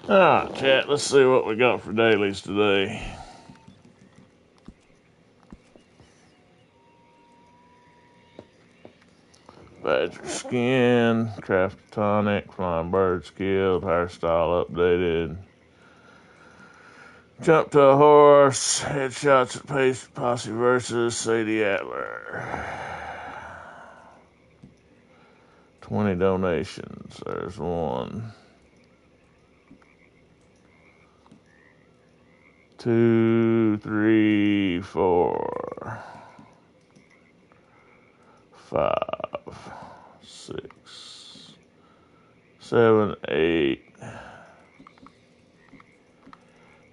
Alright, chat, let's see what we got for dailies today. Badger skin, craft tonic, flying birds killed, hairstyle updated. Jump to a horse, headshots at Posse versus Sadie Adler. 20 donations, there's one. 2, 3, 4, 5, 6, 7, 8.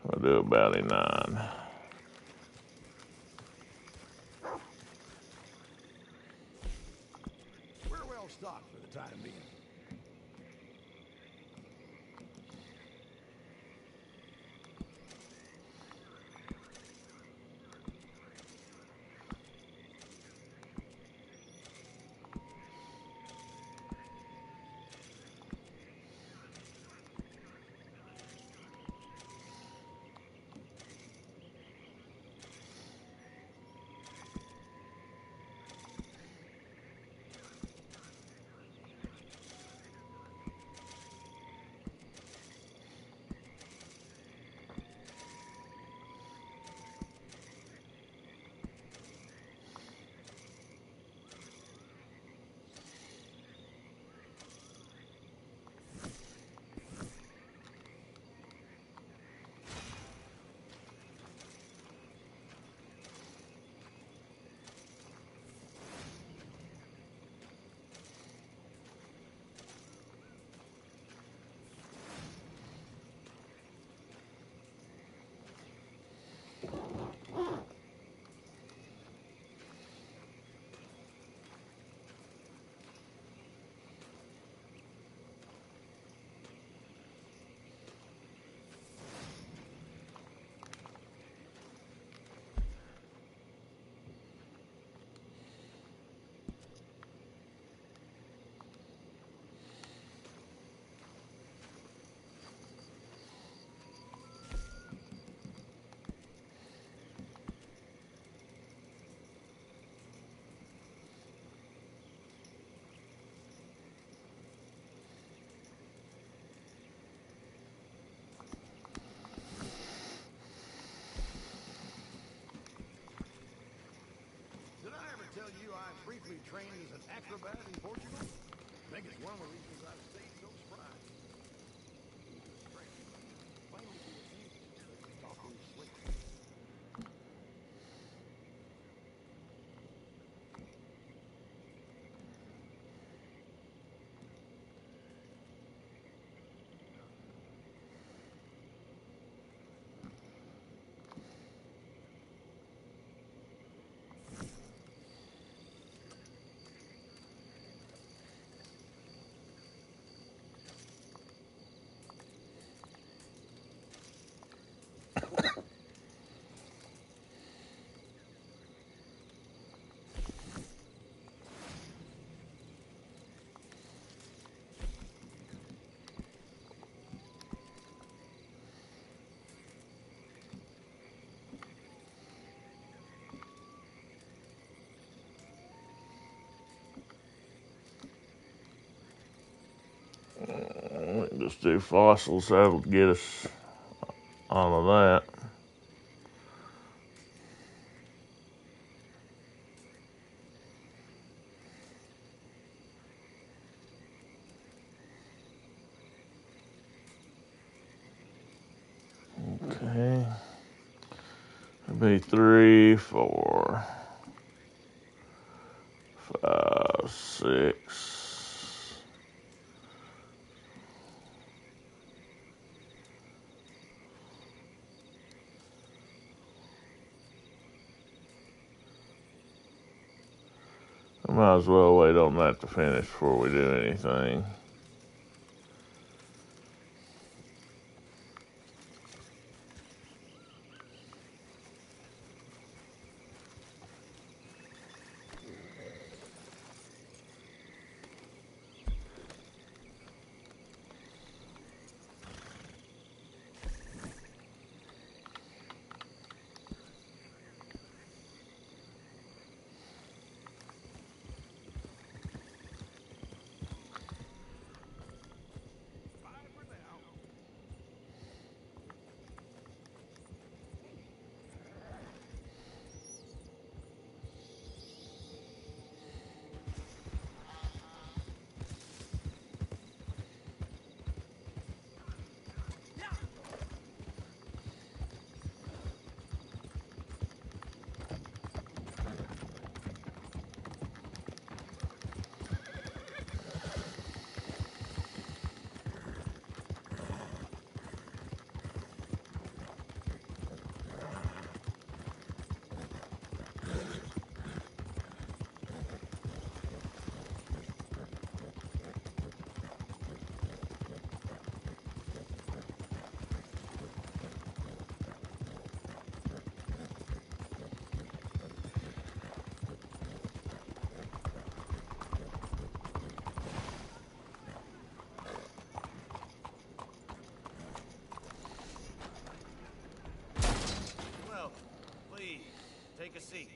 We'll do a bounty 9. We're well stocked for the time being. Did I ever tell you I briefly trained as an acrobat in Portugal? I think it's one of the reasons I've stayed so spry. Finally, do a thing. Talk on slick. We can just do fossils, that'll get us all of that. Okay. It'll be 3, 4, 5, 6. I might as well wait on that to finish before we do anything. see.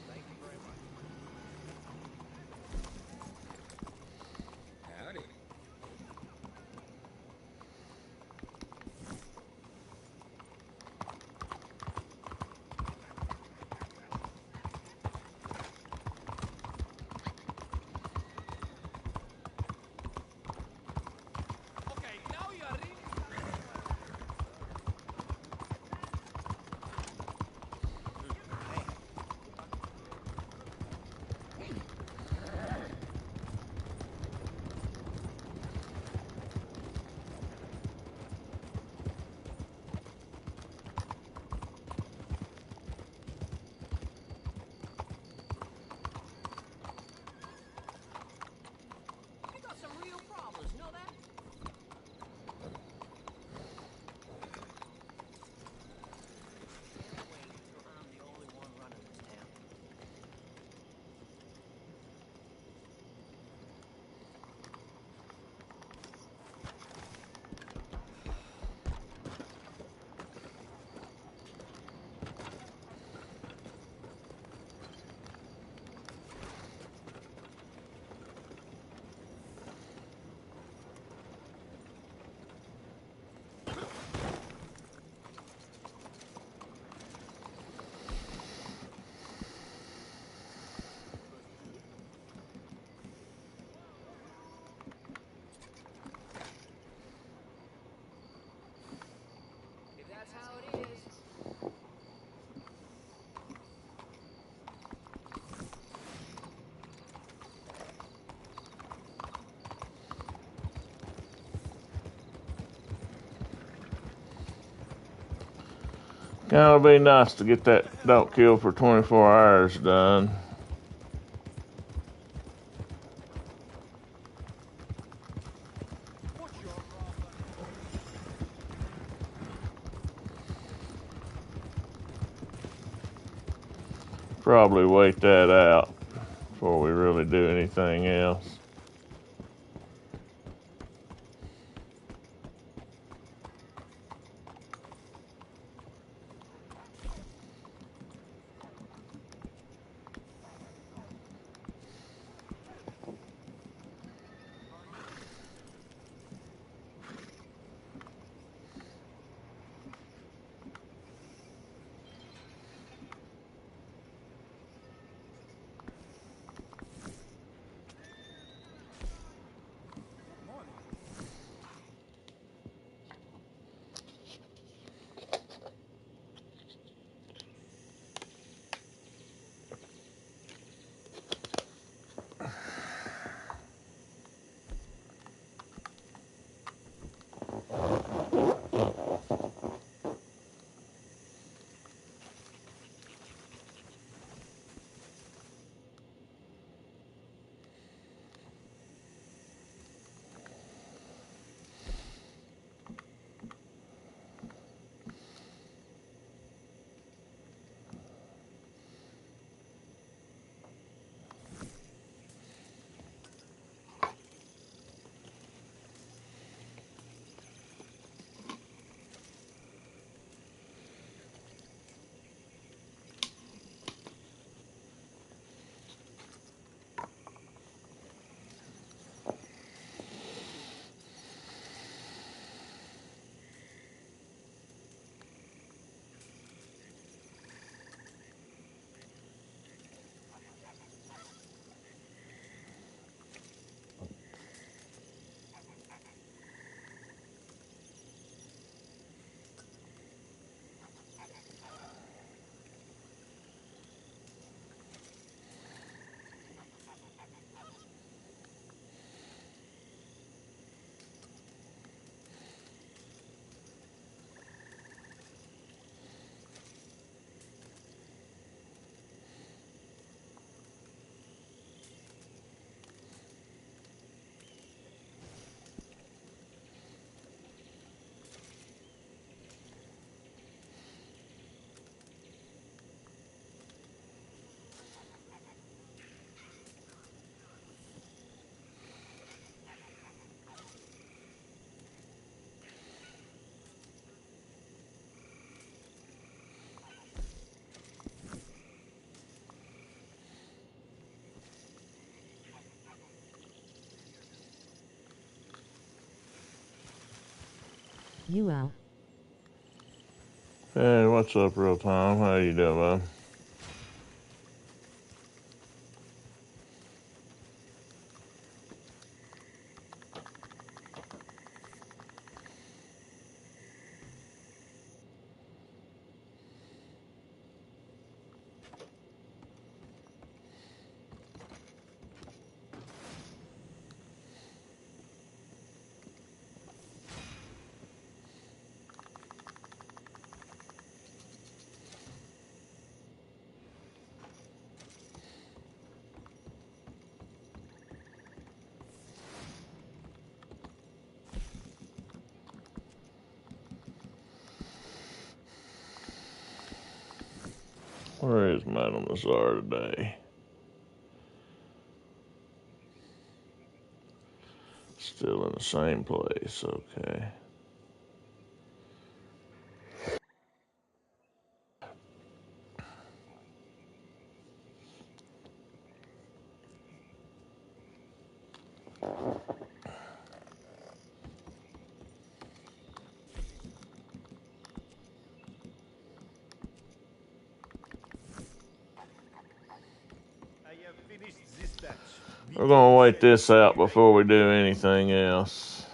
Thank you very much. Howdy. Okay, now you're really starting to man. We got some real problems, you know that? Can't wait till I'm the only one running this town. If that's how it is. Gonna be nice to get that don't kill for 24 hours done. What's your problem? Probably wait that out before we really do anything else. You out. Hey, what's up, real time? How you doing, man? Where is Madame Lazar today? Still in the same place, okay. I have finished this batch. We're gonna wait this out before we do anything else.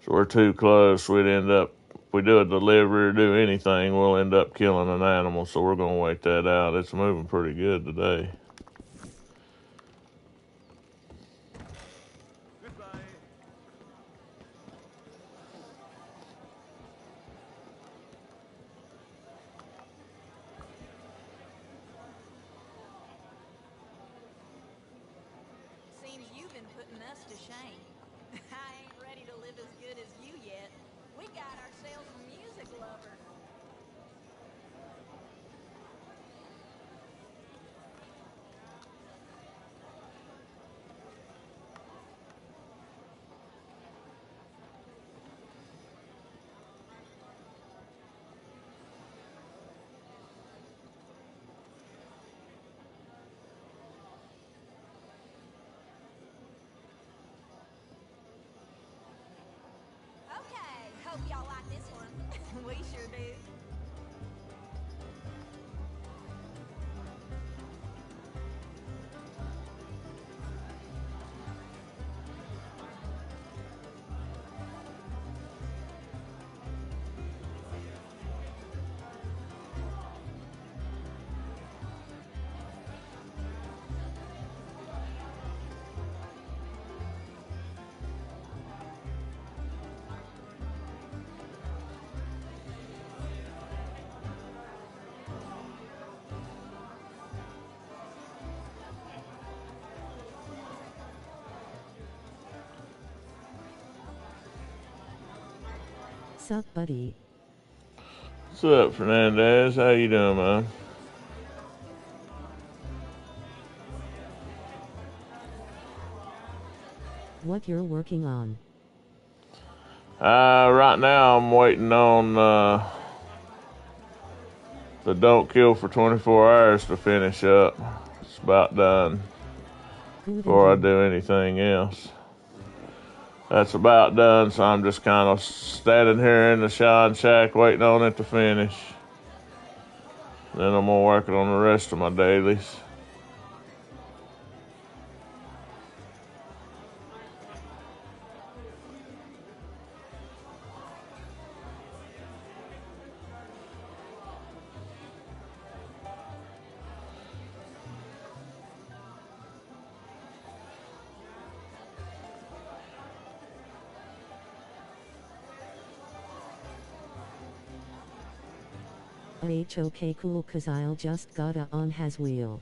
So we're too close. We'd end up, if we do a delivery or do anything, we'll end up killing an animal. So we're gonna wait that out. It's moving pretty good today. Goodbye. Seems you've been putting us to shame. I ain't ready to live as good as you yet. We got ourselves a music lover. Okay, hope y'all like this one. We sure do. Sup, buddy? What's up, Fernandez? How you doing, man? What you're working on? Right now I'm waiting on the don't kill for 24 hours to finish up. It's about done Good before I indeed. do anything else. That's about done, so I'm just kind of standing here in the shine shack waiting on it to finish. Then I'm gonna work on the rest of my dailies. Okay, cool, cause I'll just gotta on his wheel.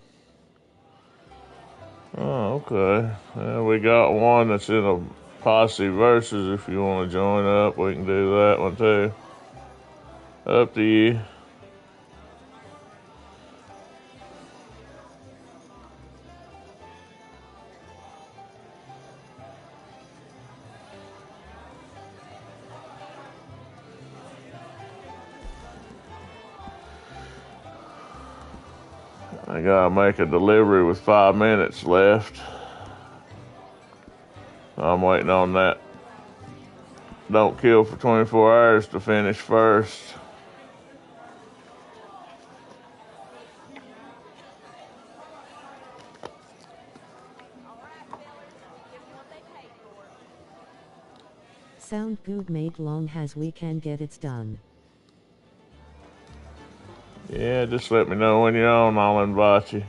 Oh, okay. We got one that's in a posse versus. If you want to join up, we can do that one too. Up to you. I gotta make a delivery with 5 minutes left. I'm waiting on that don't kill for 24 hours to finish first. All right, fellas, give them what they paid for. Sound good mate long as we can get it done. Yeah, just let me know when you're on. I'll invite you.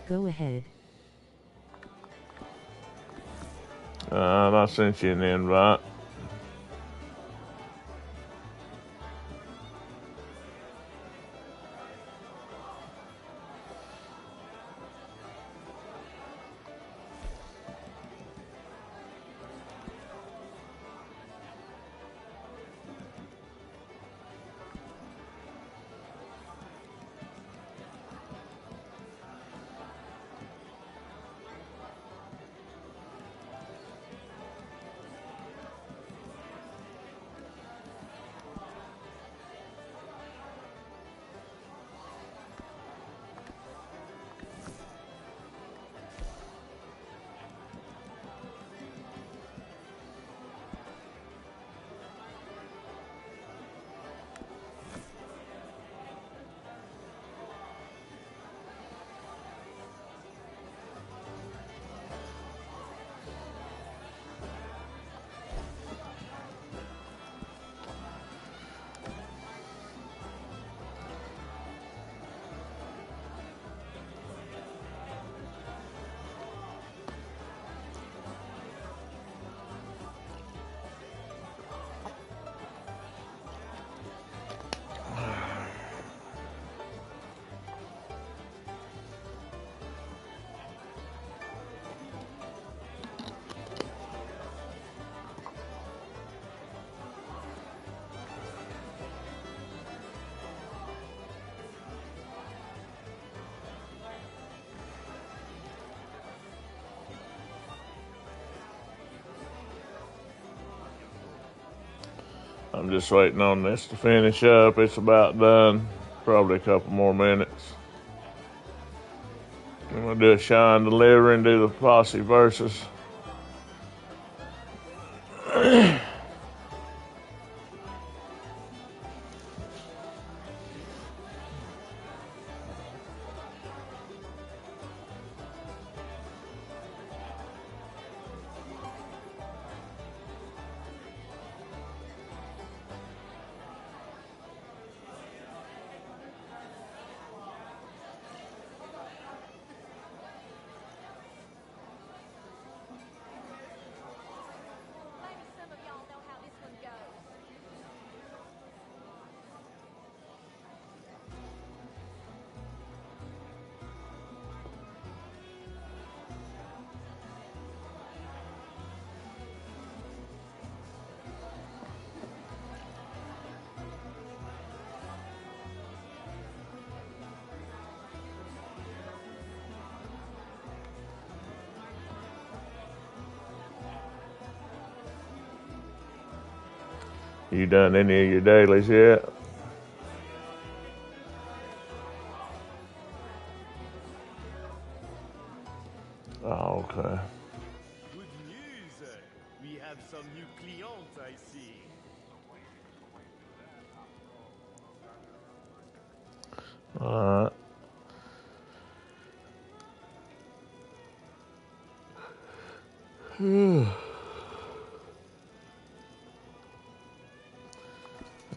Go ahead. I sent you an invite. I'm just waiting on this to finish up. It's about done. Probably a couple more minutes. I'm going to do a shine delivery and do the posse versus. Maybe some of y'all know how this one goes. You done any of your dailies yet? Oh, okay. Good news! We have some new clients, I see. Alright.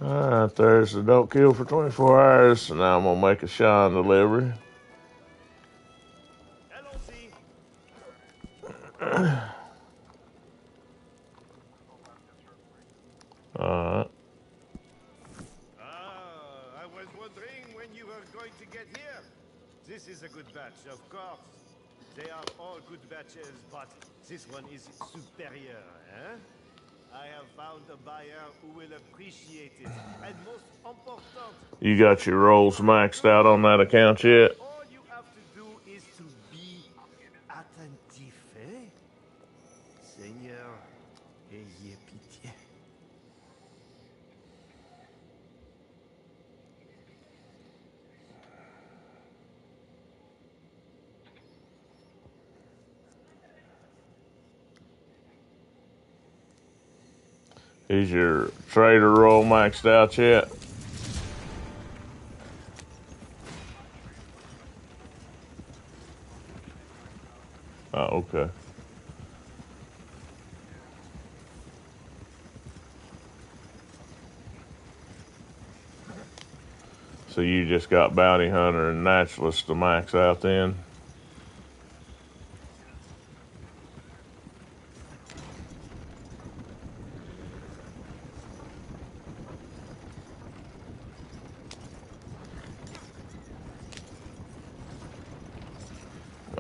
Alright, there's the don't kill for 24 hours. So now I'm going to make a shine delivery. Allons-y! Alright. Ah, I was wondering when you were going to get here. This is a good batch, of course. They are all good batches, but this one is superior, eh? I have found a buyer who will appreciate it. And most important, You got your rolls maxed out on that account yet? all you have to do is to be attentif, eh? Seigneur, ayez pitié. Is your trader roll maxed out yet? Oh, okay. So you just got bounty hunter and naturalist to max out then?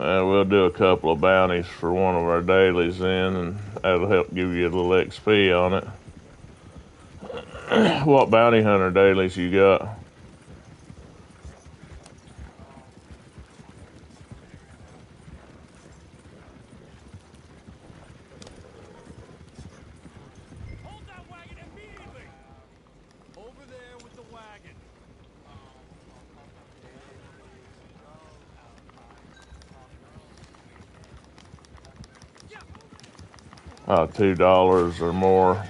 We'll do a couple of bounties for one of our dailies then, and that'll help give you a little XP on it. What bounty hunter dailies you got? Hold that wagon immediately! Over there with the wagon. $2 or more.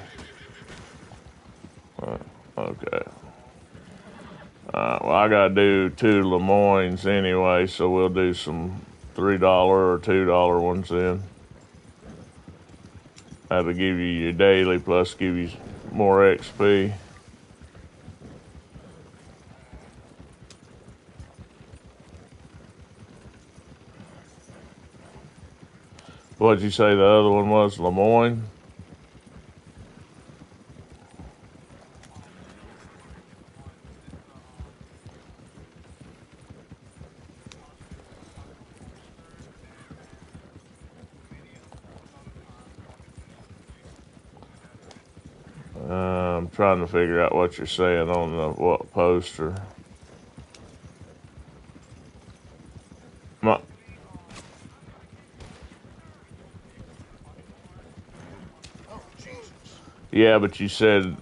Okay. Well, I gotta do 2 Lemoynes anyway, so we'll do some $3 or $2 ones then. That'll give you your daily plus give you more XP. What'd you say the other one was? Lemoyne? I'm trying to figure out what you're saying on the what poster. My, yeah, but you said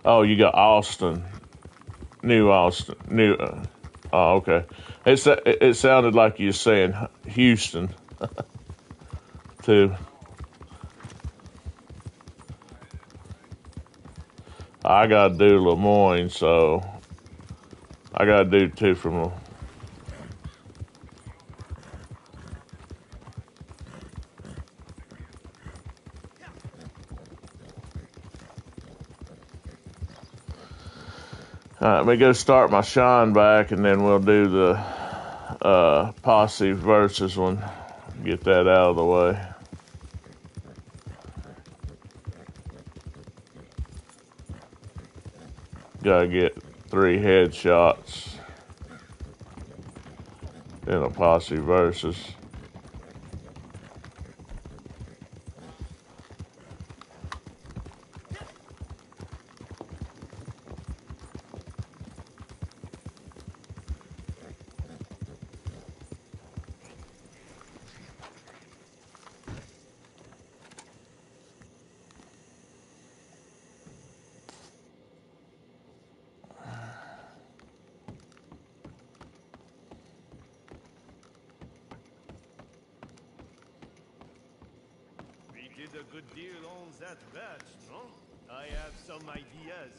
oh, you got Austin, New Austin, New. Oh, okay. It sounded like you were saying Houston too. I gotta do Lemoyne, so I gotta do 2 from. All right, let me go start my shine back, and then we'll do the posse versus one. Get that out of the way. Gotta get 3 headshots in a posse versus. We did a good deal on that batch, no? I have some ideas.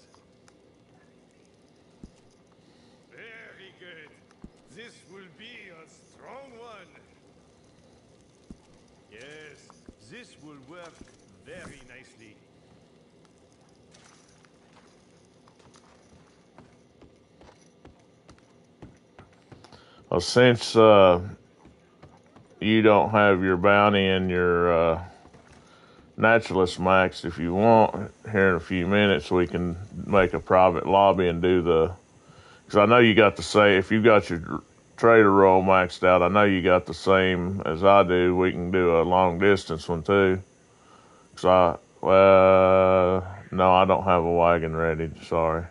Very good. This will be a strong one. Yes, this will work very nicely. Well, since you don't have your bounty and your naturalist max. If you want, here in a few minutes, we can make a private lobby and do the. Because I know you got the same. If you got your trader role maxed out, I know you got the same as I do. We can do a long distance one too. Cause no, I don't have a wagon ready. Sorry.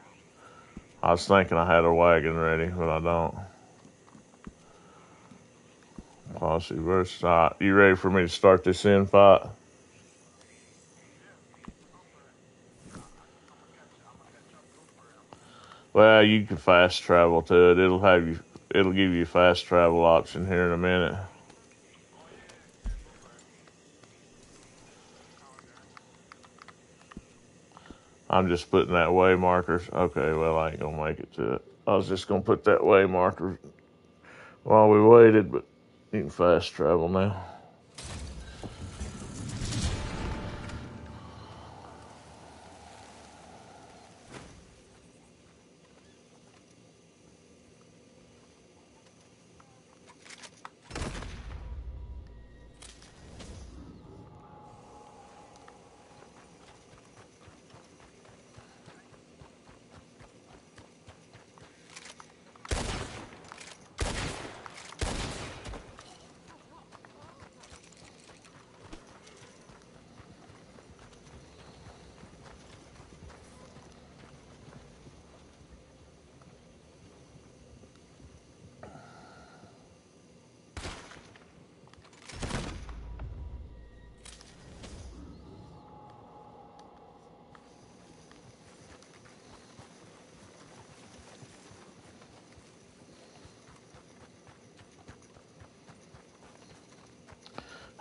I was thinking I had a wagon ready, but I don't. Posse versus. You ready for me to start this in fight? Well, you can fast travel to it. It'll give you a fast travel option here in a minute. I'm just putting that way markers. Okay, well, I ain't gonna make it to it. I was just gonna put that way marker while we waited, but you can fast travel now.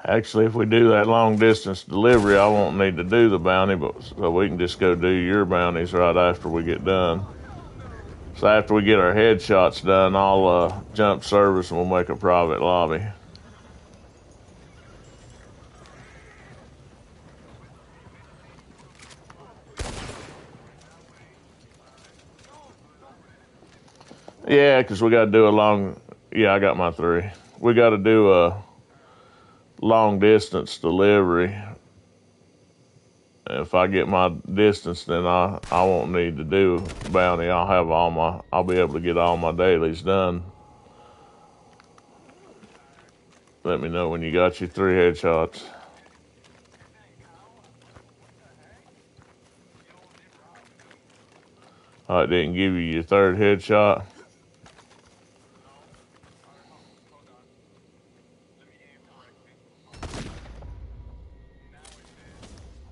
Actually, if we do that long distance delivery, I won't need to do the bounty, but so we can just go do your bounties right after we get done. So after we get our headshots done, I'll jump service and we'll make a private lobby. Yeah, because we got to do a long. Yeah, I got my 3. We got to do a long distance delivery. If I get my distance, then I won't need to do bounty. I'll be able to get all my dailies done. Let me know when you got your 3 headshots. Oh, it didn't give you your 3rd headshot.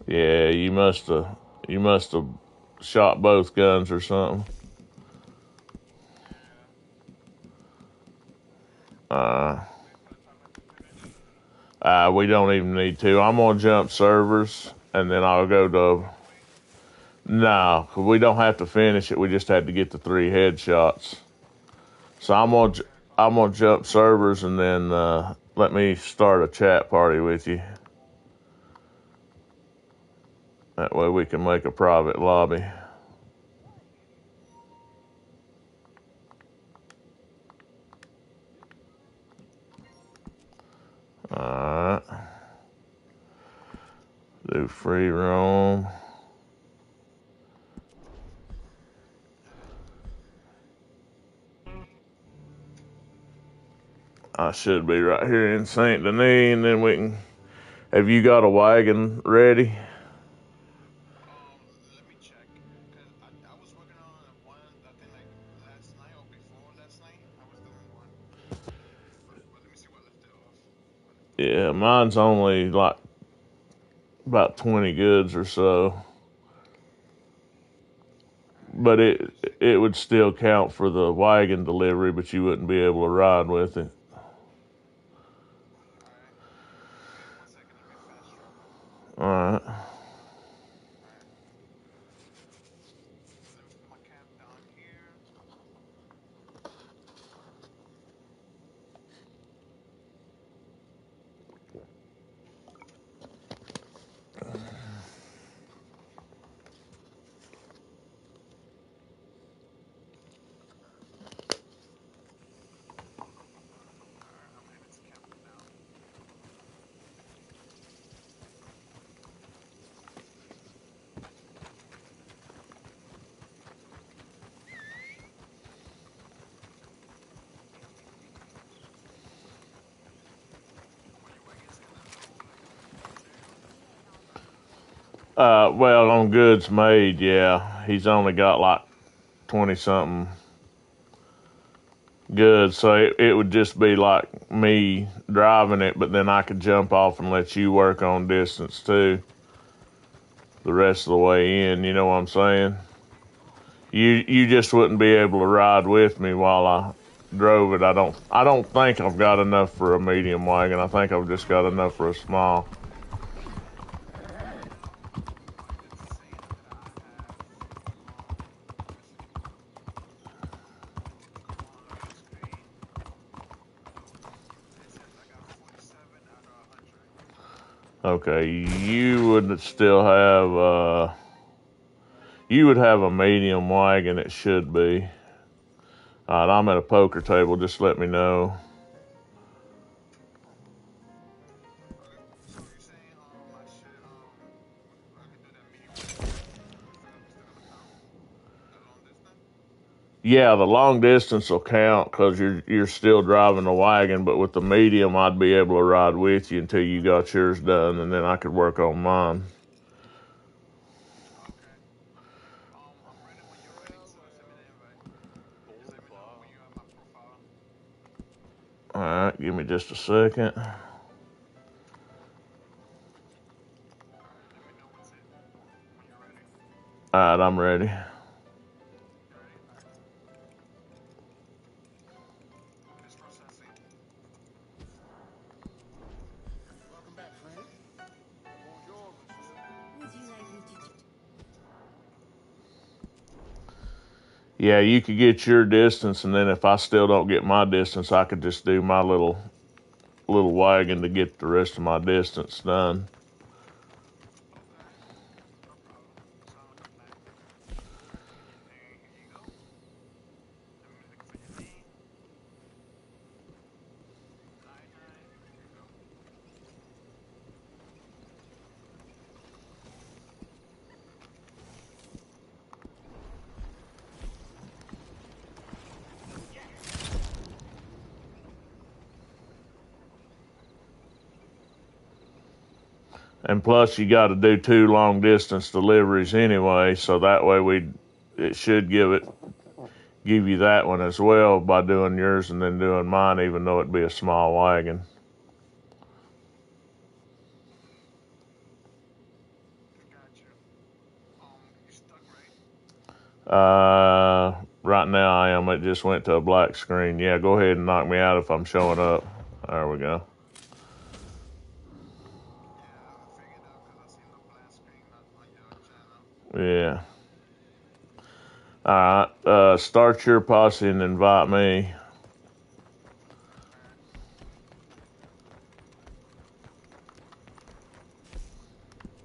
Yeah, you must have shot both guns or something. We don't even need to. I'm gonna jump servers and then I'll go to. No, we don't have to finish it. We just had to get the 3 headshots. So I'm gonna jump servers and then let me start a chat party with you. That way we can make a private lobby. Alright. Do free roam. I should be right here in St. Denis, and then we can. Have you got a wagon ready? Let me check, because I was working on one, I think like last night or before last night. I was doing one. But let me see what left it off. Yeah, mine's only like about 20 goods or so. But it would still count for the wagon delivery, but you wouldn't be able to ride with it. Alright. Give me 1 second, let me fast travel. Alright. Alright. Let me put my camp down here. Well, on goods made, yeah. He's only got like 20 something goods, so it would just be like me driving it, but then I could jump off and let you work on distance too. The rest of the way in, you know what I'm saying? You just wouldn't be able to ride with me while I drove it. I don't think I've got enough for a medium wagon. I think I've just got enough for a small. Okay, you would still have you would have a medium wagon. It should be. All right, I'm at a poker table. Just let me know. So you're saying my shit I can do that medium wagon still gonna count that long distance? Yeah, the long distance will count because you're still driving the wagon. But with the medium, I'd be able to ride with you until you got yours done, and then I could work on mine. Okay. I'm ready when you're ready. So send me the invite. Just let me know when you have my profile. All right, give me just a second. Alright, let me know when you're ready. All right, I'm ready. You ready? Alright. It is processing. Welcome back, friend. Bonjour, monsieur. Would you like me to... Yeah, you could get your distance, and then if I still don't get my distance, I could just do my little wagon to get the rest of my distance done. Okay. No problem. Sounds like a plan. And here you go. Let me look for your name. 99. Here you go. And plus, you got to do 2 long distance deliveries anyway, so that way it should give you that one as well by doing yours and then doing mine, even though it'd be a small wagon. Got you. You stuck, right? Right now I am. It just went to a black screen. Yeah, go ahead and knock me out if I'm showing up. There we go. Yeah, I figured out because I seen the black screen on your channel. Yeah. All right. Start your posse and invite me.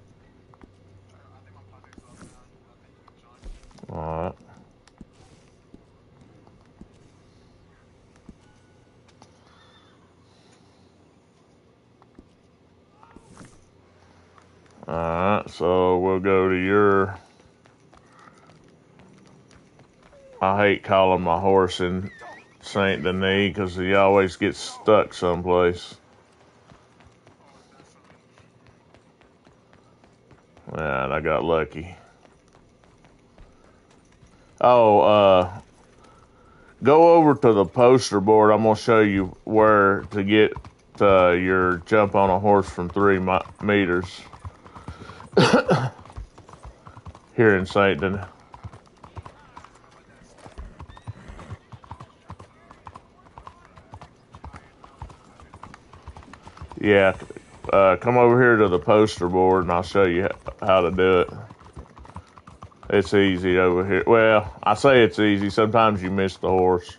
Alright. I think my posse is up now. I think you can join. All right. All right. So we'll go to your. I hate calling my horse in Saint Denis because he always gets stuck someplace. Oh, definitely. And I got lucky. Oh, go over to the poster board. I'm gonna show you where to get your jump on a horse from 3 meters here in Saint Denis. Yeah, come over here to the poster board and I'll show you how to do it. It's easy over here. Well, I say it's easy. Sometimes you miss the horse.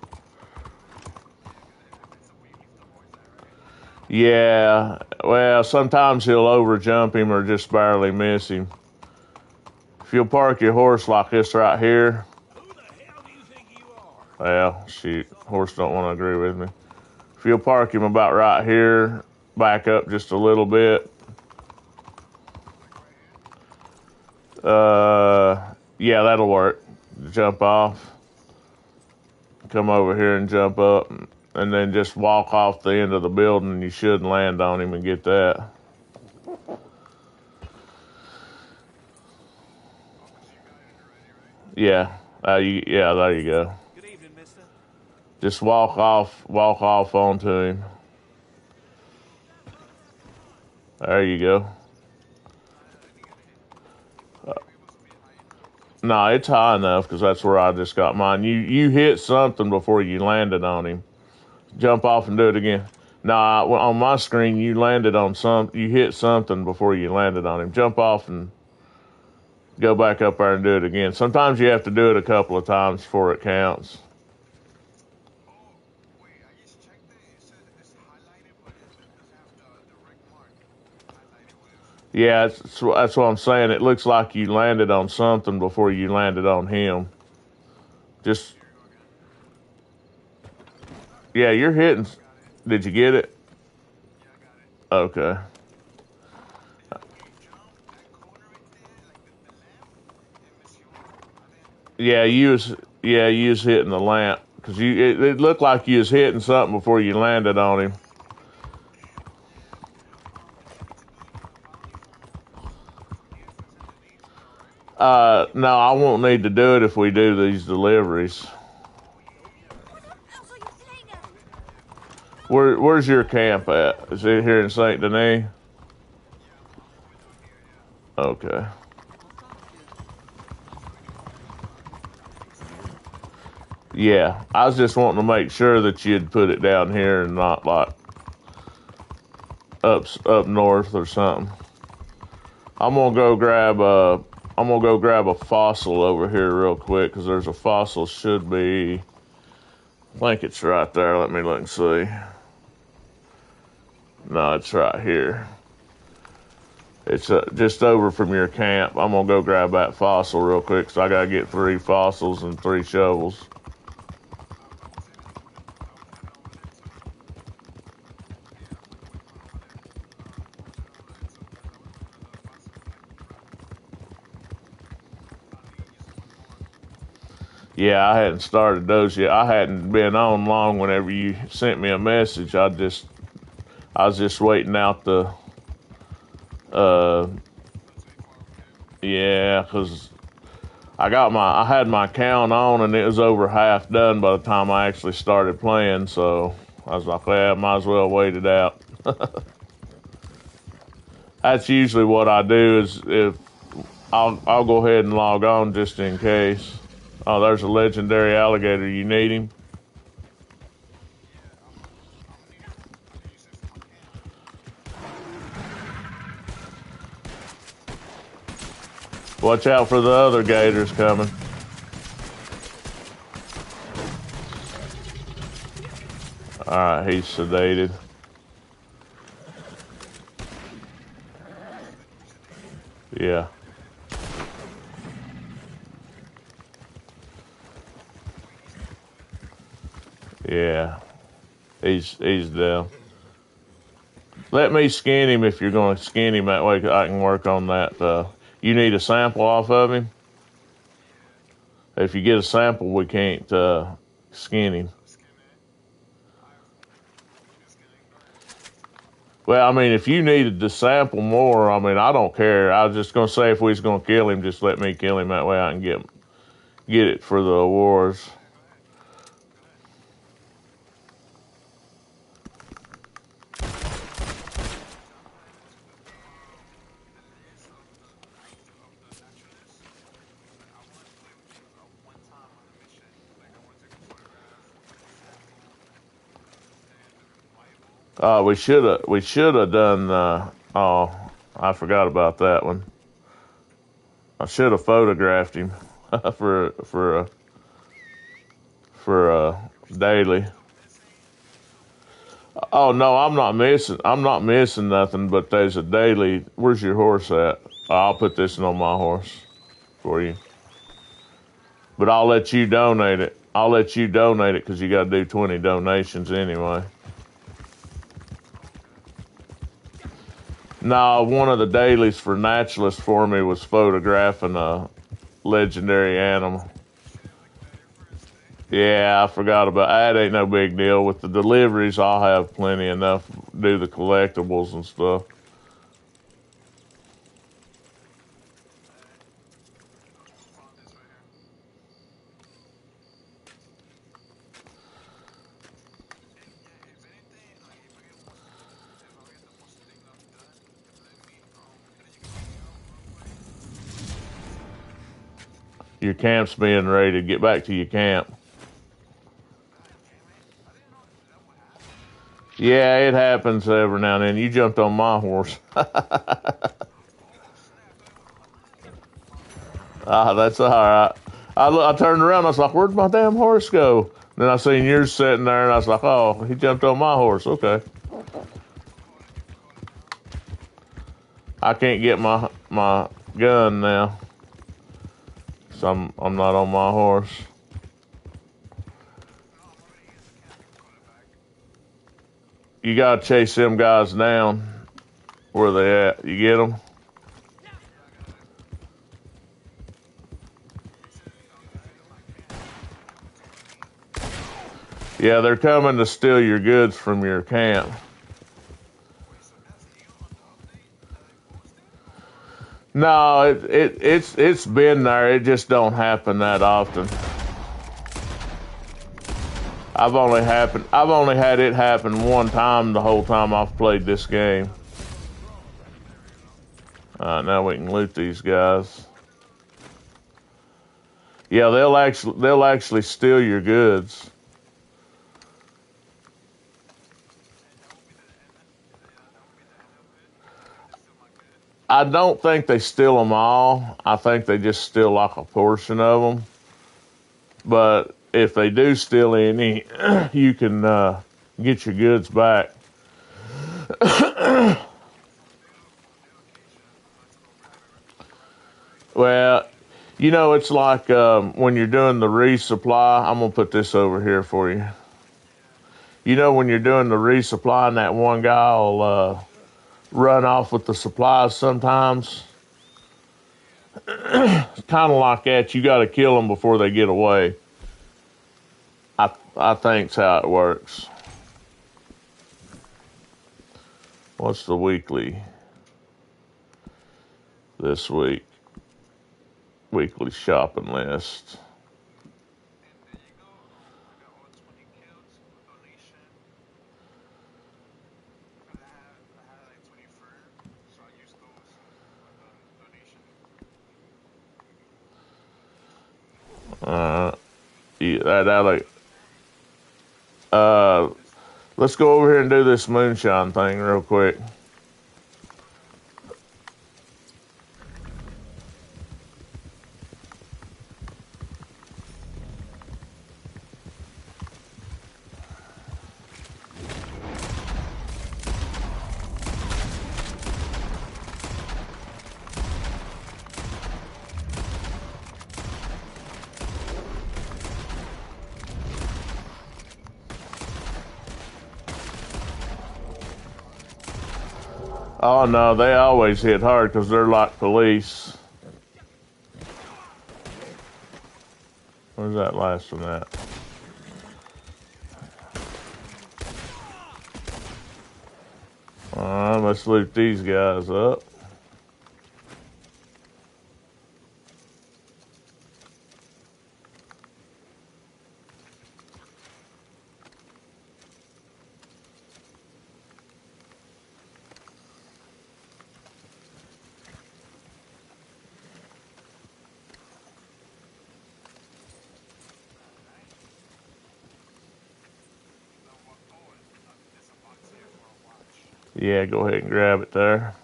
Yeah, because if it's where you leave the horse at, right? Yeah, well, sometimes he'll overjump him or just barely miss him. If you'll park your horse like this right here, Who the hell do you think you are? well, shoot, horse don't want to agree with me. If you'll park him about right here, back up just a little bit. Like right here? Yeah, that'll work. Jump off, come over here and jump up, and then just walk off the end of the building. You should land on him and get that. Yeah. Yeah, there you go. Good evening, mister. Just walk off onto him. There you go. No, it's high enough because that's where I just got mine. You hit something before you landed on him. Jump off and do it again. Nah, on my screen you landed on you hit something before you landed on him. Jump off and go back up there and do it again. Sometimes you have to do it a couple of times before it counts. Oh, wait, I just checked it. It says it's highlighted, but it doesn't have the red mark highlighted with. Yeah, that's what I'm saying. It looks like you landed on something before you landed on him. Just, Here we go again. yeah, you're hitting. Got it. Did you get it? Yeah, I got it. Okay. And when you jump, that corner right there, like the lamp, it misses you off. I didn't. You was hitting the lamp because it looked like you was hitting something before you landed on him. Do you need me to follow you from here for 10 of these, or you alright? No, I won't need to do it if we do these deliveries. Oh yeah. Also, you playing a... Where's your camp at? Is it here in Saint Denis? Yeah, I'm all the way down here. Yeah. Okay. Yeah, I was just wanting to make sure that you'd put it down here and not like up north or something. I'm gonna go grab a fossil over here real quick because there's a fossil should be. I think it's right there. Let me look and see. No, it's right here. It's just over from your camp. I'm gonna go grab that fossil real quick because I gotta get 3 fossils and 3 shovels. I was about to say that's what I was heading over there too. Yeah, I'm gonna wait for over there. I was heading over there too because I was looking at the fossils like grab probably use one more. Yeah, I hadn't started those yet. I hadn't been on long whenever you sent me a message. I was just waiting out the The 24-hour count. yeah, because I had my count on and it was over half done by the time I actually started playing. So I was like, well, I might as well wait it out. That's usually what I do is if I'll go ahead and log on just in case. Oh, there's a legendary alligator. You need him? Yeah, I'm gonna need him. I can use him for my camp. Watch out for the other gators coming. Alright, he's sedated. You sedated? Yeah. Wait, he's still moving? Yeah. He's down. Let me skin him if you're going to skin him. That way I can work on that. You need a sample off of him? Yeah. If you get a sample, we can't skin him. Skin it. Alright. You can skin it. Go ahead. Well, I mean, if you needed to sample more, I mean, I don't care. I was just going to say if we was going to kill him, just let me kill him. That way I can get it for the awards. Yeah, go ahead. Go ahead. So I'm gonna add you to the list of the naturalists. But I want to do it one time on a mission. Like I want to take a photograph, get a sample, understand the viable. We should have done. Oh, I forgot about that one. I should have photographed him for a daily. Still missing. Oh no, I'm not missing. I'm not missing nothing. But there's a daily. Where's your horse at? I'll put this on my horse for you. But I'll let you donate it. I'll let you donate it because you got to do 20 donations anyway. Oh, okay. No, one of the dailies for naturalists for me was photographing a legendary animal. Shit, like the very first day. Yeah, I forgot about that. Ain't no big deal. With the deliveries, I'll have plenty enough to do the collectibles and stuff. Alright. I found this right here. your camp's being raided. Get back to your camp. Yeah, it happens every now and then. You jumped on my horse. That's all right. I turned around. I was like, where'd my damn horse go? Then I seen yours sitting there, and I was like, oh, he jumped on my horse. Okay. I can't get my gun now, so I'm not on my horse. You gotta chase them guys down. Where they at? You get them? Yeah, they're coming to steal your goods from your camp. No, it's been there. It just don't happen that often. I've only had it happen one time the whole time I've played this game. Now we can loot these guys. Yeah, they'll actually steal your goods. I don't think they steal them all. I think they just steal like a portion of them. But if they do steal any, you can get your goods back. Well, you know, it's like when you're doing the resupply. I'm going to put this over here for you. You know, when you're doing the resupply and that one guy will run off with the supplies sometimes. It's kind of like that. You got to kill them before they get away. I think's how it works. What's the weekly this week? Weekly shopping list. And there you go. I got all 20 kills with donation. I had like 20 fur, so I used those for the donation. Let's go over here and do this moonshine thing real quick. Oh no, they always hit hard because they're like police. Where's that last one at? Let's loot these guys up. There's a box here for a watch. Yeah, go ahead and grab it there.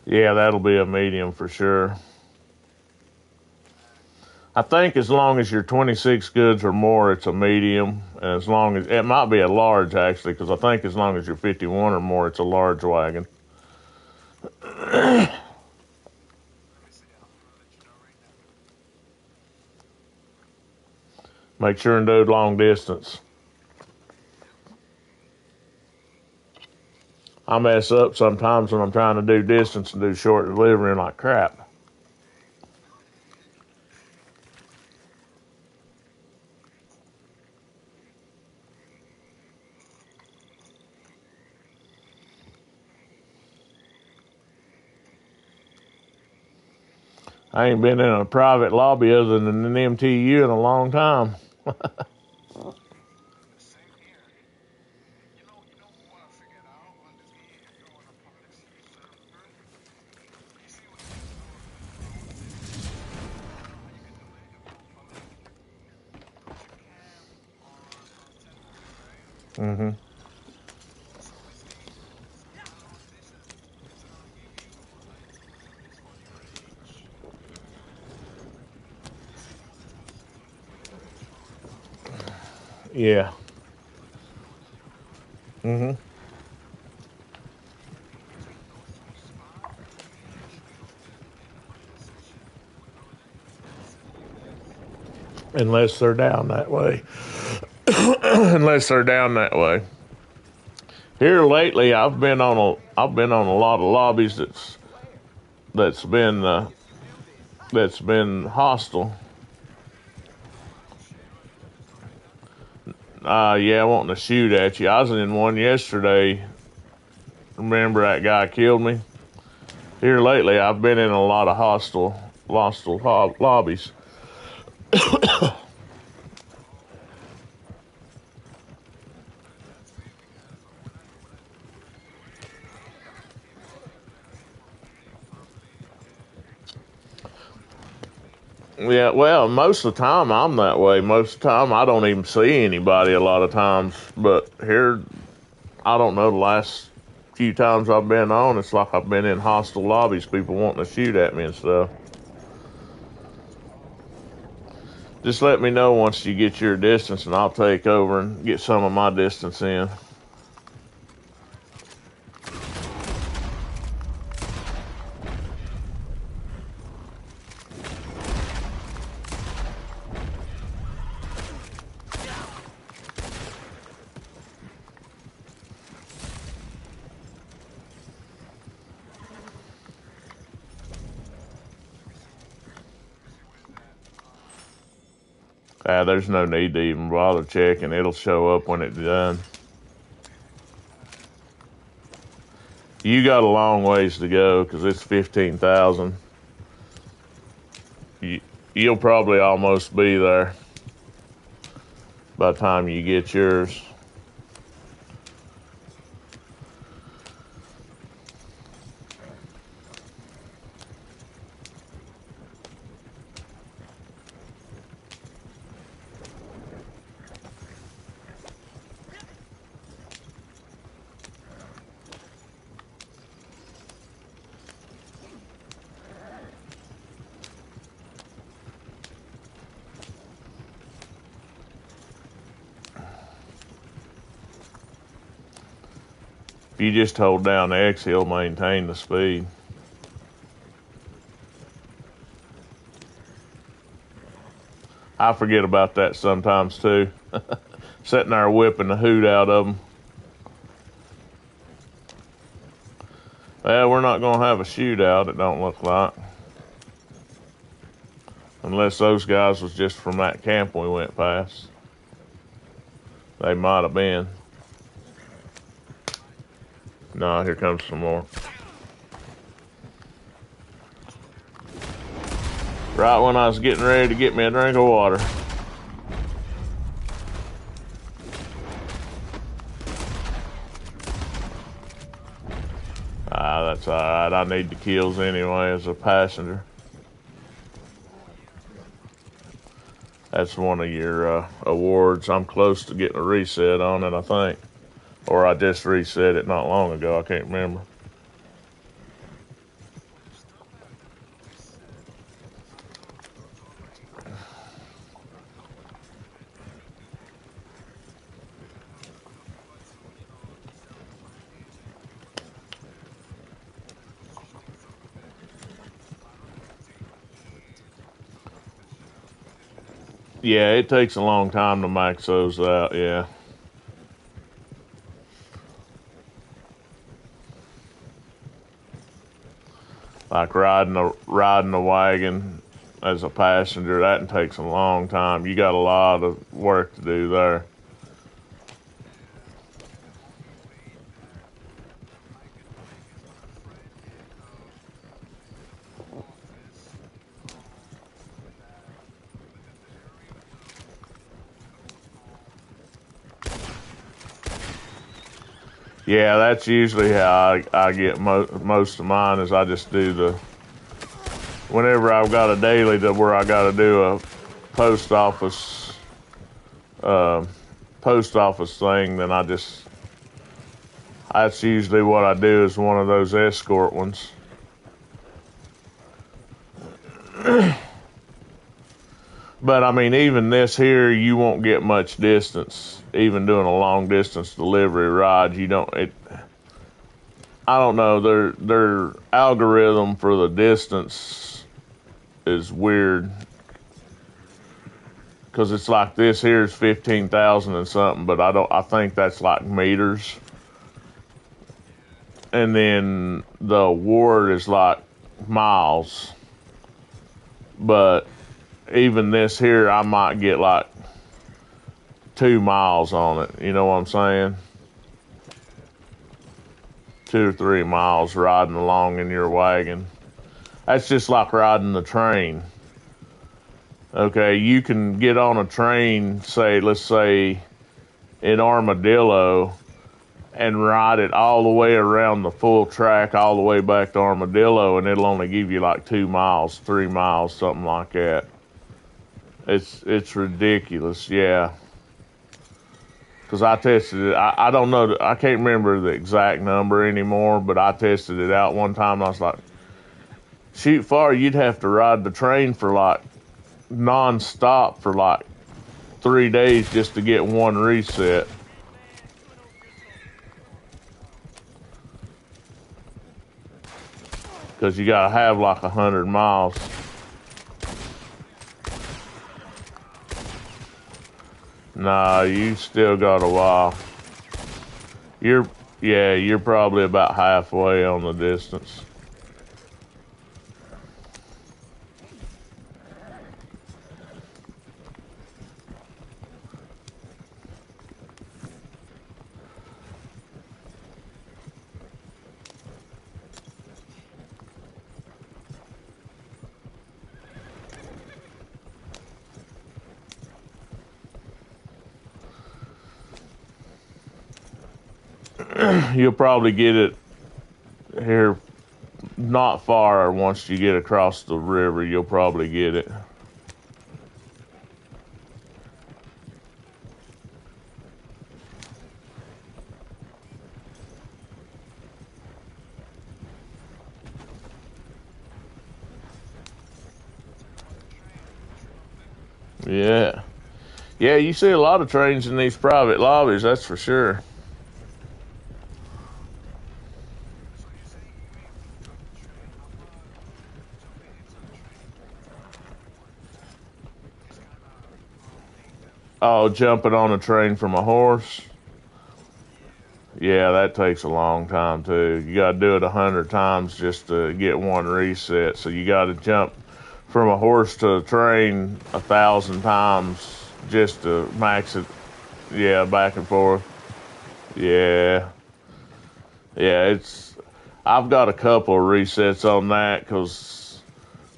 Yeah, that'll be a medium for sure. I think as long as you're 26 goods or more, it's a medium. And as long as it might be a large actually, because I think as long as you're 51 or more, it's a large wagon. Make sure and do long distance. I mess up sometimes when I'm trying to do distance and do short delivery and like crap. I ain't been in a private lobby other than an MTU in a long time. Same here. You know what I figured out on this game? If you're on a public server, you see what you can do with closed distance. I don't know how you can do it if you're on public. Put your cam on temporary, right? Mm-hmm. So basically, closed distance, it's gonna give you like at least on your page. This is what it's supposed to do. It's gonna give you short videos. Yeah. But this is what you're doing. Mm-hmm. In between those two spots, it should be open a session with no limits. Unless they're down that way. Unless they're down that way. Here lately, I've been on a lot of lobbies that's been hostile. Wanting to shoot you and stuff like that. Yeah, wanting to shoot at you. I was in one yesterday. Remember that guy killed me? Here lately, I've been in a lot of hostile lobbies. Oh, that's weird because when I do that with people, like I say from their family and the thing. Yeah, well, most of the time I'm that way. Most of the time I don't even see anybody a lot of times. But here, I don't know, the last few times I've been on, it's like I've been in hostile lobbies, people wanting to shoot at me and stuff. Oh, Just let me know once you get your distance and I'll take over and get some of my distance in. all right, sounds good. Let me see where's that. There's no need to even bother checking. It'll show up when it's done. All right. You got a long ways to go because it's 15,000. You'll probably almost be there by the time you get yours. If you just hold down X, he'll maintain the speed. I forget about that sometimes too. Sitting there whipping the hoot out of them. Well, we're not going to have a shootout, it don't look like. Unless those guys was just from that camp we went past. They might have been. No, here comes some more. Right when I was getting ready to get me a drink of water. That's alright. I need the kills anyway as a passenger. That's one of your awards. I'm close to getting a reset on it, I think. Or I just reset it not long ago. I can't remember. Well, there's stuff that I never reset. So like, I know people are telling me, oh, these are expired and just show me some of it. I don't know if it takes like years to max that shit out. Yeah, it takes a long time to max those out, yeah. Like riding a wagon as a passenger, that takes a long time. You got a lot of work to do there. Yeah, and all the weight that I get to make it to the front end of the office. Yeah, that's usually how I get most of mine. Is I just do the whenever I've got a daily to where I got to do a post office uh, post office thing, then that's usually what I do is one of those escort ones. But I mean, even this here, you won't get much distance. Even doing a long distance delivery ride, you don't. I don't know. Their algorithm for the distance is weird because it's like this here is 15,000 and something, but I think that's like meters, and then the award is like miles. But even this here, I might get like 2 miles on it. You know what I'm saying? 2 or 3 miles riding along in your wagon. That's just like riding the train. Okay, you can get on a train, let's say in Armadillo, and ride it all the way around the full track, all the way back to Armadillo, and it'll only give you like 2 miles, 3 miles, something like that. It's ridiculous, yeah. Because I tested it. I don't know. I can't remember the exact number anymore, but I tested it out one time. And I was like, shoot far, you'd have to ride the train for like non-stop for like 3 days just to get one reset. Because you got to have like 100 miles. Nah, you still got a while. You're probably about halfway on the distance. You'll probably get it here not far. Once you get across the river, you'll probably get it. Yeah. Yeah, you see a lot of trains in these private lobbies, that's for sure. So you're saying you mean when you got the train, how far jumping into the train is kind of a long thing then? Oh, jumping on a train from a horse? Yeah. Yeah, that takes a long time too. You got to do it 100 times just to get one reset. So you got to jump from a horse to a train 1,000 times just to max it. Yeah, back and forth. Yeah, yeah. I've got a couple of resets on that because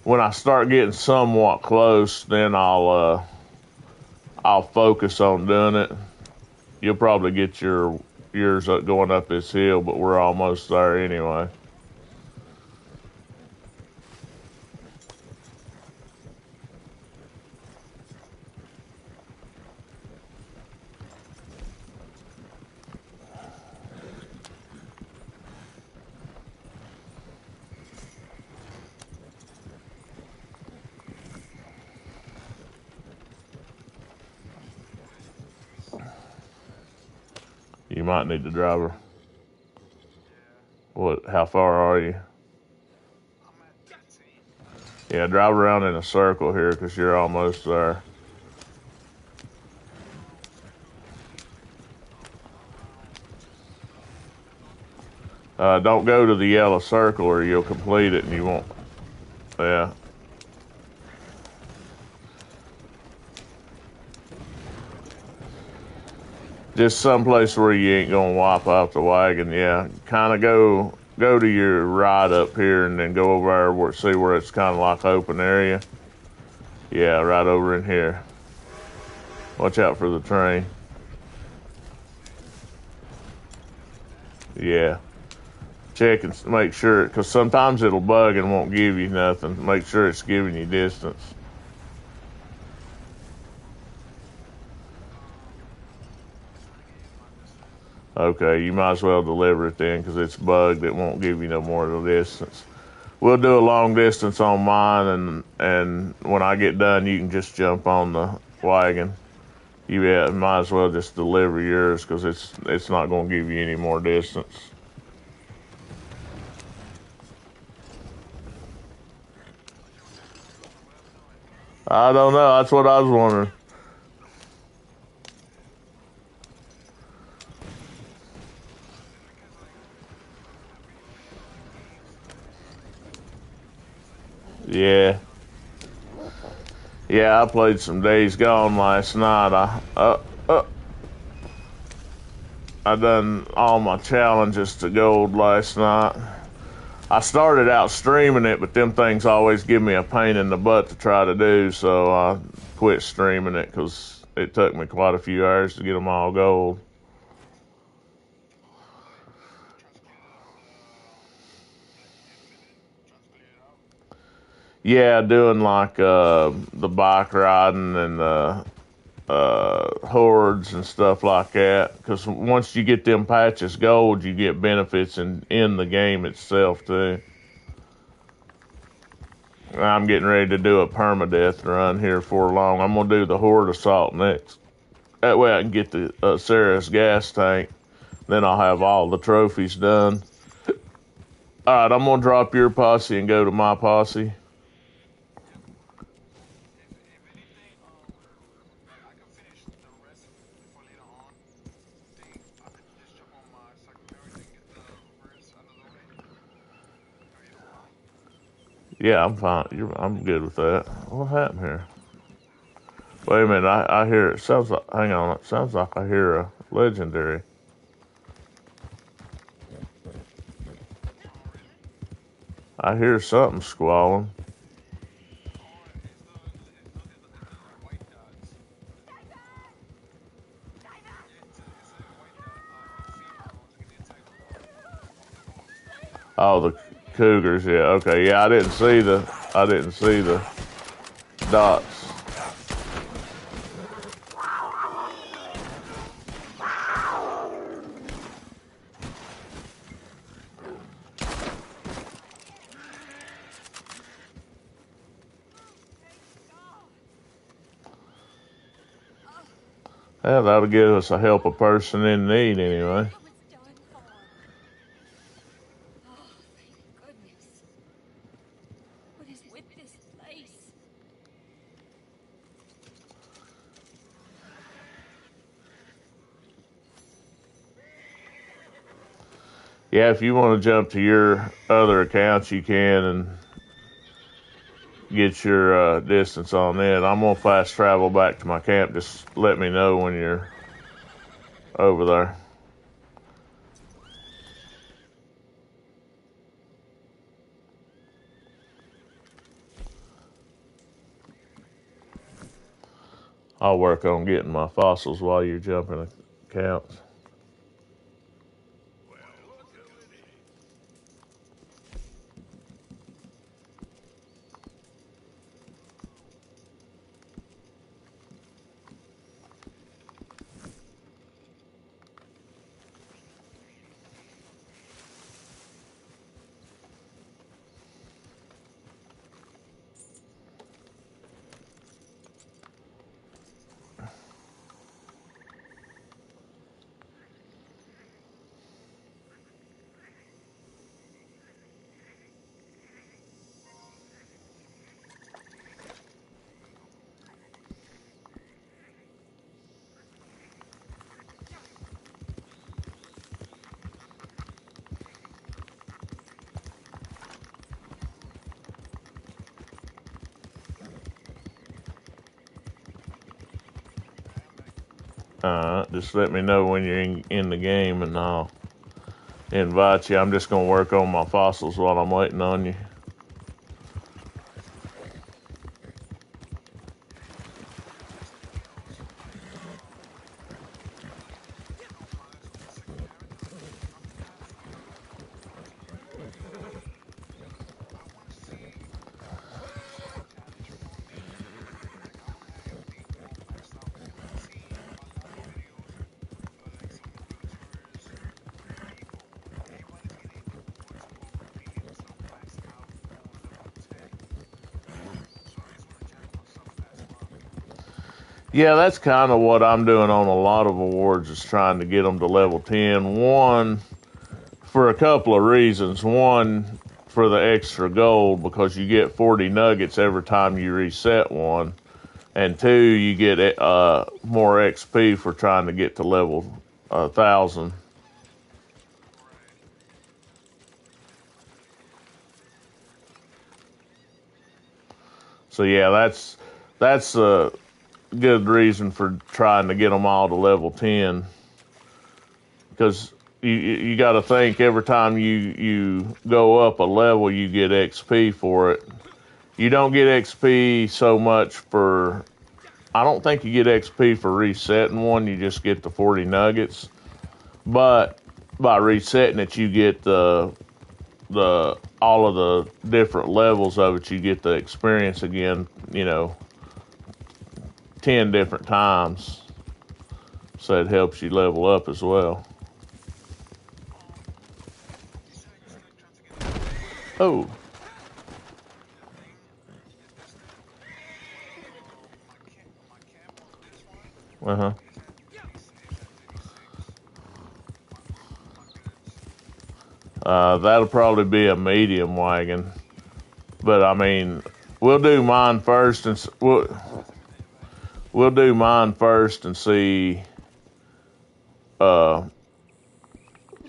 when I start getting somewhat close, then I'll focus on doing it. You'll probably get yours up going up this hill, but we're almost there anyway. You might need the driver. Yeah. What? How far are you? I'm at 13. Yeah, drive around in a circle here because you're almost there. Don't go to the yellow circle or you'll complete it and you won't. Yeah. Just someplace where you ain't gonna wipe out the wagon. Yeah. Kind of go to your right up here and then go over there see where it's kind of like open area. Yeah, right over in here. Watch out for the train. Yeah. Check and make sure, because sometimes it'll bug and won't give you nothing. Make sure it's giving you distance. Okay, you might as well deliver it then, because it's bugged. It won't give you no more of the distance. We'll do a long distance on mine, and when I get done, you can just jump on the wagon. You might as well just deliver yours, because it's not going to give you any more distance. I don't know. That's what I was wondering. Yeah. Yeah, I played some Days Gone last night. I done all my challenges to gold last night. I started out streaming it, but them things always give me a pain in the butt to try to do, so I quit streaming it because it took me quite a few hours to get them all gold. Yeah, doing like the bike riding and the hordes and stuff like that. Because once you get them patches gold, you get benefits in the game itself too. I'm getting ready to do a permadeath run here for long. I'm gonna do the horde assault next. That way I can get the Ceres gas tank. Then I'll have all the trophies done. All right, I'm gonna drop your posse and go to my posse. If anything, like I can finish the rest for later on. Think I could just jump on my secondary and get the first out of the way. Or you don't mind? Yeah, I'm fine. I'm good with that. What happened here? Wait a minute. I hear it. Sounds like. Hang on. It sounds like I hear a legendary. Oh, really? I hear something squalling. Oh, it's the white dots. Yeah, it's a white dot. Female is getting attacked by one. Oh, the cougars. Yeah. Okay. Yeah, I didn't see the dots. Yeah, that'll give us a help a person in need anyway. It was done for. Oh, thank goodness. What is with this place? Yeah, if you want to jump to your other accounts, you can and get your distance on it. I'm gonna fast travel back to my camp. Just let me know when you're over there. I'll work on getting my fossils while you're jumping accounts. Just let me know when you're in the game and I'll invite you. I'm just gonna work on my fossils while I'm waiting on you. Yesterday I also played. I don't mind with the second character. I'm fast. Yeah, that's kind of what I'm doing on a lot of awards is trying to get them to level 10. One, for a couple of reasons. One, for the extra gold because you get 40 nuggets every time you reset one. And two, you get more XP for trying to get to level 1,000. So yeah, that's a good reason for trying to get them all to level 10. Because you got to think every time you go up a level, you get XP for it. You don't get XP so much for. I don't think you get XP for resetting one. You just get the 40 nuggets. But by resetting it, you get the all of the different levels of it. You get the experience again. 10 different times. So it helps you level up as well. You said you're still trying to get level 10. Oh. The thing is this thing. My cam on this one Uh-huh. is at 86. My goods. That'll probably be a medium wagon. But I mean, we'll do mine first and we'll do mine first and uh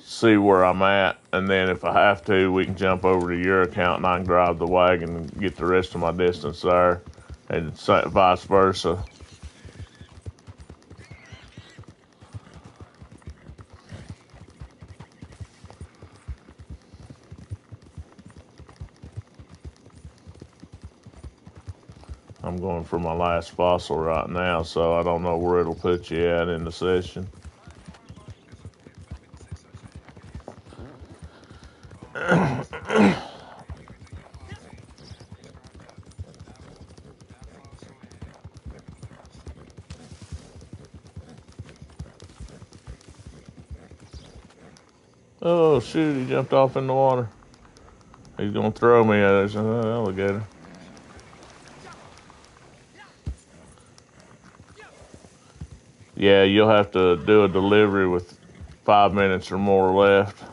see where I'm at, and then if I have to, we can jump over to your account and I can drive the wagon and get the rest of my distance there, and vice versa. I'm going for my last fossil right now, so I don't know where it'll put you at in the session. Don't worry about it. It's okay. If it takes such a pace, even though you see, you grab that fossil and do the rest of it. Oh shoot! He jumped off in the water. He's gonna throw me. There's an alligator. It's okay. Yeah, you'll have to do a delivery with 5 minutes or more left. So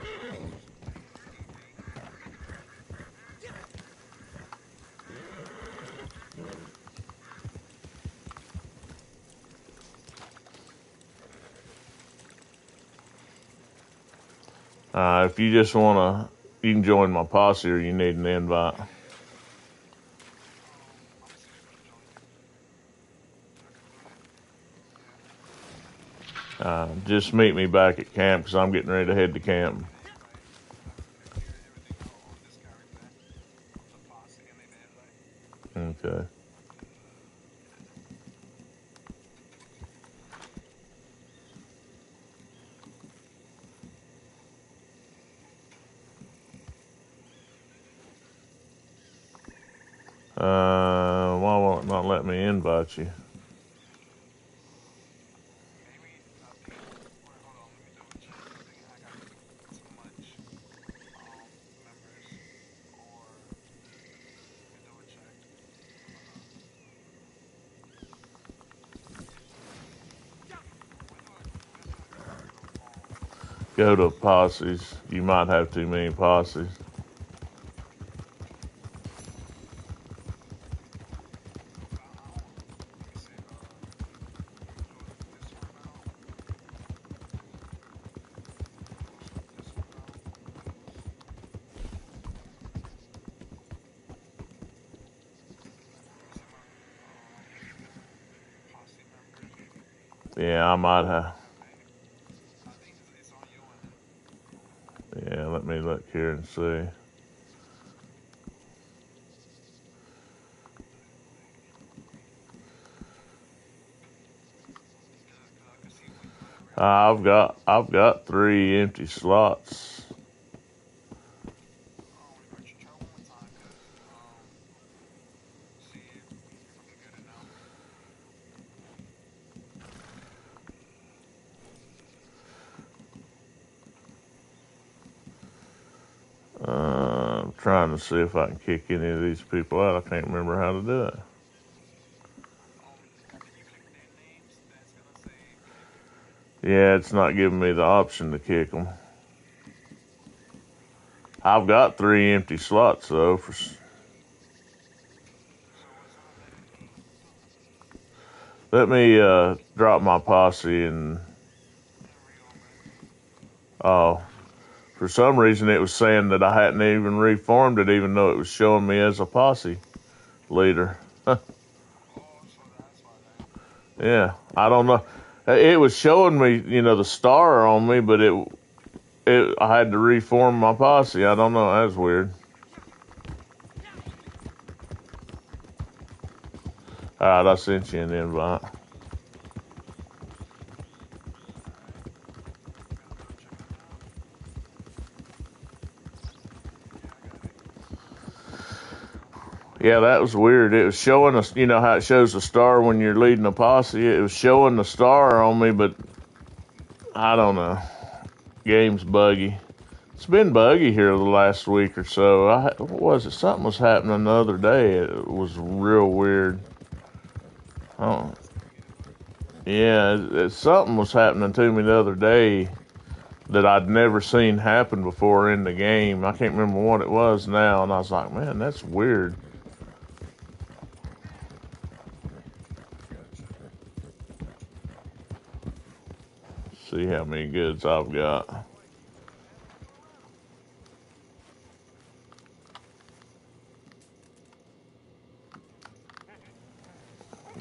here's what I say. You can get a few more naturalists. Get 14 fossils. Easy. If you just wanna, you can join my posse or you need an invite. I'm still able to join you. I can do it. Yeah. Just meet me back at camp because I'm getting ready to head to camp. Right. I'll figure everything out on this character. The posse and the invite. Okay. Why won't it not let me invite you? Maybe I think. Wait, hold on. Let me double check. I think I got too much members, or let me double check. Hold on. Where do I go to home? Go to posses. You might have too many posses. Let me see. Let me close this one out. Close this one out. Let me see my posse members. Yeah, I might have. I think it's on your end. Yeah, let me look here and see. Cause I can see when you put a I've got 3 empty slots. Wait, try one more time, cause see if I can get it now. trying to see if I can kick any of these people out. I can't remember how to do it. Yeah, it's not giving me the option to kick them. I've got 3 empty slots though. Let me drop my posse and for some reason it was saying that I hadn't even reformed it, even though it was showing me as a posse leader. Yeah, I don't know. It was showing me, the star on me, but I had to reform my posse. I don't know. That's weird. All right, I sent you an invite. Yeah, that was weird. It was showing us, how it shows the star when you're leading a posse. It was showing the star on me, but I don't know. Game's buggy. It's been buggy here the last week or so. What was it? Something was happening the other day. It was real weird. Oh, yeah, something was happening to me the other day that I'd never seen happen before in the game. I can't remember what it was now, and I was like, man, that's weird. See how many goods I've got.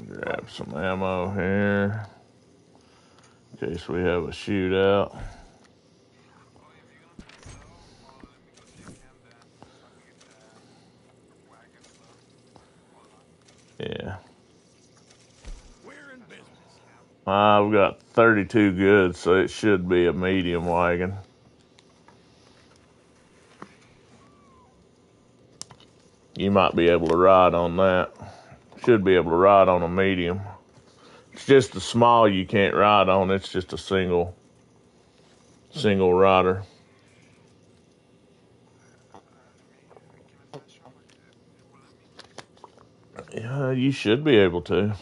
Grab some ammo here in case we have a shootout. Yeah. We're in business. I've got 32 goods, so it should be a medium wagon. You might be able to ride on that. Should be able to ride on a medium. It's just the small you can't ride on. It's just a single rider. Yeah, you should be able to.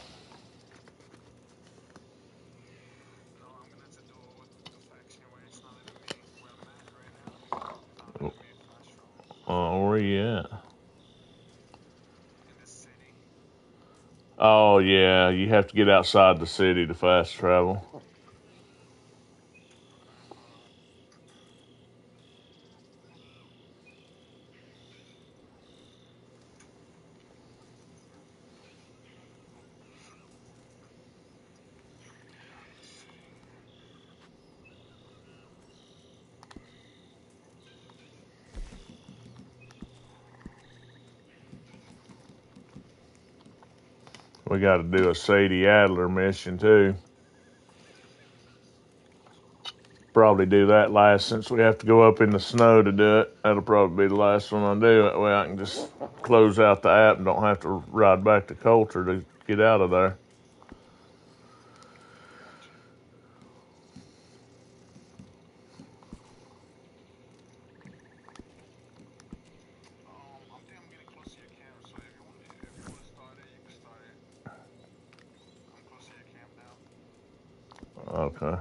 Oh, where you at? Oh, yeah, you have to get outside the city to fast travel. We got to do a Sadie Adler mission, too. Probably do that last since we have to go up in the snow to do it. That'll probably be the last one I do. That way I can just close out the app and don't have to ride back to Coulter to get out of there. Okay.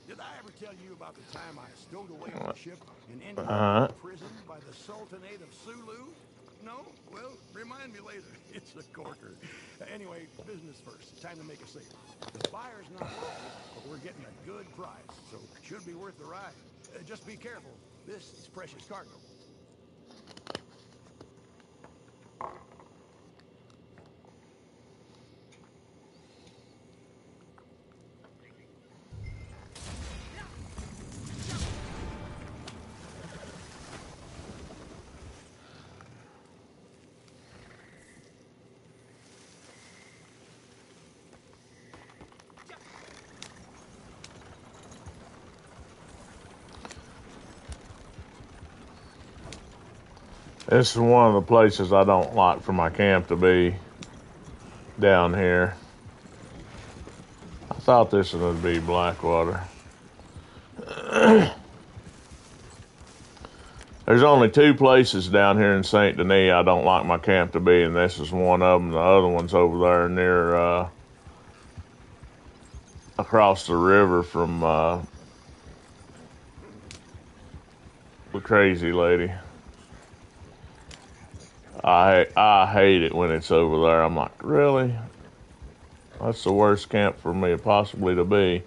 Did I ever tell you about the time I stowed away on a ship and ended up Alright. imprisoned by the Sultanate of Sulu? No? Well, remind me later. It's a corker. Anyway, business first. Time to make a sale. The buyer's not local, but we're getting a good price, so should be worth the ride. Just be careful. This is precious cargo. This is one of the places I don't like for my camp to be. down here. I thought this one would be Blackwater. There's only two places down here in St. Denis I don't like my camp to be, and this is one of them. The other one's over there near, across the river from the crazy lady. I hate it when it's over there. I'm like, really? That's the worst camp for me possibly to be.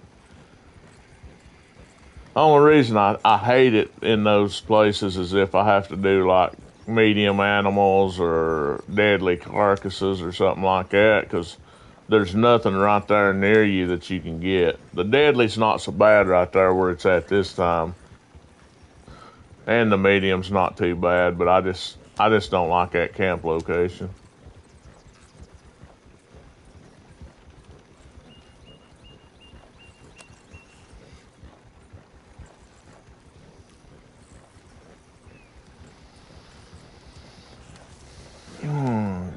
The only reason I hate it in those places is if I have to do like medium animals or deadly carcasses or something like that, because there's nothing right there near you that you can get. The deadly's not so bad right there where it's at this time, and the medium's not too bad, but I just don't like that camp location.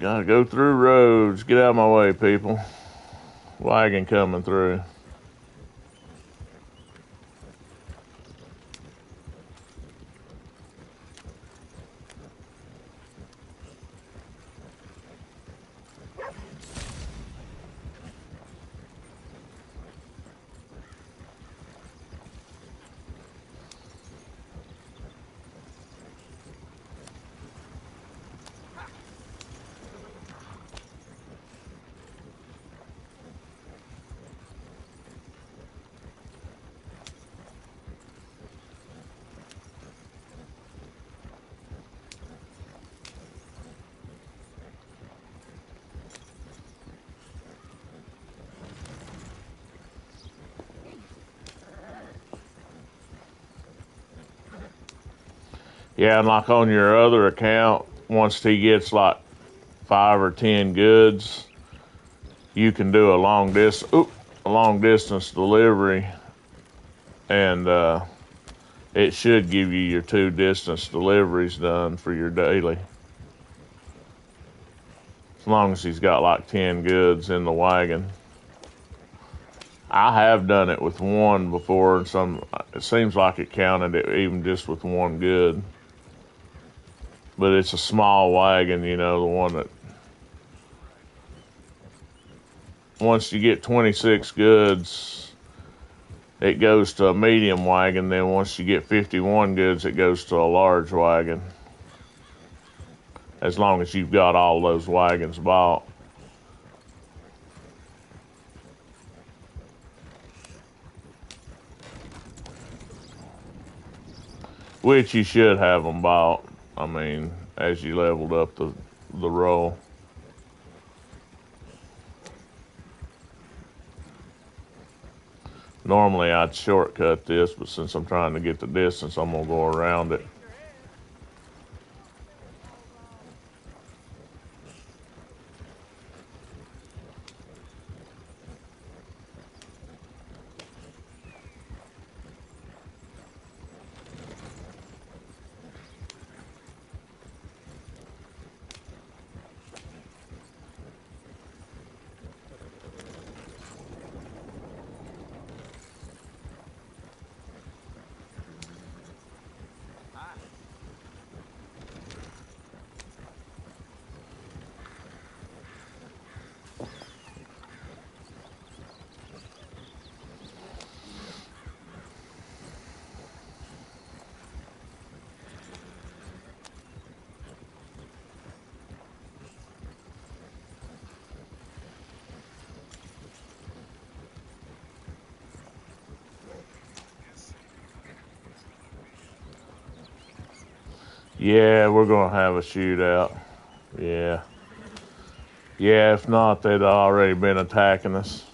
Gotta go through roads. Get out of my way, people. Wagon coming through. Yeah, and like on your other account, once he gets like 5 or 10 goods, you can do a long distance delivery, and it should give you your 2 distance deliveries done for your daily. As long as he's got like 10 goods in the wagon. I have done it with one before, and it seems like it counted it even just with one good. But it's a small wagon, the one that once you get 26 goods, it goes to a medium wagon. Then once you get 51 goods, it goes to a large wagon. As long as you've got all those wagons bought. Which you should have them bought. I mean, as you leveled up the roll. Normally I'd shortcut this, but since I'm trying to get the distance, I'm gonna go around it. Yeah, we're gonna have a shootout. Yeah. Yeah, if not, they'd already been attacking us.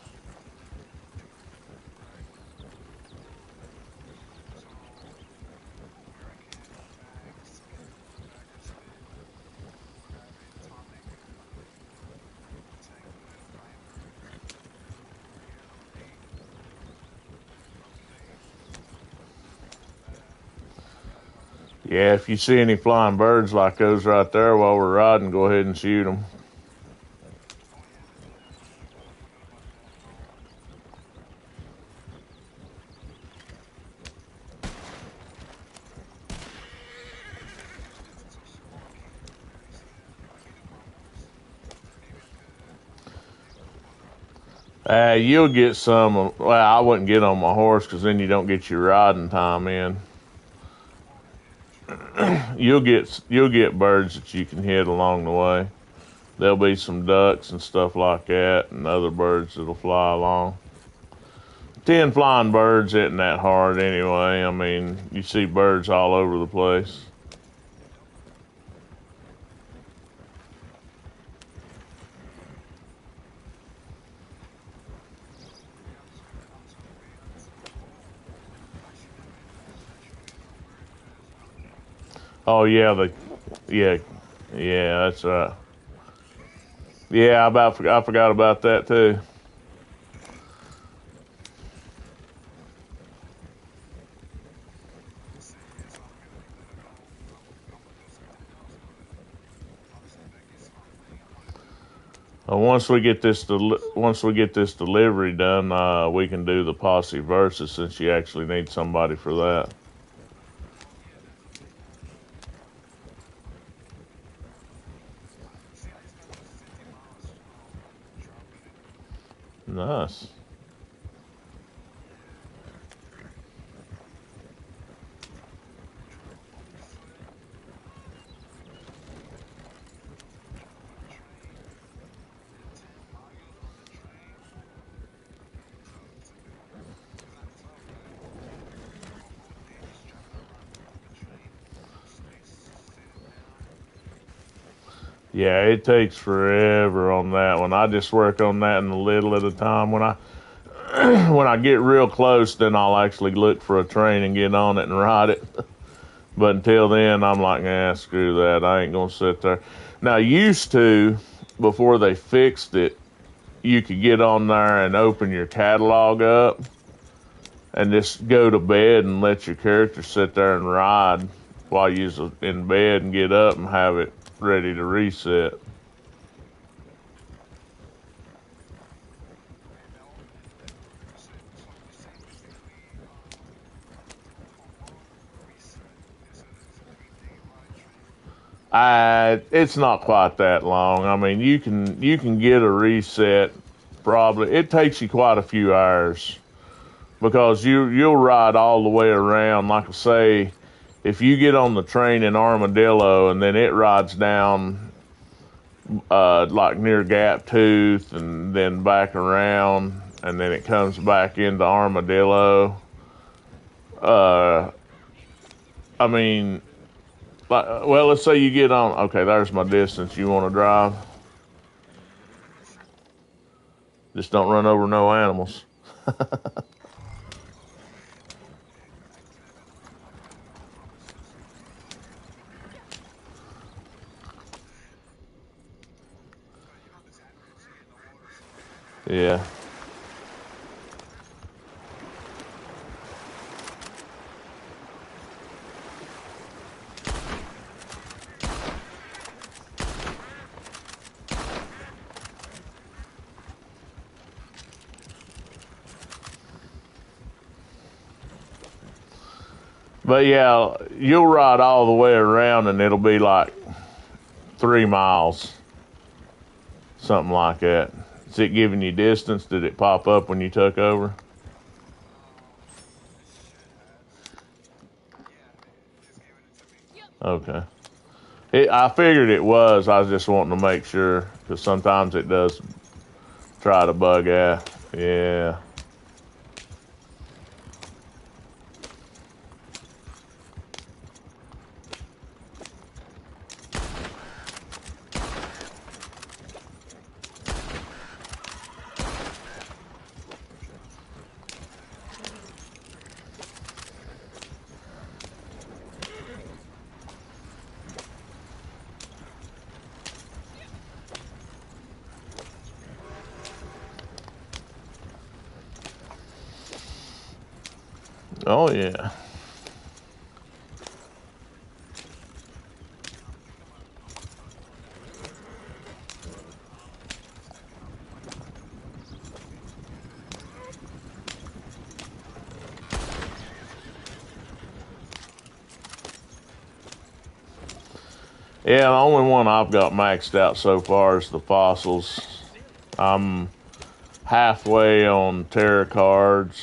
Yeah, if you see any flying birds like those right there while we're riding, go ahead and shoot them. You'll get some. Well, I wouldn't get on my horse because then you don't get your riding time in. You'll get birds that you can hit along the way. There'll be some ducks and stuff like that, and other birds that'll fly along. 10 flying birds isn't that hard anyway. I mean, you see birds all over the place. Oh yeah, yeah, that's right. Yeah, I forgot about that too. Once we get this delivery done, we can do the posse versus since you actually need somebody for that. Nice. Yeah, it takes forever on that one. I just work on that in a little at a time. When I when I get real close, then I'll actually look for a train and get on it and ride it. But until then, I'm like, screw that. I ain't gonna sit there. Now, used to, before they fixed it, you could get on there and open your catalog up and just go to bed and let your character sit there and ride while you're in bed and get up and have it ready to reset. It's not quite that long. I mean, you can get a reset. Probably it takes you quite a few hours because you'll ride all the way around. Like I say, if you get on the train in Armadillo and then it rides down like near Gap Tooth and then back around and then it comes back into Armadillo. I mean, well, let's say you get on. Okay, there's my distance. You want to drive? Just don't run over no animals. Yeah. But yeah, you'll ride all the way around and it'll be like 3 miles, something like that. Is it giving you distance? Did it pop up when you took over? Okay. I figured it was. I was just wanting to make sure because sometimes it does try to bug out. Yeah. Oh yeah. Yeah, the only one I've got maxed out so far is the fossils. I'm halfway on tarot cards,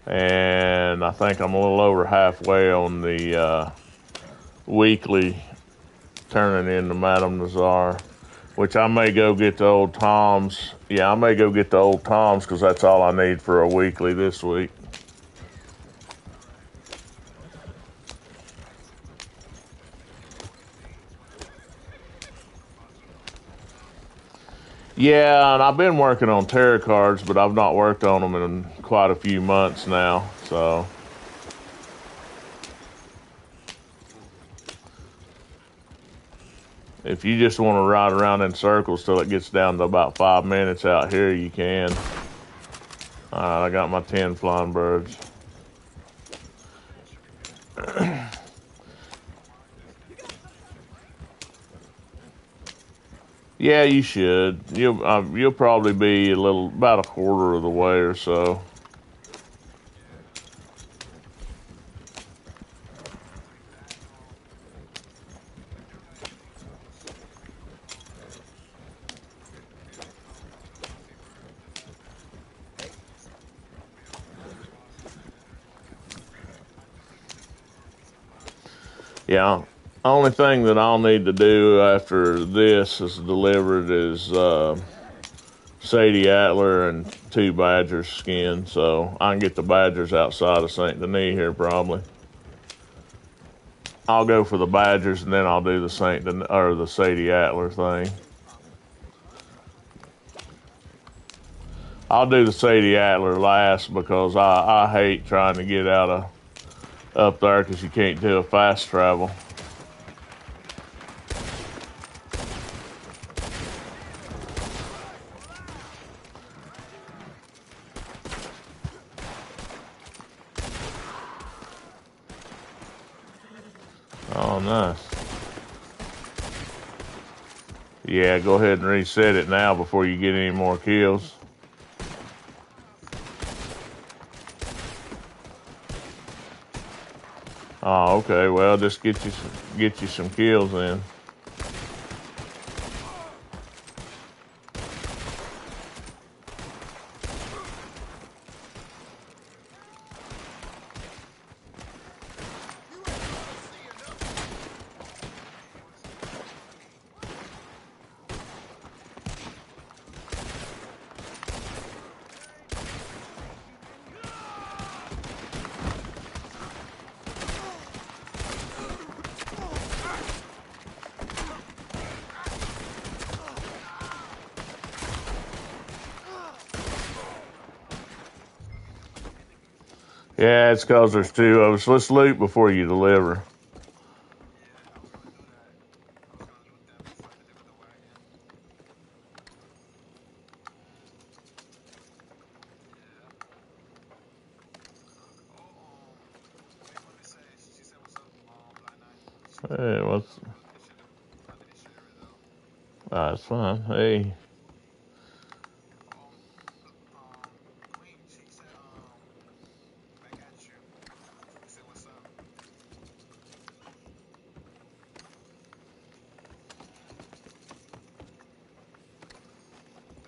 and I think I'm a little over halfway on the weekly turning into Madame Nazar, which I may go get the old Toms. Yeah, I may go get the old Toms because that's all I need for a weekly this week. Yeah, and I've been working on tarot cards, but I've not worked on them in quite a few months now. So, if you just want to ride around in circles till it gets down to about 5 minutes out here, you can. All right, I got my 10 flying birds. Yeah, you should. You'll probably be about a quarter of the way or so. Yeah. Only thing that I'll need to do after this is delivered is Sadie Atler and 2 badgers skin, so I can get the badgers outside of St. Denis here probably. I'll go for the badgers and then I'll do the the Sadie Atler thing. I'll do the Sadie Atler last because I hate trying to get out of up there because you can't do a fast travel. Oh, nice. Yeah, go ahead and reset it now before you get any more kills. Oh, okay. Well, just get you some kills then. Yeah, it's because there's 2 of us. Let's loot before you deliver. Yeah, I was gonna do that. I was gonna loot them before I deliver the wagon. Yeah. Oh, wait, what did they say? She said, "What's up, Black Knight?" She told me Hey, what's I didn't share it though. that's fine. Hey, Um, Queen, she said, back at you. She said, "What's up?"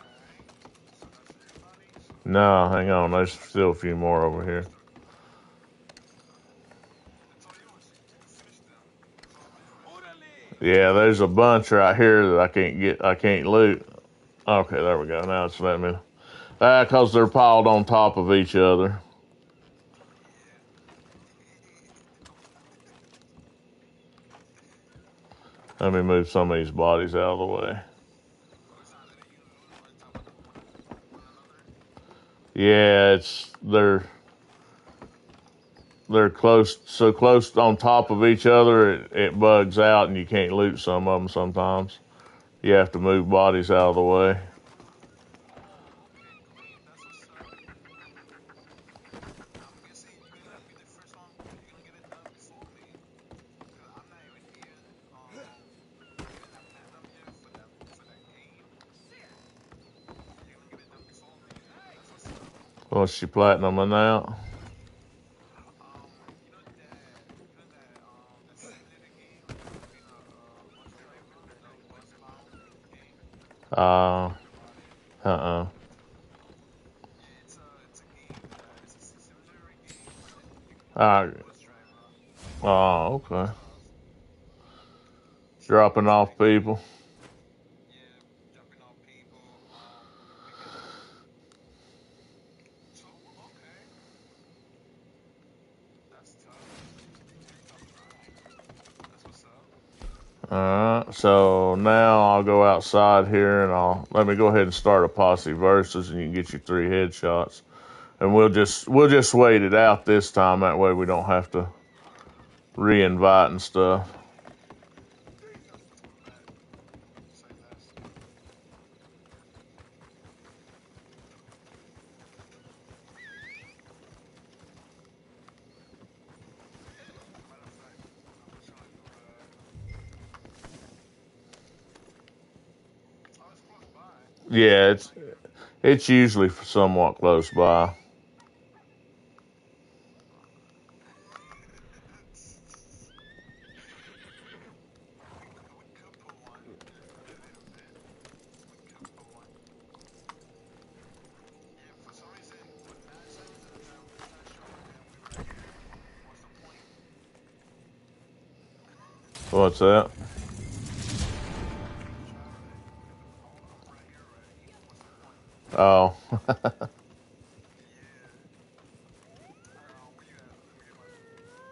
All right. So that's everybody. So no, hang on. There's still a few more over here. it's all yours. You finished them. That's all that matters. Yeah, there's a bunch right here that I can't loot. Okay, there we go. Now it's letting me. Because they're piled on top of each other. Yeah. Let me move some of these bodies out of the way. Oh, it's not letting you loot on top of one another. Yeah, they're so close on top of each other it bugs out and you can't loot some of them sometimes. You have to move bodies out of the way. Oh, okay, Queen. That's what's up. I'm guessing you're gonna be the first one. You're gonna get it done before me, cause I'm not even here. I even have platinum yet for that game. You're gonna get it done before me. That's what's up. What's she platinuming out? That simulator game of being a bus driver, like bus bound game. Uh, Have you heard about it? uh-uh. bus driver. Oh, okay. Cars. So Dropping off basically, people. yeah, dropping off people, picking up. So okay, that's tough. Tough grind. That's what's up. Alright, so now I'll go outside here and I'll let me go ahead and start a posse versus and you can get your 3 headshots. And we'll just wait it out this time. That way we don't have to re-invite and stuff. All right. Say less. Matter of fact, I'm just gonna do oh, it's close by. Yeah, Oh it's my god. it's usually somewhat close by. We could pull one in a little bit. We could pull one. Yeah, for some reason, with 9 seconds and it's not showing and we right here. What's the point? What's that? Traveling. I'm right here already. What's the point? Oh, Yeah. Where you at? Let me get my.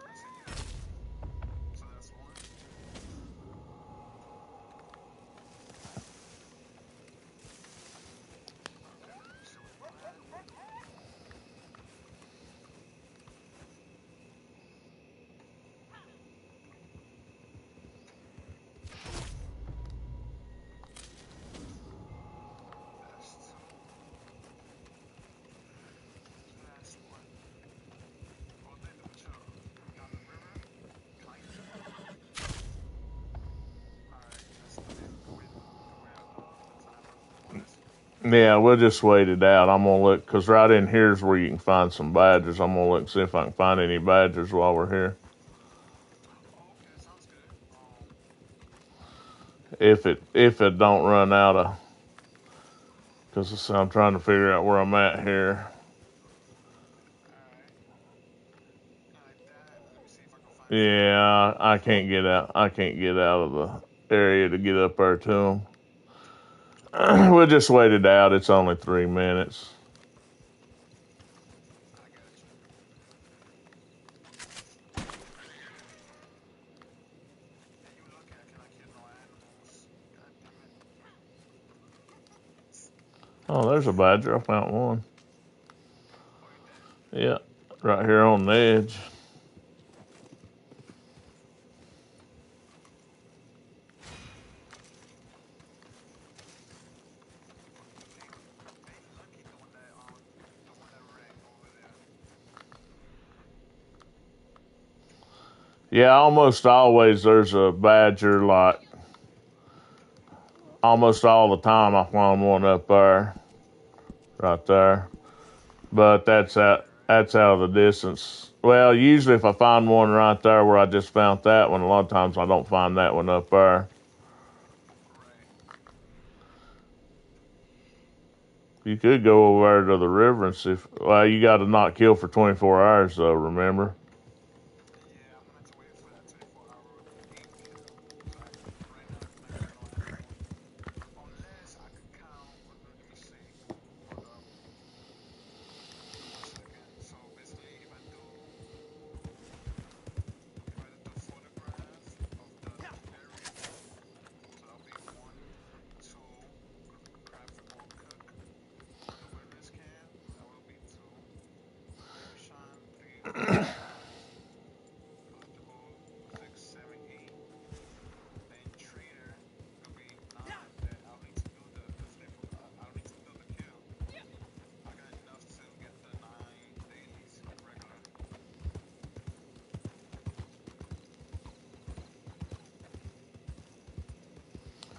I see you. So that's one. Okay. You see where you at? That's two. Last one. Oh, then what you on the river? Kite? Alright, let's do it. The timer. Oh, that's yeah. We'll just wait it out. I'm gonna look because right in here is where you can find some badgers. I'm gonna look and see if I can find any badgers while we're here. oh, okay, sounds good. If it don't run out of because I'm trying to figure out where I'm at here. Alright. Like that. Let me see if I can find some. Yeah, I can't get out. I can't get out of the area to get up there to them. We'll just wait it out. It's only 3 minutes. I got you. Yeah, you lucky I cannot kill no animals. God damn it. Oh, there's a badger. I found one. Oh, you did? Yeah, right here on the edge. Hey, hey, lucky the one that ran over there. Yeah, almost always there's a badger. Like almost all the time, I find one up there, right there. But that's Right out. there, right? That's out of the distance. Well, usually if I find one right there where I just found that one, a lot of times I don't find that one up there. Right. You could go over there to the river and see if. Well, you got to not kill for 24 hours though. Remember? Yeah, I'm gonna have to wait for that 24-hour game kill. So right now I cannot kill no animals. Unless I could count. Let me see. Hold up. Give me 1 second. So basically, if I do photograph of the area, so that'll be one, two, craftable cook, maneuverless cam, that will be two, moonshine, three, photograph, collectible, six, seven, eight, then trader will be nine. That I'll need to do the three. I'll need to do the kill. I got enough to get the nine dailies regular.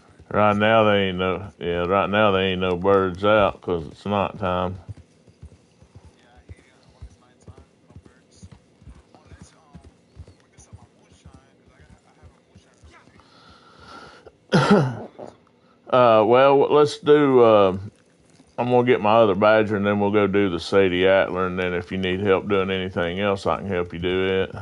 All right, let me Right see. now they ain't no. Yeah, right now they ain't no birds out because it's night time. Yeah, I hear you. When it's nighttime, no birds. Unless we can sell my moonshine because I have a moonshine recipe. I can do it too. Well, let's do. I'm gonna get my other badger, and then we'll go do the Sadie Atler. And then if you need help doing anything else, I can help you do it. The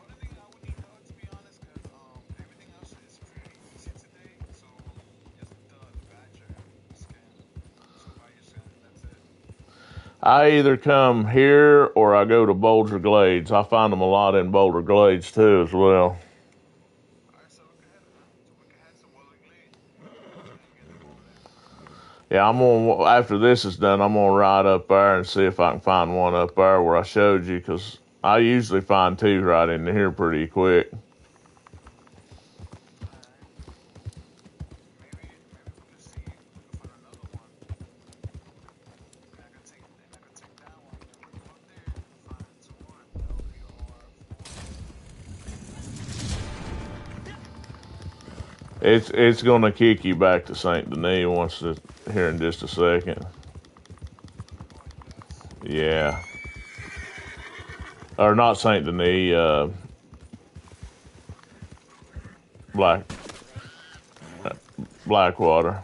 only thing I would need help, to be honest, because everything else is pretty easy today. So just the badger scan. So by your scan, that's it. I either come here or I go to Boulder Glades. I find them a lot in Boulder Glades too, as well. Alright, so we can head to Waller Glade. So you get them over there. Yeah, I'm gonna, after this is done, I'm gonna ride up there and see if I can find one up there where I showed you, because I usually find two right in here pretty quick. Alright. Maybe we could see if we can find another one. And I could take that one. Then we go up there and find two more. That'll be It's gonna kick you back to Saint Denis once here in just a second. Oh, it does. Yeah, or not Saint Denis. Black Blackwater.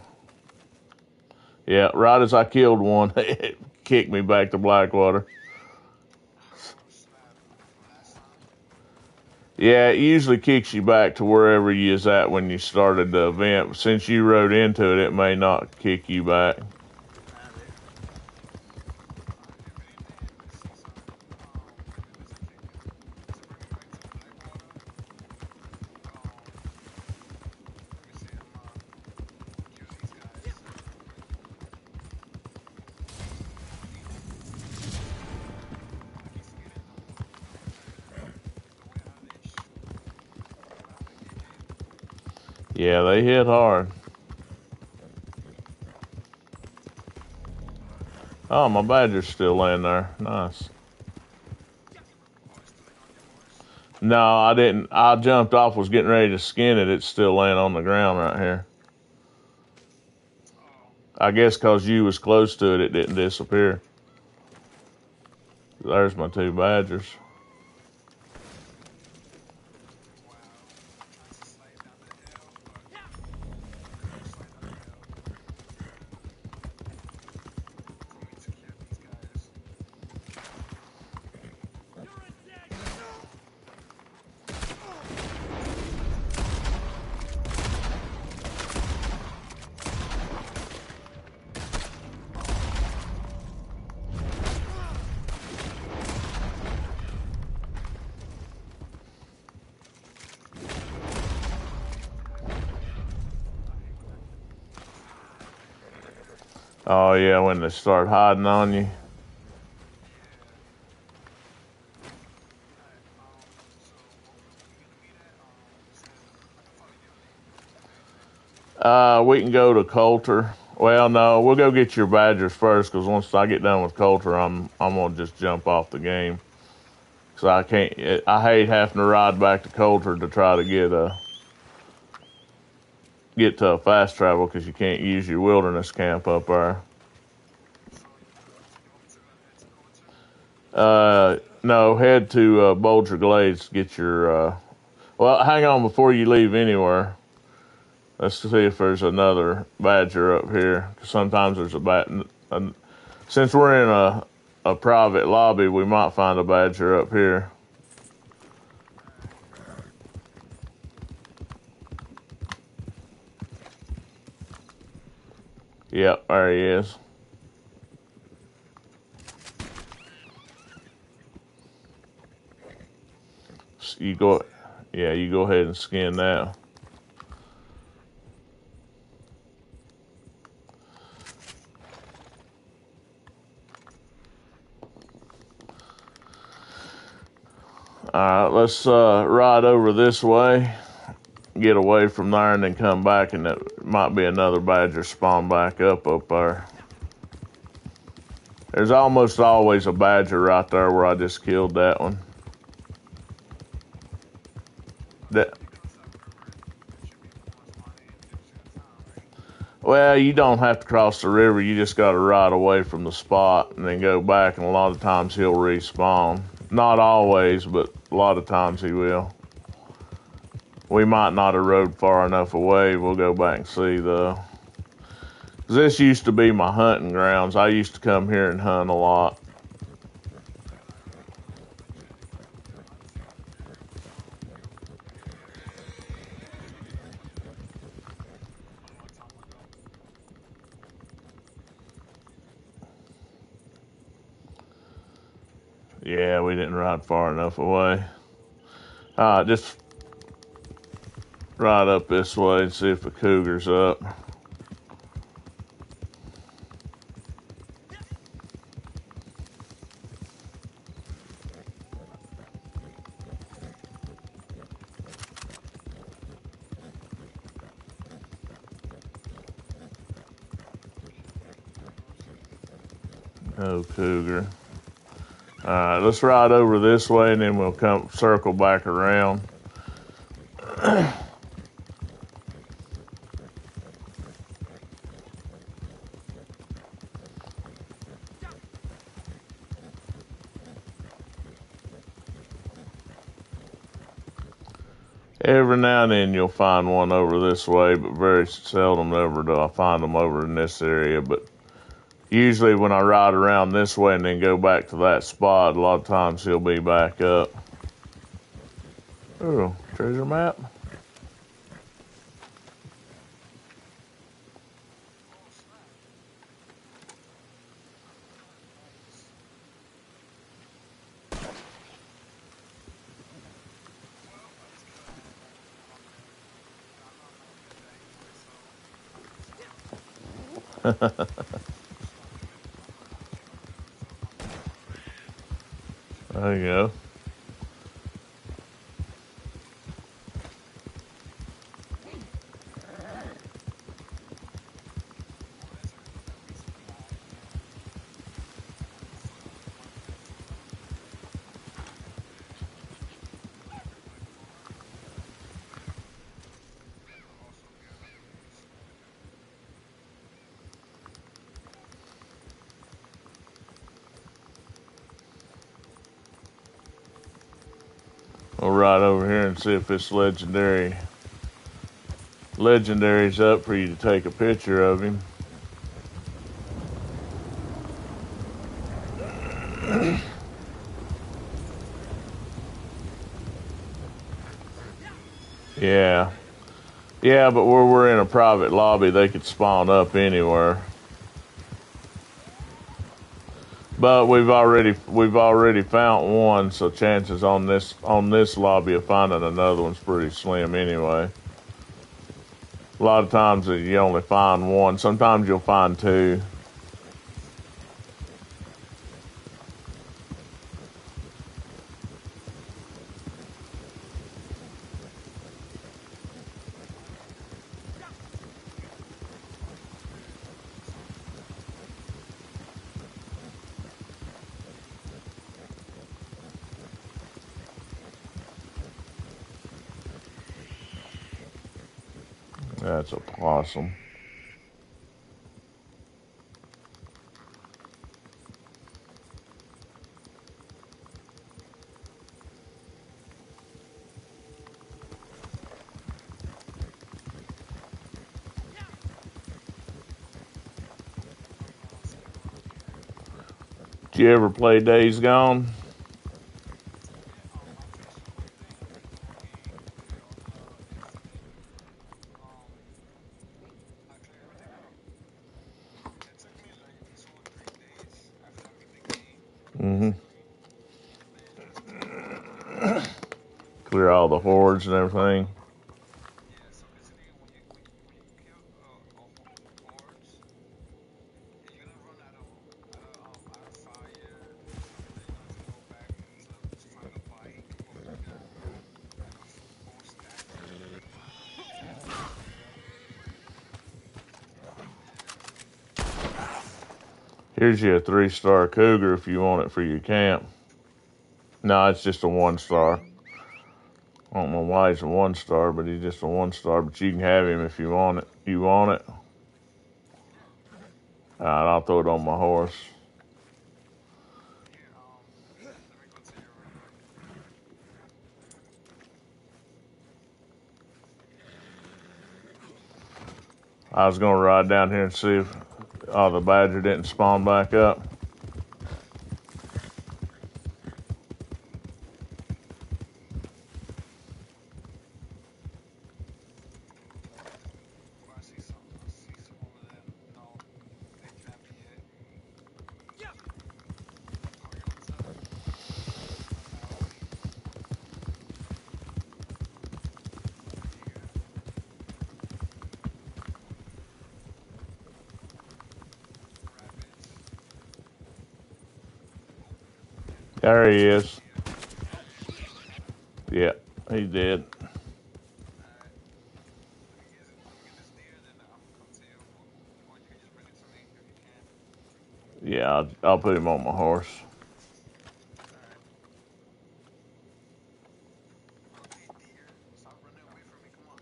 Yeah, right as I killed one, it kicked me back to Blackwater. Oh, snap. Last time? Yeah, it usually kicks you back to wherever you was at when you started the event. Since you rode into it, it may not kick you back. If it didn't, let's see some. Maybe does it kick it? Does it bring me back to Blackwater? Let me see. Kill these guys. I need to get in though. The way how they shoot and how they get hit. Yeah, they hit hard. Oh, my badger's still laying there. Nice. Oh, it's still on your horse? No, I didn't. I jumped off, was getting ready to skin it. It's still laying on the ground right here. Oh, I guess because you was close to it, it didn't disappear. There's my two badgers. wow. I'm trying to slide down the hill, but I couldn't slide down the hill for me to kill these guys. Oh yeah, when they start hiding on you. So where we gonna meet at? You said I can follow your lead. We can go to Coulter. Well, no, we'll go get your badgers first, because once I get done with Coulter, I'm gonna just jump off the game. Cause I can't. I hate having to ride back to Coulter to try to get to a fast travel, because you can't use your wilderness camp up there. So you want me to head to Culture? No, head to Boulder Glades. Get your. Well, hang on before you leave anywhere. Let's see if there's another badger up here. 'Cause sometimes there's since we're in a private lobby, we might find a badger up here. Yep, there he is. So you go ahead and skin that. All right, let's ride over this way, get away from there, and then come back, and that might be another badger spawn back up there. There's almost always a badger right there where I just killed that one. That, Because that river, there should be more spawning in town, right? well, you don't have to cross the river. You just got to ride away from the spot and then go back, and a lot of times he'll respawn. Not always, but a lot of times he will. We might not have rode far enough away. We'll go back and see, though. Because This used to be my hunting grounds. I used to come here and hunt a lot. Yeah, we didn't ride far enough away. Just ride up this way and see if the cougar's up. No cougar. Alright, let's ride over this way and then we'll come circle back around. Every now and then you'll find one over this way, but very seldom ever do I find them over in this area. But usually when I ride around this way and then go back to that spot, a lot of times he'll be back up. Ooh, treasure map? There you go. We'll ride over here and see if this legendary's up for you to take a picture of him. Yeah. Yeah, but where we're in a private lobby, they could spawn up anywhere. But we've already found one, so chances on this lobby of finding another one's pretty slim anyway. A lot of times you only find one. Sometimes you'll find two. That's a possum. Did you ever play Days Gone? Mm-hmm. Clear all the hordes and everything. Here's you a 3-star cougar if you want it for your camp. No, it's just a 1-star. I don't know why he's a 1-star, but he's just a 1-star. But you can have him if you want it. You want it? Alright, I'll throw it on my horse. I was gonna ride down here and see if the badger didn't spawn back up. But I see some over there. No, they can't be it. Yeah. Oh, yo, what's up? Howdy. What do you got? Rabbits. Oh, There he there's a is. deer. Oh shit. Yeah, he did. Alright, let me get this deer, then I'm gonna come to you. Or you can just bring it to me if you can. Yeah, I'll put him on my horse. Alright. Bro, hey deer, stop running away from me. Come on.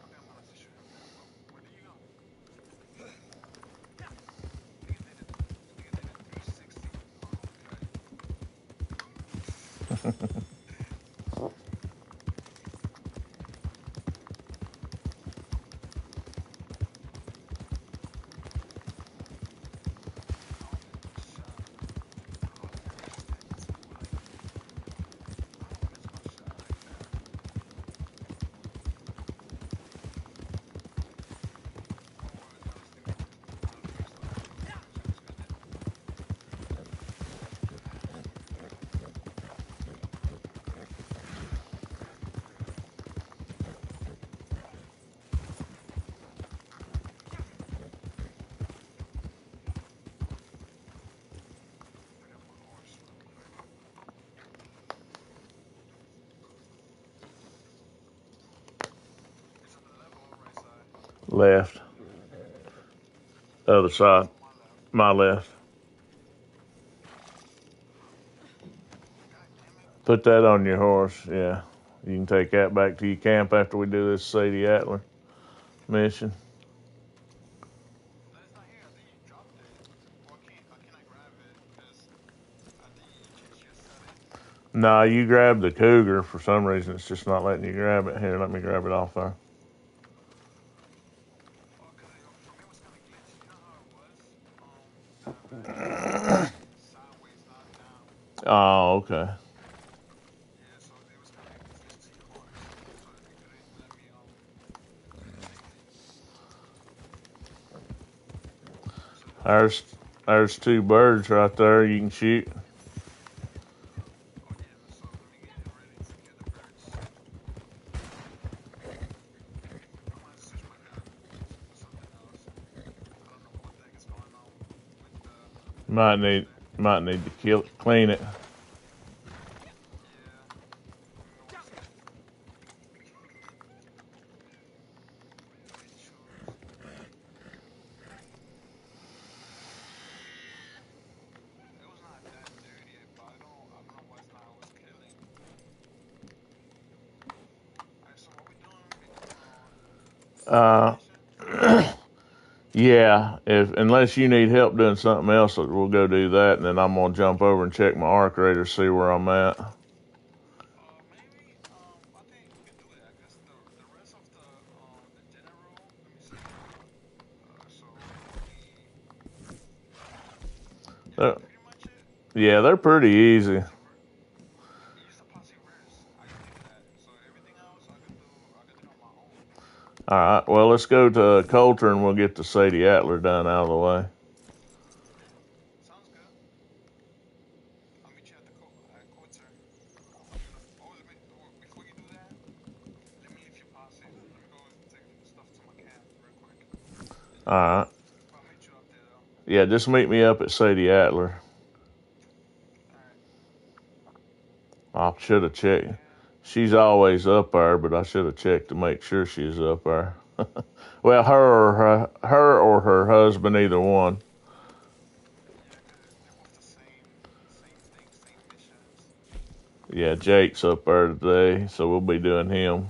I think I'm gonna have to shoot him down. Oh, where did you go? Nigga did it. Nigga did it 360. Oh, okay. I almost got shot. How the heck is that too? Like, I don't miss my shot like that. Oh, I got this thing going. I don't think so. Let me check the screen there. Pick up my horse real quick. Is it the left or right side? Left. Other side. Oh, my left. My left. God damn it. Put that on your horse. Yeah. You can take that back to your camp after we do this Sadie Atler mission. No, it's not here. I think you dropped it. Or can I grab it? Because I think you just set it. Nah, you grabbed the cougar. For some reason, it's just not letting you grab it. Here, let me grab it off there. Oh, because for me it was kind of glitchy. You know how it was? The camera was like sideways, not down. Oh, okay. Yeah, so it was kind of glitchy horse. So it couldn't let me take it. So that's why I There's was so there's two birds right there you can shoot. Oh yeah, so let me get ready to kill the birds. I'm gonna switch my gun for something else. I don't know what the heck is going on with the Might birds need there. might need to clean it. Yeah, give me one sec. Let me choose. It was not that dirty, but I don't know why it's not always killing. Alright, so what we doing? We doing another Uh, mission? yeah. If unless you need help doing something else, we'll go do that, and then I'm gonna jump over and check my arc radar, see where I'm at. Maybe I think we could do that because the rest of the general. Let me see. So we is Uh, that pretty much it? yeah, they're pretty easy. Use the posse first. I can do that. So everything else I could do on my own. All right. Well, let's go to Coulter and we'll get the Sadie Atler done out of the way. Sounds good. I'll meet you at the Coater. I'm gonna. Oh, before you do that, let me leave your posse. Let me go take stuff to my camp real quick. All right. But I'll meet you up there though. Yeah, just meet me up at Sadie Atler. All right. I should have checked. Camp. She's always up there, but I should have checked to make sure she's up there. Well, her or her husband, either one. Yeah, cause they're both the same thing, same missions. Yeah, Jake's up there today, so we'll be doing him.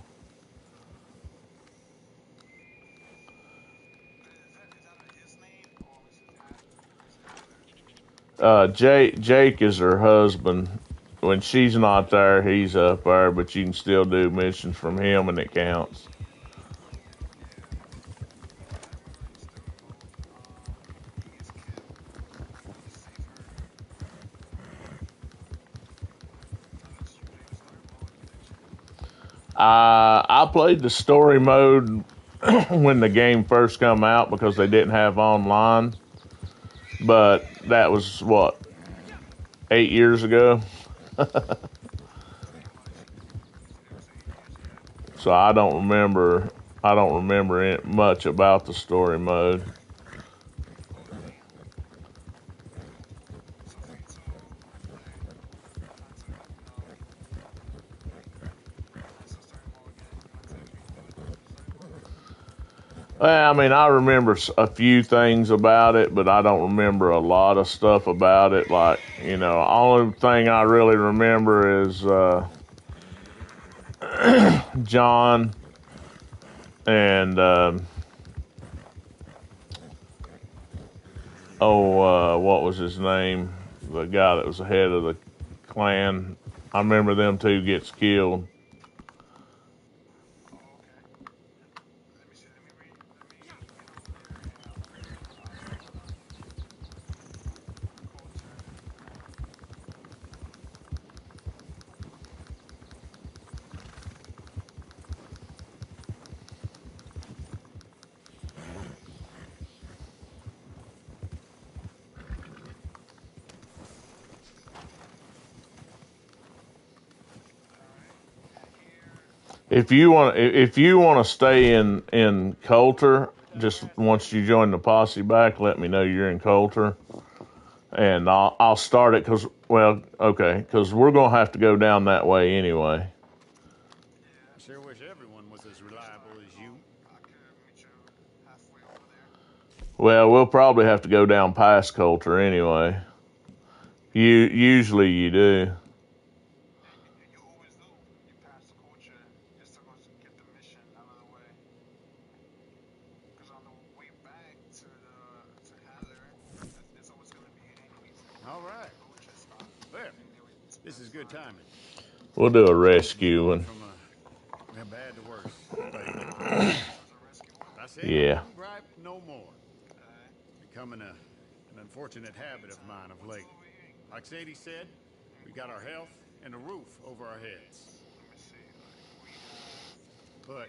Is that his name or is it Adler? Jake is her husband. when she's not there, he's up there, but you can still do missions from him, and it counts. I played the story mode when the game first come out because they didn't have online, but that was what 8 years ago. So I don't remember. I don't remember much about the story mode. Well, I mean, I remember a few things about it, but I don't remember a lot of stuff about it. Like, only thing I really remember is John and what was his name? The guy that was the head of the clan. I remember them two gets killed. If you want to stay in Coulter, just once you join the posse back, let me know you're in Coulter, and I'll start it because we're gonna have to go down that way anyway. I sure wish everyone was as reliable as you. Well, we'll probably have to go down past Coulter anyway. Usually you do. You always do. You pass the culture just to go get the mission out of the way. Because on the way back to Haller, there's always going to be enemies All right. culture stop. Well, this is good timing. We'll do a We'll be rescue going one. from bad to worse lately. I said I Yeah. wouldn't gripe no more. Becoming an unfortunate habit of mine of late. Like Sadie said, we got our health and a roof over our heads. But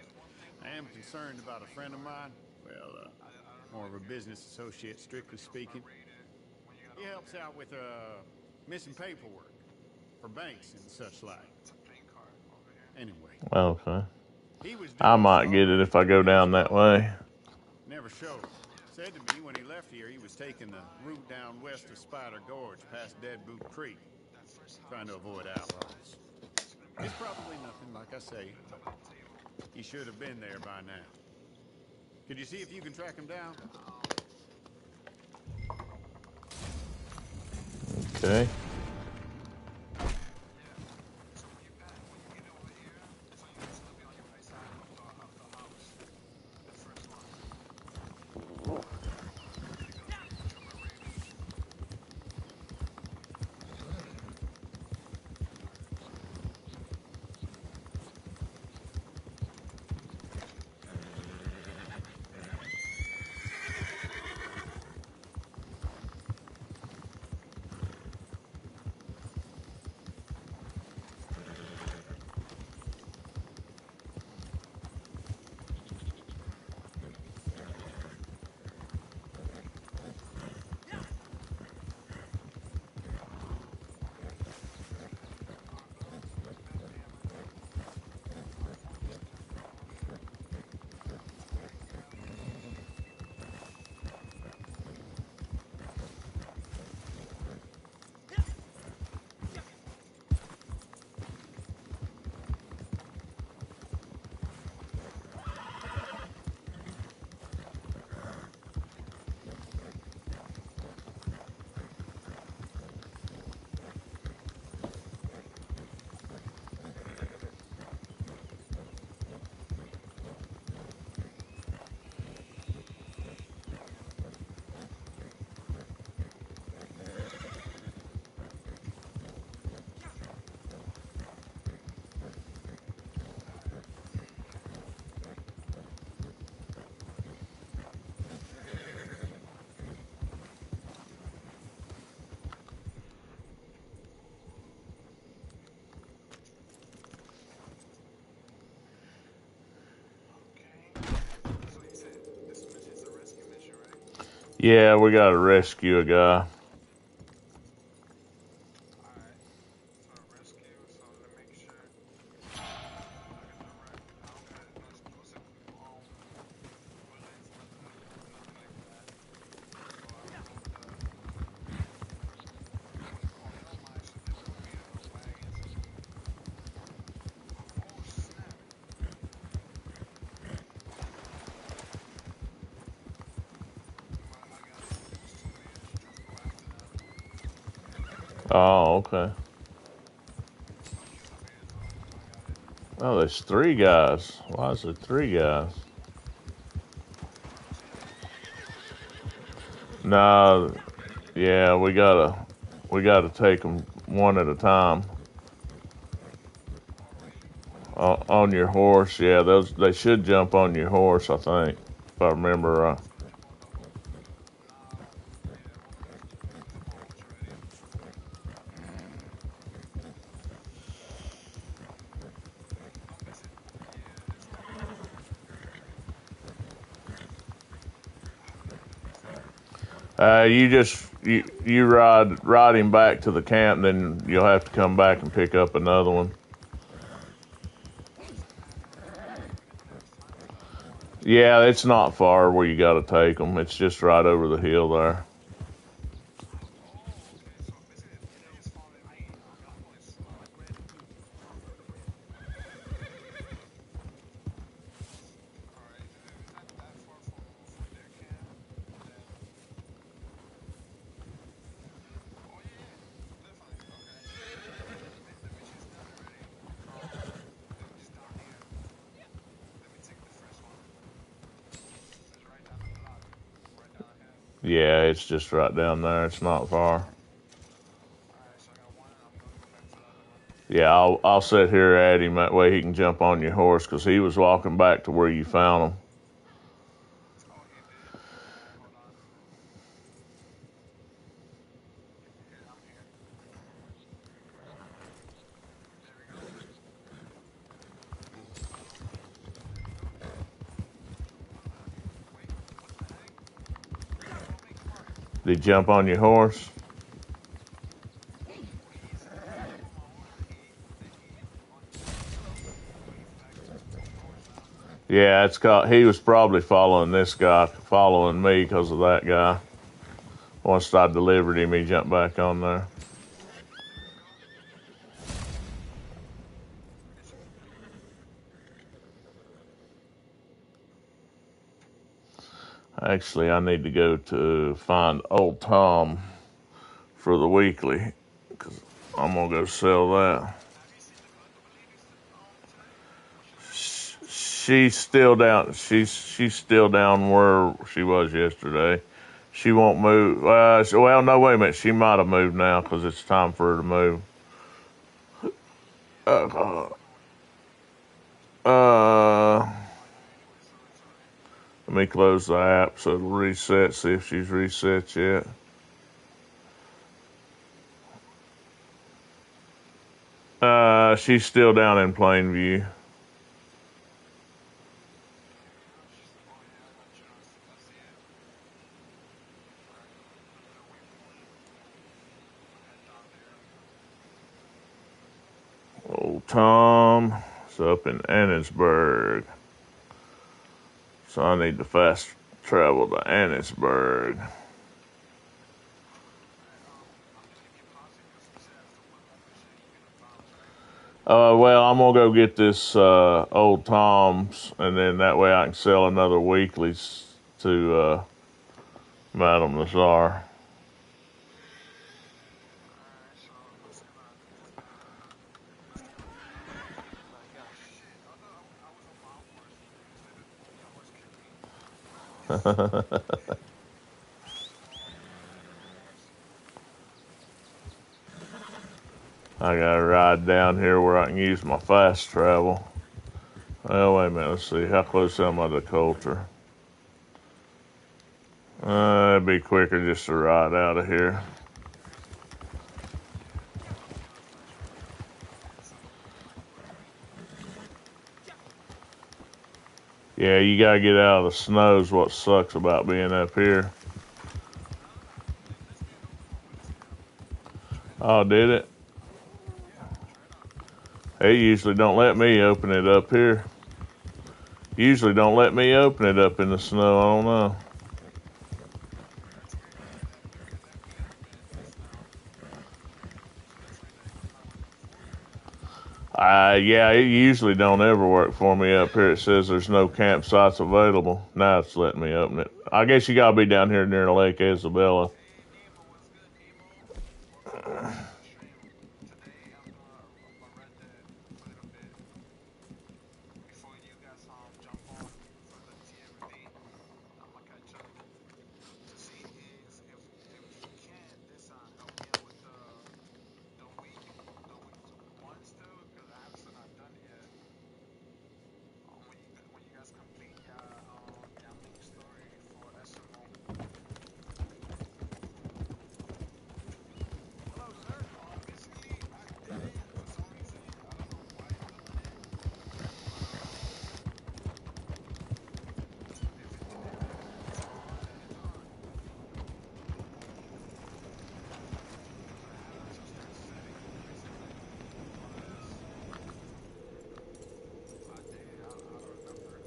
I am concerned about a friend of mine. Well, more of a business associate, strictly speaking. He helps out with missing paperwork for banks and such like. Anyway, Okay. he was due I us might get it already if I 2 go days down that ago. way. Never showed. Said to me when he left here he was taking the route down west of Spider Gorge past Dead Boot Creek, trying to avoid outlaws. It's probably nothing, like I say, but he should have been there by now. Could you see if you can track him down? Okay. Yeah, we gotta rescue a guy. Alright. So rescue, so to make sure I got the right. I don't got no exclusive bullets, nothing like that. So I don't know what the oh hell my so there's gonna be wagons and oh snap. I got it. There's two men trying to go after them. Oh, okay. So I killed the man though. I got it. Oh, there's 3 guys. Why is there 3 guys? So y'all gonna go kill them? Nah, yeah, we gotta take them one at a time. Oh wait, what? On your horse, yeah, they should jump on your horse, I think, if I remember right. Hold up. Nah, yeah, hold up. Get my horse ready. I'm missing. Yeah, there's no. How do I do this? You ride him back to the camp, then you'll have to come back and pick up another one. Does it matter if I get the next time or what? Yeah, it's not far where you got to take them. It's just right over the hill there. Oh, okay. So basically, it is following me. I'm going slow. All right. If it's not that far from their camp, then oh yeah, yeah, definitely. Okay. The mission is done already. It's down here. Let me take the first one. It's right down the block, right down ahead. Yeah, it's just right down there. It's not far. All right. So I got one, and I'm gonna go back to the other one. Yeah, I'll sit here at him that way he can jump on your horse because he was walking back to where you found him. Oh, he did. Okay, hold on. Here, I'm here. There we go. There we go. Wait, what the heck? Follow me, come on. Did he jump on your horse? Well, he's jumping on my horse, but he's back on the horse now. Yeah, it's got. He was probably following this guy, following me because of that guy. Once I delivered him, he jumped back on there. There we go. It's Actually, I need to go to find old Tom for the weekly because I'm gonna go sell that. have you seen the lady today? Or she left? She's still down. She's still down where she was yesterday. She won't move. Well, no, wait a minute. She might have moved now because it's time for her to move. Uh, Oh wait. uh, Anyway, sorry. Let me close the app so it'll reset. See if she's reset yet. She's still down in Plainview. Oh yeah, I just I see it. All right, put the waypoint. Head down there. Old Tom is up in Annisburg. So I need to fast travel to Annisburg. All right, I'm gonna give you pause because you said that's the one mission you're gonna bounce, right? Well, I'm gonna go get this old Tom's, and then that way I can sell another weeklies to Madame Lazar. All right, so I'm just gonna do oh shit! I thought I was on my horse. Instead of your horse kicked me. Oh man, I hate my horse. I gotta ride down here where I can use my fast travel. Well, wait a minute. Let's see. How close am I to Coulter? It'd be quicker just to ride out of here. Yeah, I'm gonna flash right now. Okay, so Yeah, you gotta get out of the snow is what sucks about being up here. Oh, did it? Yeah, try it out. They usually don't let me open it up here. Usually don't let me open it up in the snow. I don't know. That's weird. They're definitely open in the snow. So that's weird that it's not working for you then. Yeah, it usually don't ever work for me up here. It says there's no campsites available. Now it's letting me open it. I guess you gotta be down here near Lake Isabella. Hey, Nemo, what's good, Nemo? Welcome to the stream. Today I'm doing a Red Dead a little bit before you guys jump on for the TMB. I'm gonna catch up to see if you can this help me out with the week one still because I have still not done it yet. When you guys complete your main story for SMO. Hello, sir. Basically, I did it for some reason. I don't know why it doesn't end, but if it's on, then it's on. Cause I had some certain settings recently, but I did it. I don't remember.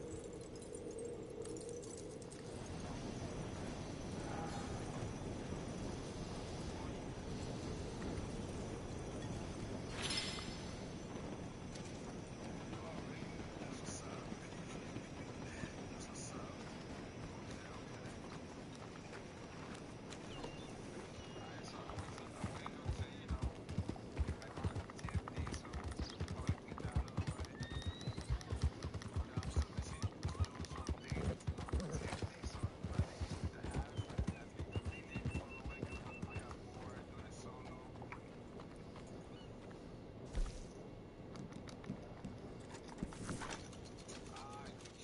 Oh, really? That's what's up. That's what's up. Okay, okay. Alright, so I'm waiting until get back on TFD so that way we can get that out of the way. Yeah, I'm still missing some days on TFD, so I think the half has been completed for the way because I got bored doing it solo.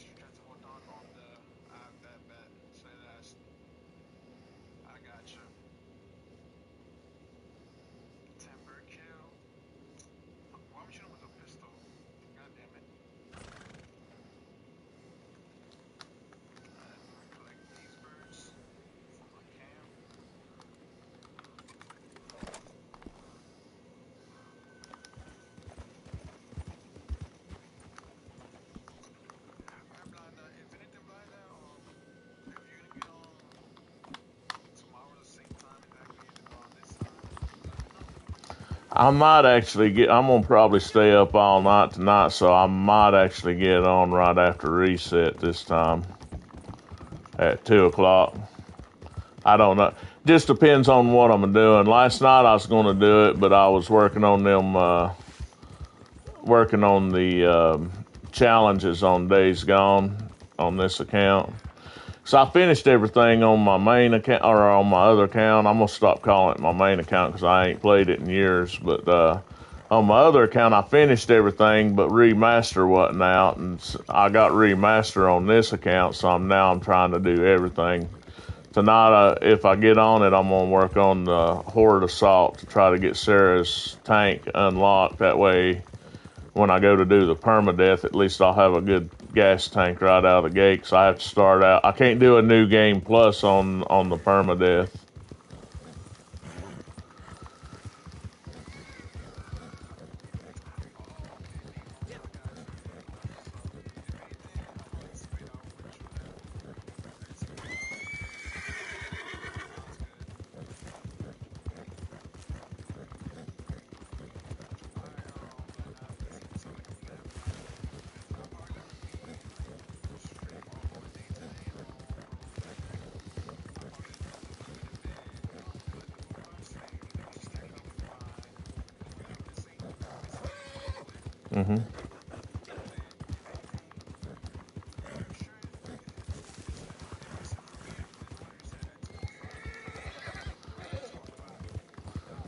You try to hold on the bet. Say less. I got you. Timber kill. Why am I shooting with a pistol? God damn it. Alright, let me collect these birds for my camp. Alright, Blanda. If anything, Blanda, if you're gonna get on tomorrow the same time exactly this time, let me know. I might actually get. I'm gonna probably stay up all night tonight, so I might actually get on right after reset this time at 2 o'clock. I don't know. Just depends on what I'm doing. Last night I was gonna do it, but I was working on them. Working on the challenges on Days Gone on this account. So I finished everything on my main account or on my other account. I'm gonna stop calling it my main account because I ain't played it in years. But on my other account, I finished everything, but remaster wasn't out, and I got remaster on this account. So I'm trying to do everything. Tonight, if I get on it, I'm gonna work on the Horde Assault to try to get Sarah's tank unlocked. That way, when I go to do the permadeath, at least I'll have a good gas tank right out of the gate. Cause I have to start out. I can't do a new game plus on the permadeath. Oh, okay, Nemo. I got you. So if anything, I'm gonna trade out with you then. Let's go. Sounds good. All right, Blanda. It's gonna be good, Blanda. I'll probably gonna be like stream all day today. I'll probably do a little bit with like the book clubs to stack up with what I'm missing a little bit. Hmm. And then if anything, I'm sure it reset for me. It's gonna reset at 2:05 or at 2:05.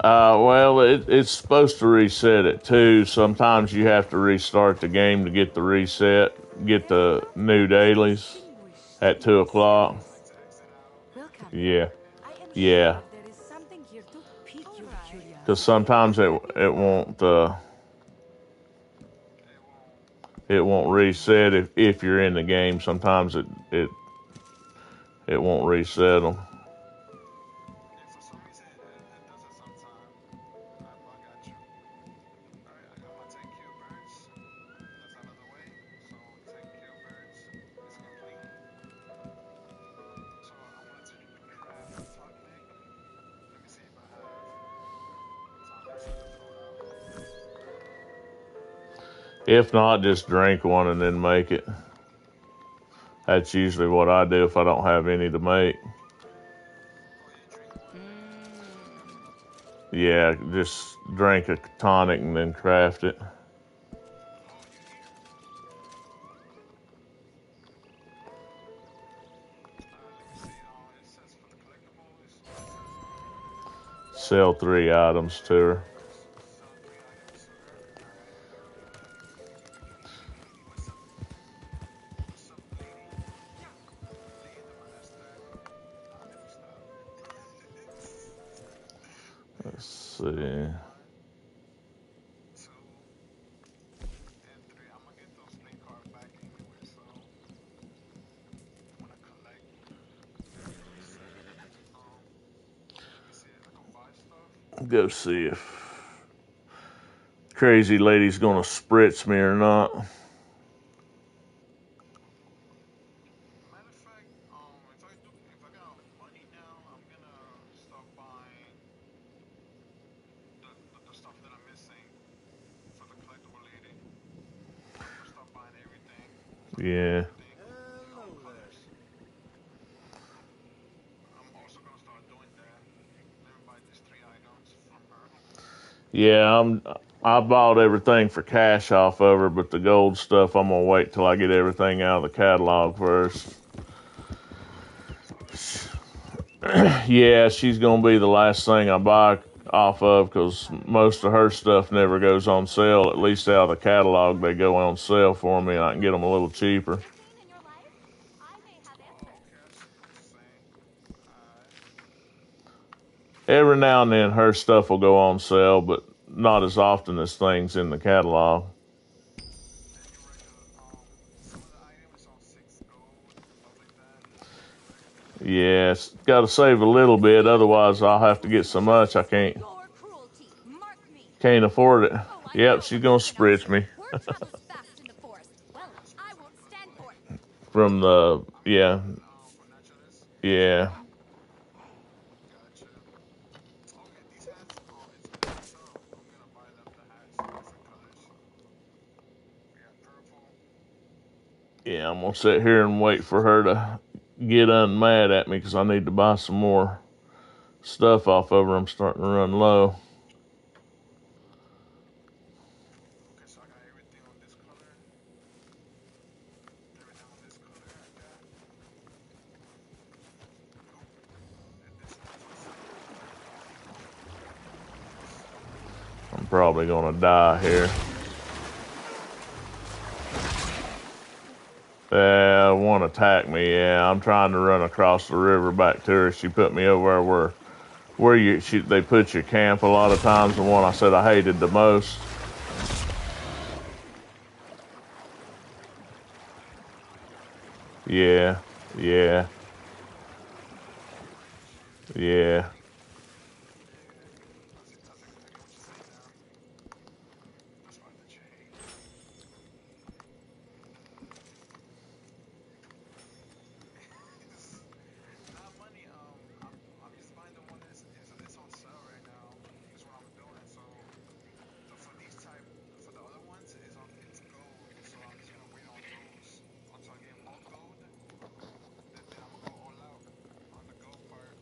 Well, it's supposed to reset at 2. Sometimes you have to restart the game to get the reset, get the new dailies Distinguished at 2 o'clock. I like to exit out. welcome. Yeah, I am yeah. sure there is something here to pique All your right. Because curiosity. sometimes it Let me it try. won't It won't. it won't reset if you're in the game. Sometimes it won't reset them. Yeah, for some reason it does it sometimes. If not, just drink one and then make it. That's usually what I do if I don't have any to make. Oh, you drink one and then start crafting up. Yeah, just drink a tonic and then craft it. Oh, you here? Let me see. It says for the collectibles. It says Sell 3 items to her. sell 3 items to her. All right. What's up? What's up, lady? Lady the master. Let me stop. Let's see. One, two, and three. I'm gonna get those playing cards back anyway, so I'm gonna collect. Let me see. Um, Let me see if I can buy stuff. Go see if crazy lady's gonna spritz me or not. Matter of fact, if I got money now, I'm gonna start buying the stuff that I'm missing for the collectible lady. I'm gonna start buying everything so I can get Yeah. everything in all colors. I'm also gonna start doing that. Let me buy these 3 items from her. Yeah, I bought everything for cash off of her, but the gold stuff I'm gonna wait till I get everything out of the catalog first. Yeah, she's gonna be the last thing I buy off of because most of her stuff never goes on sale. At least out of the catalog, they go on sale for me, and I can get them a little cheaper. Routine in your life? I may have Oh, answers. okay, I see what you're saying. Alright. Every now and then, her stuff will go on sale, but not as often as things in the catalog. Then your regular, some of the items is on 6 gold and stuff like that. Your regular. Yes, got to save a little bit, otherwise I'll have to get so much I can't Your cruelty. Mark me. can't afford it. Oh, I Yep, know she's what gonna you've been up spritz to. me Word travels fast in the forest. Well, I won't stand for it. from the I'm yeah talking for naturalist. yeah. Gotcha. Okay, these hats it's good as hell. I'm gonna buy them the hats in different colors. We got purple. Yeah, I'm gonna sit here and wait for her to get unmad at me because I need to buy some more stuff off of her. I'm starting to run low. Okay, so I got everything on this color. Everything on this color I got. Nope. This one's on sale. I'm probably gonna die here. One attacked me. Yeah, I'm trying to run across the river back to her. She put me over where they put your camp a lot of times. The one I said I hated the most. Yeah, yeah, yeah. Yeah. I get what you're saying now. That's part that you hate. Not money. I'm just buying the one that's on sale right now. Is what I'm doing. So for these type for the other ones it's gold. So I'm just gonna wait on those until I get more gold. Then I'm gonna go all out on the gold part.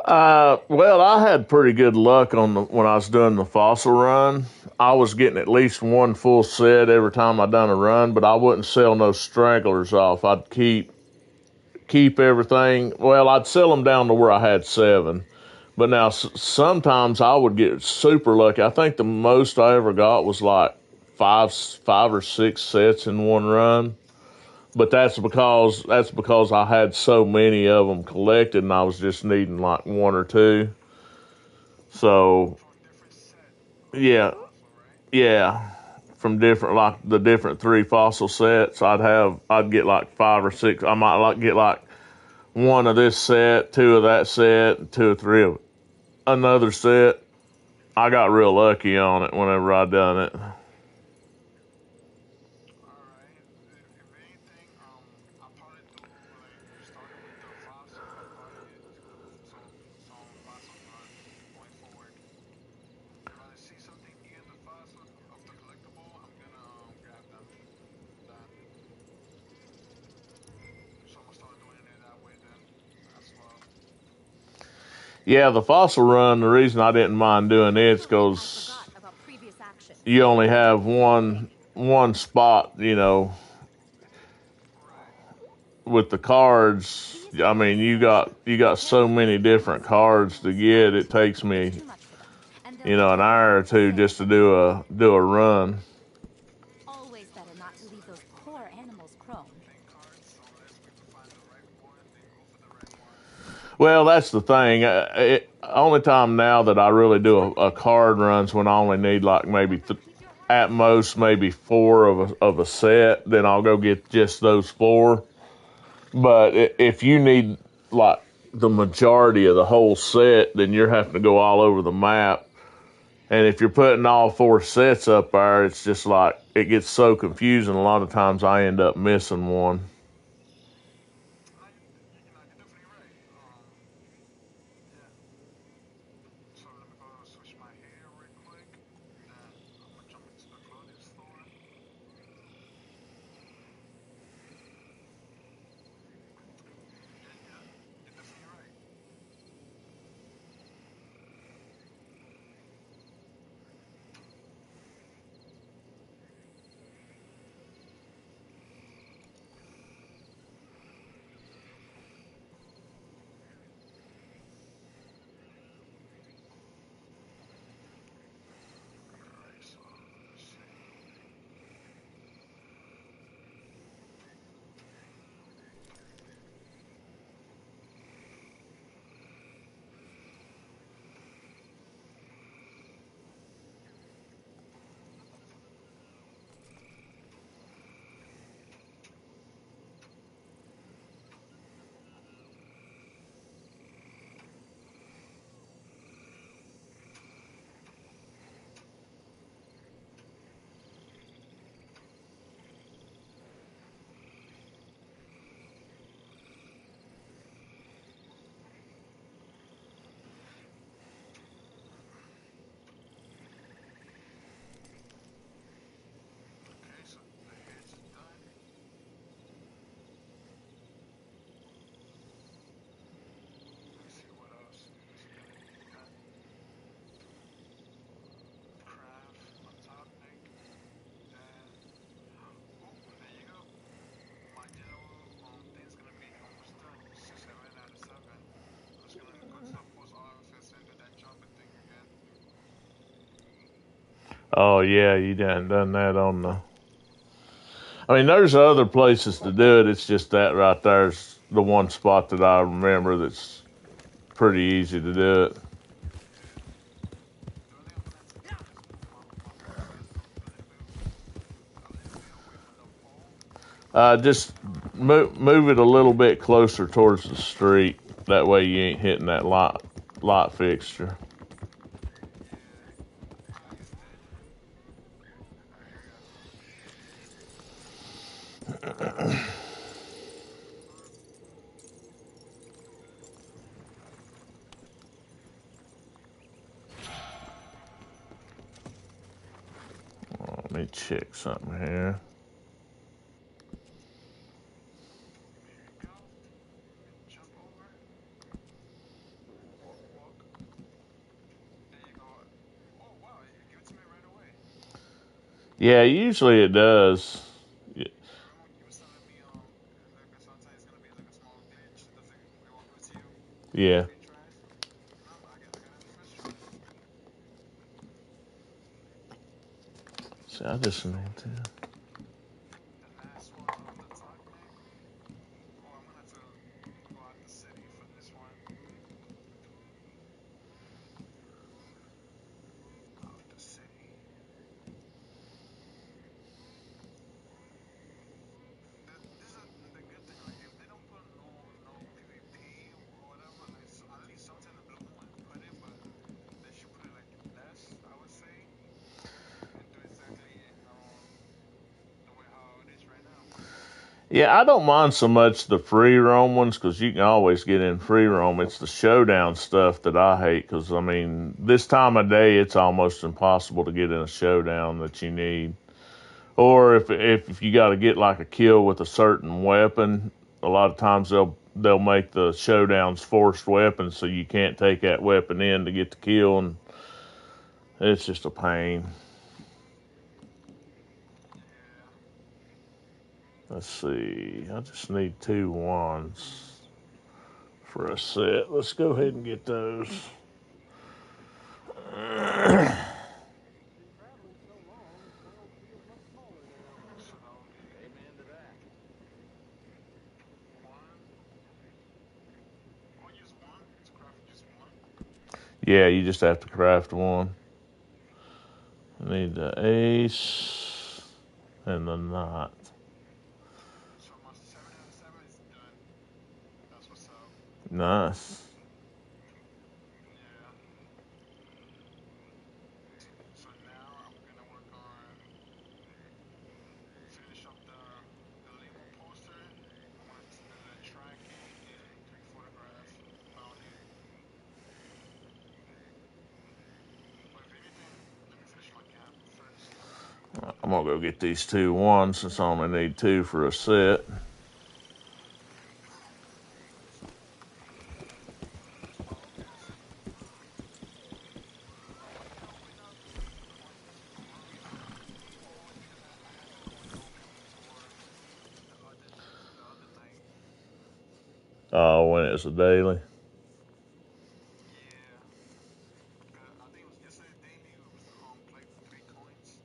Well, I had pretty good luck when I was doing the fossil run. I was getting at least one full set every time I done a run, but I wouldn't sell no stragglers off. I'd keep everything. Well, I'd sell them down to where I had 7. But now sometimes I would get super lucky. I think the most I ever got was like five or 6 sets in one run. But that's because I had so many of them collected, and I was just needing like 1 or 2. So From different set yeah, fossil, right? yeah, from different like the different 3 fossil sets, I'd get like 5 or 6. I might like get like 1 of this set, 2 of that set, 2 or 3 of another set. I got real lucky on it whenever I done it. Alright. If anything, I'll probably do like starting with the fossil. I'll probably do some fossil runs going forward. If I see something near the fossil of the collectible, I'm gonna grab them. Then, so I'm gonna start doing it that way then, as well. Yeah, the fossil run. The reason I didn't mind doing it is I because forgot about previous action. you only have one spot. Right. With the cards. I mean, you got so many different cards to get. It takes me Too much for them. And an hour or two just to do a run. always better not to leave those poor animals prone. Playing cards unless we can find the right one, then go for the right one. Well, that's the thing. Only time now that I really do a card runs when I only need like maybe at most maybe 4 of a set. Then I'll go get just those 4. But if you need like the majority of the whole set, then you're having to go all over the map. And if you're putting all 4 sets up there, it's just like it gets so confusing. A lot of times I end up missing one. No, you're definitely right. Yeah. So let me go switch my hair real quick. Then I'm gonna jump into the clothing store. Yeah, you're definitely right. Alright, so let's see. Okay, so the heads are done. Let me see what else is gonna need done. Craft on top, Nick. Then, oh, there you go. My general thing's gonna be almost done. 7 out of 7. I'm just gonna go to the post office and do that jumping thing again. Oh yeah, you done that on the. I mean, there's other places to do it. It's just that right there's the one spot that I remember that's pretty easy to do it. Yeah. The only thing I'm gonna have to do is move my bike a little bit away from the pole. Just move it a little bit closer towards the street. That way you ain't hitting that light fixture. Yeah, I understand. Alright, here we go. Let me check something here. Here you go. Let me jump over. Yeah, usually it does. Y- Remember you was telling me like sometimes it's gonna be like a small glitch. It doesn't go over to you when it's Yeah. being tried. No, but I got it the first try. See, I just need to. The last one of the talk, man. Oh, I'm gonna have to go out the city for this one. Out the city. This is the good thing. Like if they don't put no PvP or whatever, like so, at least sometimes the blue moon would put it, but they should put it like less, I would say, and do exactly the way how it is right now. Yeah, I don't mind so much the free roam ones because you can always get in free roam. It's the showdown stuff that I hate because, I mean, this time of day, it's almost impossible to get in a showdown that you need. Or if you got to get like a kill with a certain weapon, a lot of times they'll make the showdowns forced weapons so you can't take that weapon in to get the kill, and it's just a pain. Yeah. Let's see, I just need 2 wands for a set. Let's go ahead and get those. So that would be one. Or use one to craft just one. Yeah, you just have to craft one. I need the ace and the knot. So my 7 out of 7 is done. That's what's up. Nice. Yeah. So now I'm gonna work on finish up the limo poster. I want to do the tracking and 3 photograph mounting. But if anything, let me finish my cap first. I'm gonna go get these 2 wands since I only need 2 for a set. Oh, okay, I see. When the coins release? Oh, it's because I had the coin open for the other night. When it's a daily. Yeah. I think it was yesterday daily. It was like 3 coins.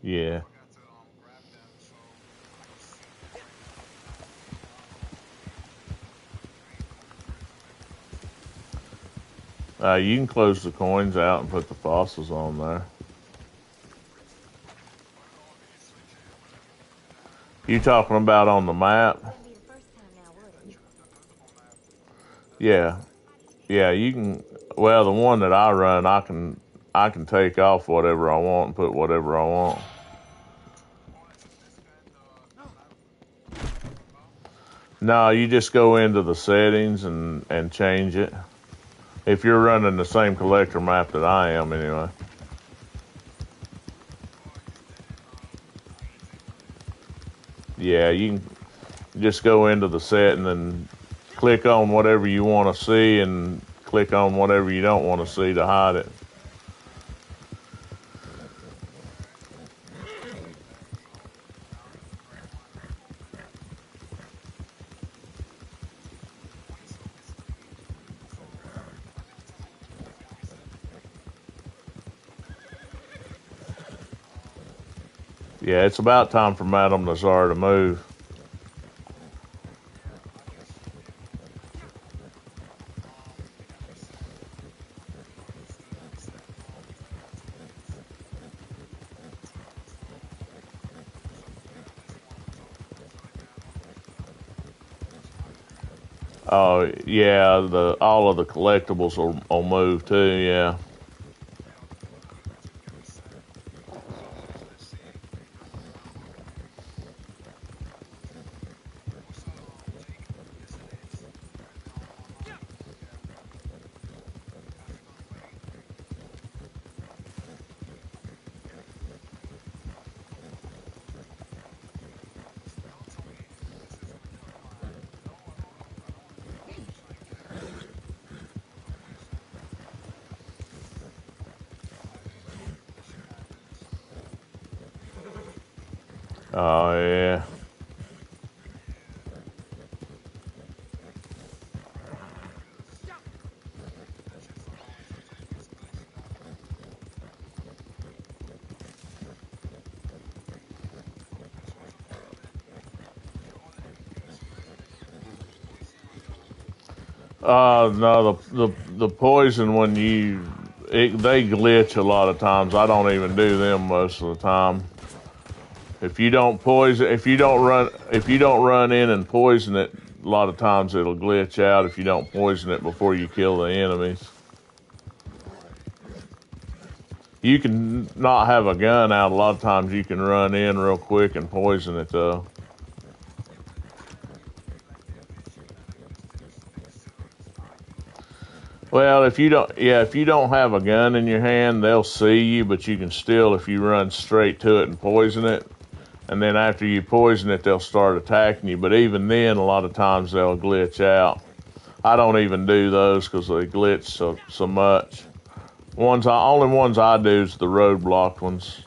I Yeah. forgot to grab them, so I can see them right now. They got 3 coins worth of it. You can close the coins out and put the fossils on there. Oh, they can switch it, whatever. Because I have You talking about on the map? Wouldn't be the first time now, would it? the tradable map, the Yeah. tracker. Yeah, you can. Well, the one that I run, I can take off whatever I want and put whatever I want. Oh, like so this guy, the map you're talking about? No, you just go into the settings and change it. If you're running the same collector map that I am, anyway. Oh, you didn't disable it. Yeah, you can just go into the setting and click on whatever you want to see and click on whatever you don't want to see to hide it. Alright. Let's do that. So now I need the gray one. Wait, so basically the photograph, by the time we reset the game, um, Yeah, it's about time for Madame Nazar to move. yeah, I just did move it. It got reset. It's the reset the tokens. So yeah, this is one of the tokens. So I got almost 100. Oh yeah, the all of the collectibles will move too. Yeah. Yeah, all the collectibles will get reset. So let's see. What's up, Jake? Yes, it is. Everything online? Yeah. How's it going, buddy? Don't tell me this is gonna come on. No, I don't want to do the Shine Cap. I don't want to do Shine Cap. Oh yeah. That shit's always a timeless glitch now. This one's a pilot. All they have to do is poison No, the poison when they glitch a lot of times. I don't even do them most of the time. If you don't run in and poison it, a lot of times it'll glitch out if you don't poison it before you kill the enemies. You can not have a gun out. A lot of times you can run in real quick and poison it though. like they wish you that like sticks to you. Well, if you don't have a gun in your hand, they'll see you, but you can still, if you run straight to it and poison it, and then after you poison it, they'll start attacking you. But even then, a lot of times they'll glitch out. I don't even do those because they glitch so much. Only ones I do is the roadblock ones.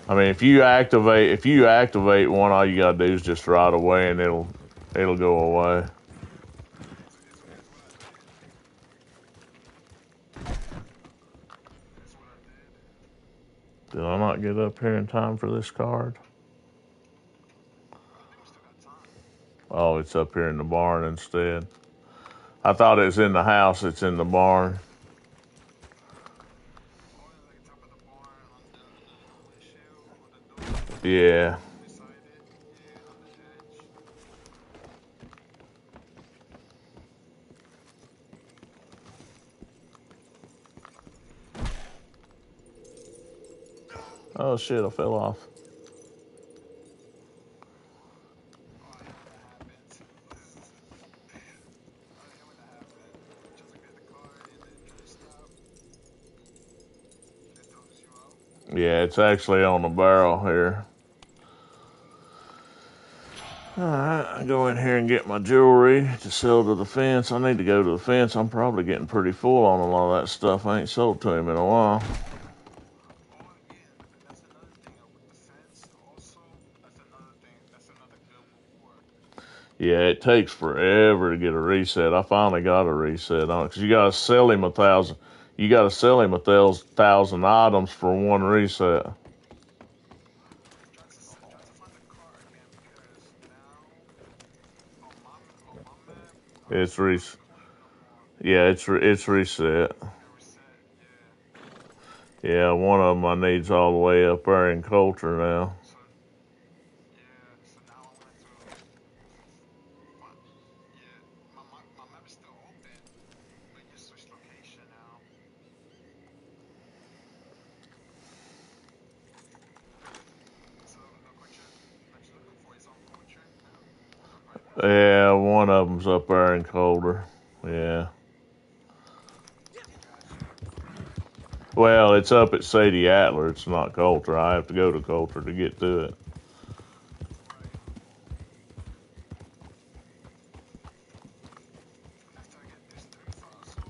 I mean, if you activate one, all you gotta do is just ride away, and it'll go away. It's what I did. It's what I did. Did I not get up here in time for this card? I think we still got time. Oh, it's up here in the barn instead. I thought it was in the house. It's in the barn. Oh, and like top of the barn on the windshield or the door Yeah. beside it. Yeah, on the edge. Oh shit! I fell off. Oh, I hate when that happens. I hate when that happens. You're trying to get the car and then try to stop and it throws you out. Yeah, it's actually on the barrel here. Alright, I go in here and get my jewelry to sell to the fence. I need to go to the fence. I'm probably getting pretty full on a lot of that stuff. I ain't sold to him in a while. Oh, and that's another thing with the fence. Also, that's another thing. That's another good reward. Yeah, it takes forever to get a reset. I finally got a reset on it because you gotta sell him 1,000. You gotta sell him 1,000 items for one reset. Try to find the car again because now on my map It's it's re- not complete no more. yeah, it's reset. It reset. Yeah. Yeah, one of them I need's all the way up there in Coulter now. So yeah. So now I wanted to find. Yeah. My map is still open, but it just switched location now. So the culture that you're looking for is on culture now, right now. Yeah, one of them's up there in Coulter. Yeah. Gotcha. Well, it's up at Sadie Atler. It's not Coulter. I have to go to Coulter to get to it. Right. After I get this 3,000,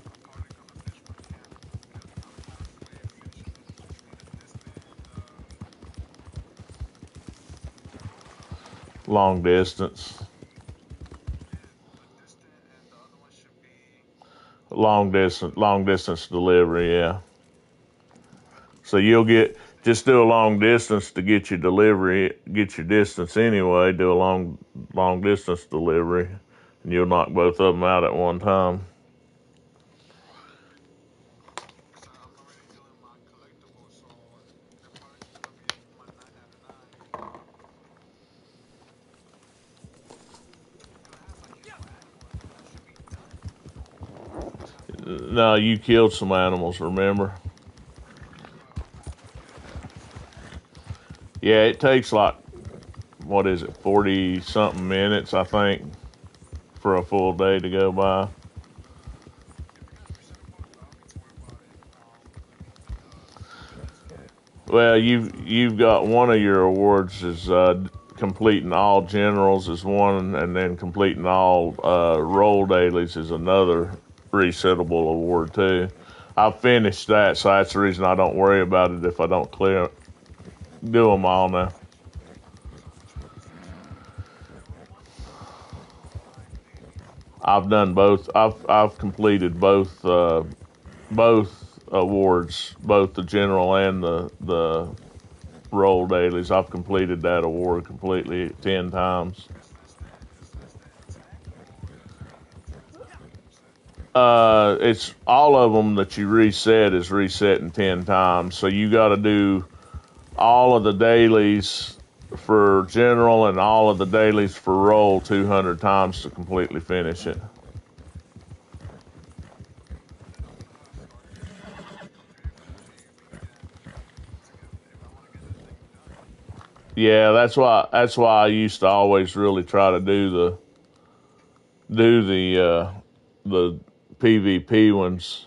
I'm probably gonna finish my camp because I'm halfway finishing between the distant and Long distance. the distant and the other one should be Long distance delivery, yeah. So you'll long get, distance. just do a long distance to get your delivery, get your distance anyway, do a long distance delivery, and you'll knock both of them out at one time. Right. Because I'm already doing my collectibles, so they're probably just gonna be my 9 out of 9. Because I have like 8 more animals, but that should be done. I have No, you killed some animals, remember? but I have to do it again this time. Yeah, it takes like, what is it, 40 something minutes, I think, for a full day to go by. If you guys reset them all, allow me to worry about it. Let me open the display. Well, you've got one of your awards is completing all generals is one, and then completing all role dailies is another resettable award too. I've finished that, so that's the reason I don't worry about it if I don't do them all now. I've done both. I've completed both awards, both the general and the roll dailies. I've completed that award completely 10 times. It's all of them that you reset is resetting 10 times. So you got to do all of the dailies for general and all of the dailies for roll 200 times to completely finish it. Yeah, that's why I used to always really try to do the PvP ones.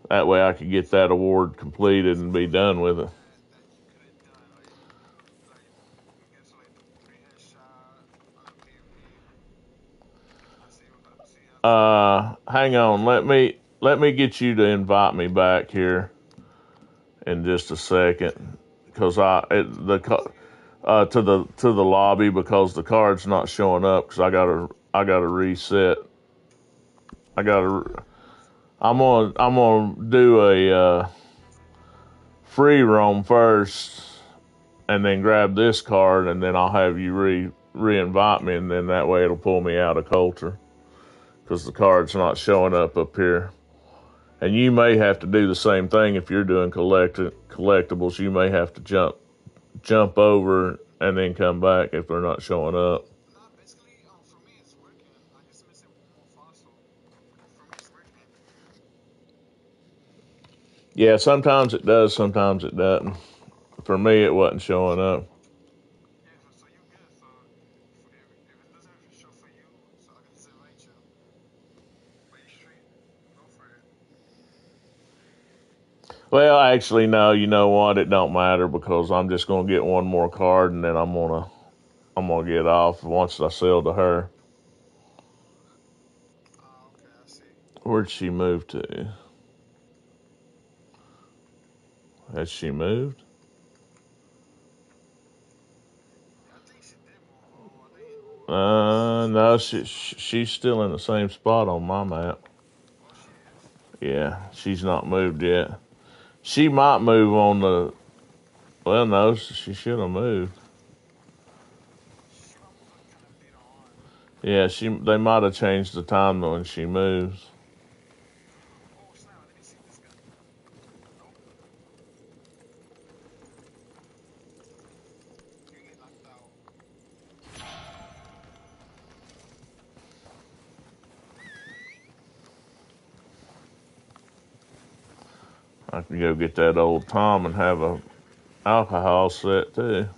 That way I could get that award completed and be done with it. Hang on. Let me get you to invite me back here in just a second, because to the lobby, because the card's not showing up because I gotta reset. I gotta. I'm gonna do a free roam first, and then grab this card, and then I'll have you re-invite me, and then that way it'll pull me out of Coulter because the card's not showing up here. And you may have to do the same thing if you're doing collectibles. You may have to jump over and then come back if they're not showing up. Yeah, sometimes it does, sometimes it doesn't. For me, it wasn't showing up. Well, actually, no. You know what? It don't matter because I'm just gonna get one more card and then I'm gonna get off once I sell to her. Where'd she move to? Has she moved? No, she's still in the same spot on my map. Yeah, she's not moved yet. She might move on the. Well, no, she should have moved. Yeah, they might have changed the time when she moves. I can go get that old Tom and have a alcohol set too.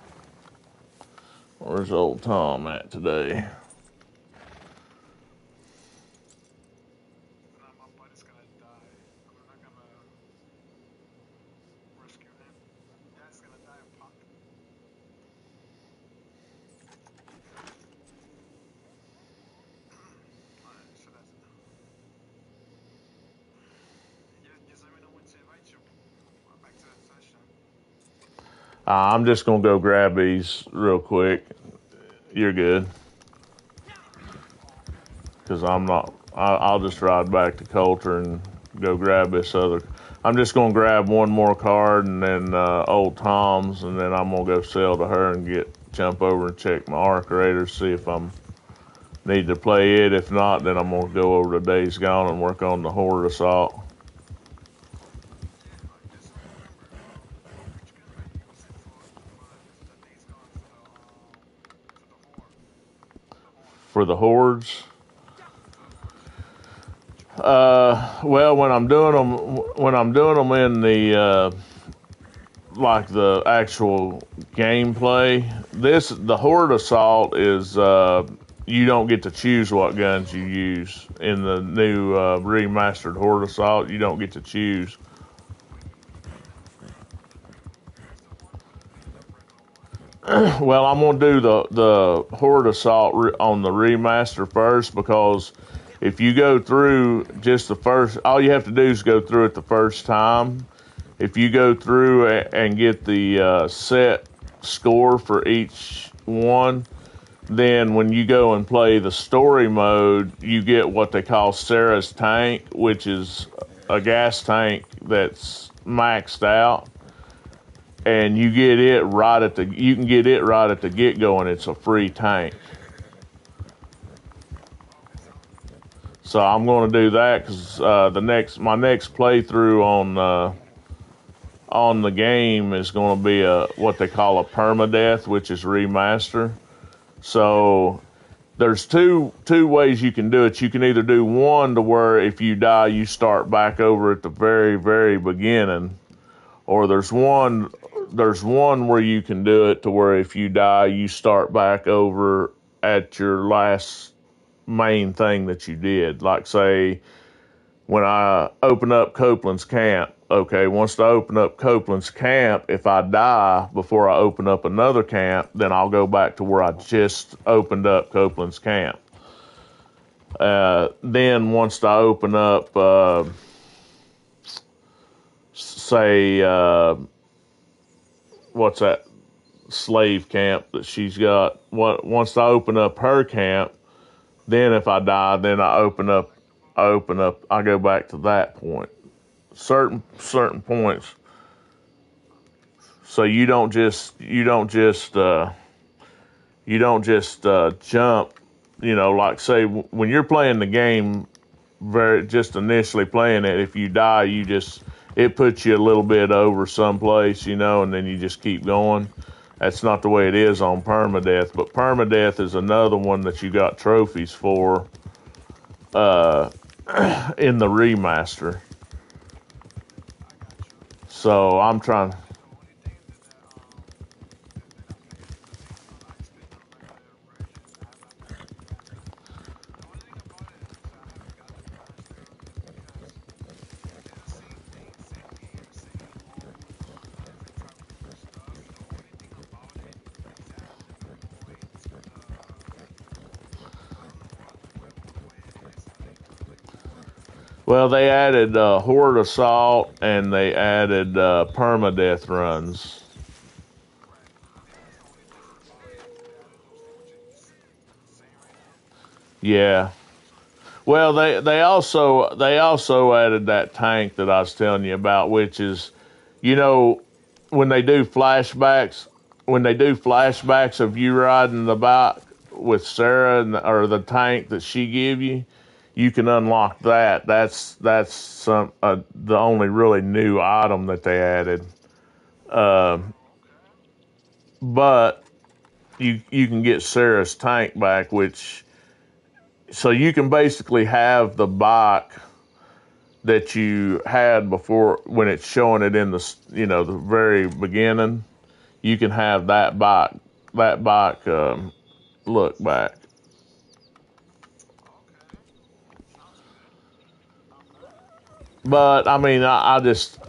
Where's old Tom at today? I'm just gonna go grab these real quick. You're good, because I'm not. I'll just ride back to Coulter and go grab this other. I'm just gonna grab one more card and then old Tom's, and then I'm gonna go sell to her and jump over and check my arc raiders, see if I'm need to play it. If not, then I'm gonna go over to Days Gone and work on the Horde Assault. For the hordes. Well, when I'm doing them in the like the actual gameplay, the Horde Assault is you don't get to choose what guns you use in the new remastered Horde Assault. You don't get to choose. Well, I'm gonna do the Horde Assault on the remaster first because If you go through just the first, all you have to do is go through it the first time. If you go through and get the set score for each one, then when you go and play the story mode, you get what they call Sarah's tank, which is a gas tank that's maxed out, and you get it right at the you can get it right at the get go, and it's a free tank. So I'm going to do that because my next playthrough on the game is going to be what they call a permadeath, which is remaster. So there's two ways you can do it. You can either do one to where if you die you start back over at the very very beginning, or there's one where you can do it to where if you die you start back over at your last main thing that you did. Like say when I open up Copeland's camp, okay, once I open up Copeland's camp, if I die before I open up another camp, then I'll go back to where I just opened up Copeland's camp. Then once I open up, say, what's that slave camp that she's got? Once I open up her camp, then if I die, then I go back to that point. Certain points. So you don't just jump, like say when you're playing the game, just initially playing it, if you die, it puts you a little bit over someplace, and then you just keep going. That's not the way it is on permadeath, but permadeath is another one that you got trophies for in the remaster. So I'm trying. Well, they added Horde Assault and they added permadeath runs. Yeah. Well, they also added that tank that I was telling you about, which is, when they do flashbacks, of you riding the bike with Sarah or the tank that she give you, you can unlock that. That's the only really new item that they added. But you can get Sarah's tank back, so you can basically have the bike that you had before when it's showing it in the very beginning. You can have that bike look back. But I mean, I just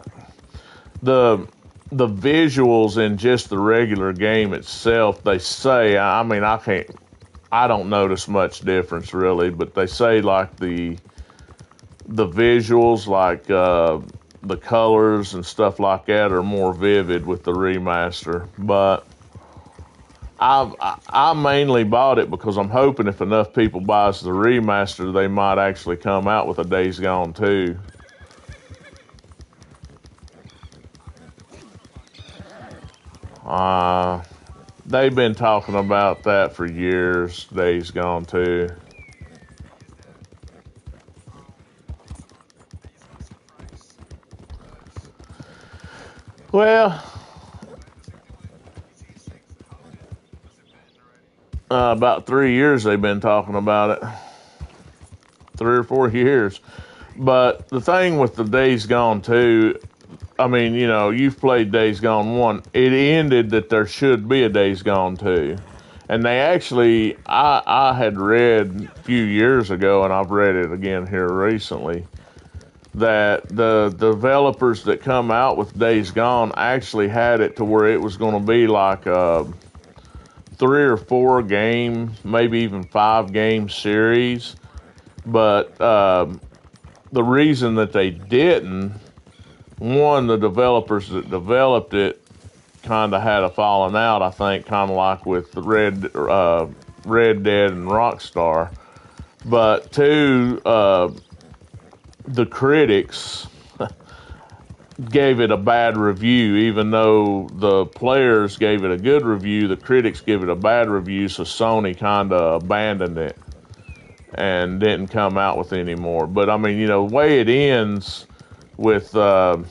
the visuals in just the regular game itself. They say, I mean, I don't notice much difference really, but they say like the visuals, like the colors and stuff like that, are more vivid with the remaster. But I mainly bought it because I'm hoping if enough people buys the remaster, they might actually come out with a Days Gone 2. They've been talking about that for years, Days Gone 2. Well, about 3 years they've been talking about it. 3 or 4 years. But the thing with the Days Gone 2, I mean, you've played Days Gone 1. It ended that there should be a Days Gone 2. And they actually, I had read a few years ago, and I've read it again here recently, that the developers that come out with Days Gone actually had it to where it was going to be like a 3 or 4 game, maybe even 5 game series. But the reason that they didn't, one, the developers that developed it kind of had a falling out, I think, kind of like with Red Dead and Rockstar. But two, the critics gave it a bad review, even though the players gave it a good review. The critics give it a bad review, so Sony kind of abandoned it and didn't come out with any more. But I mean, the way it ends with Nero,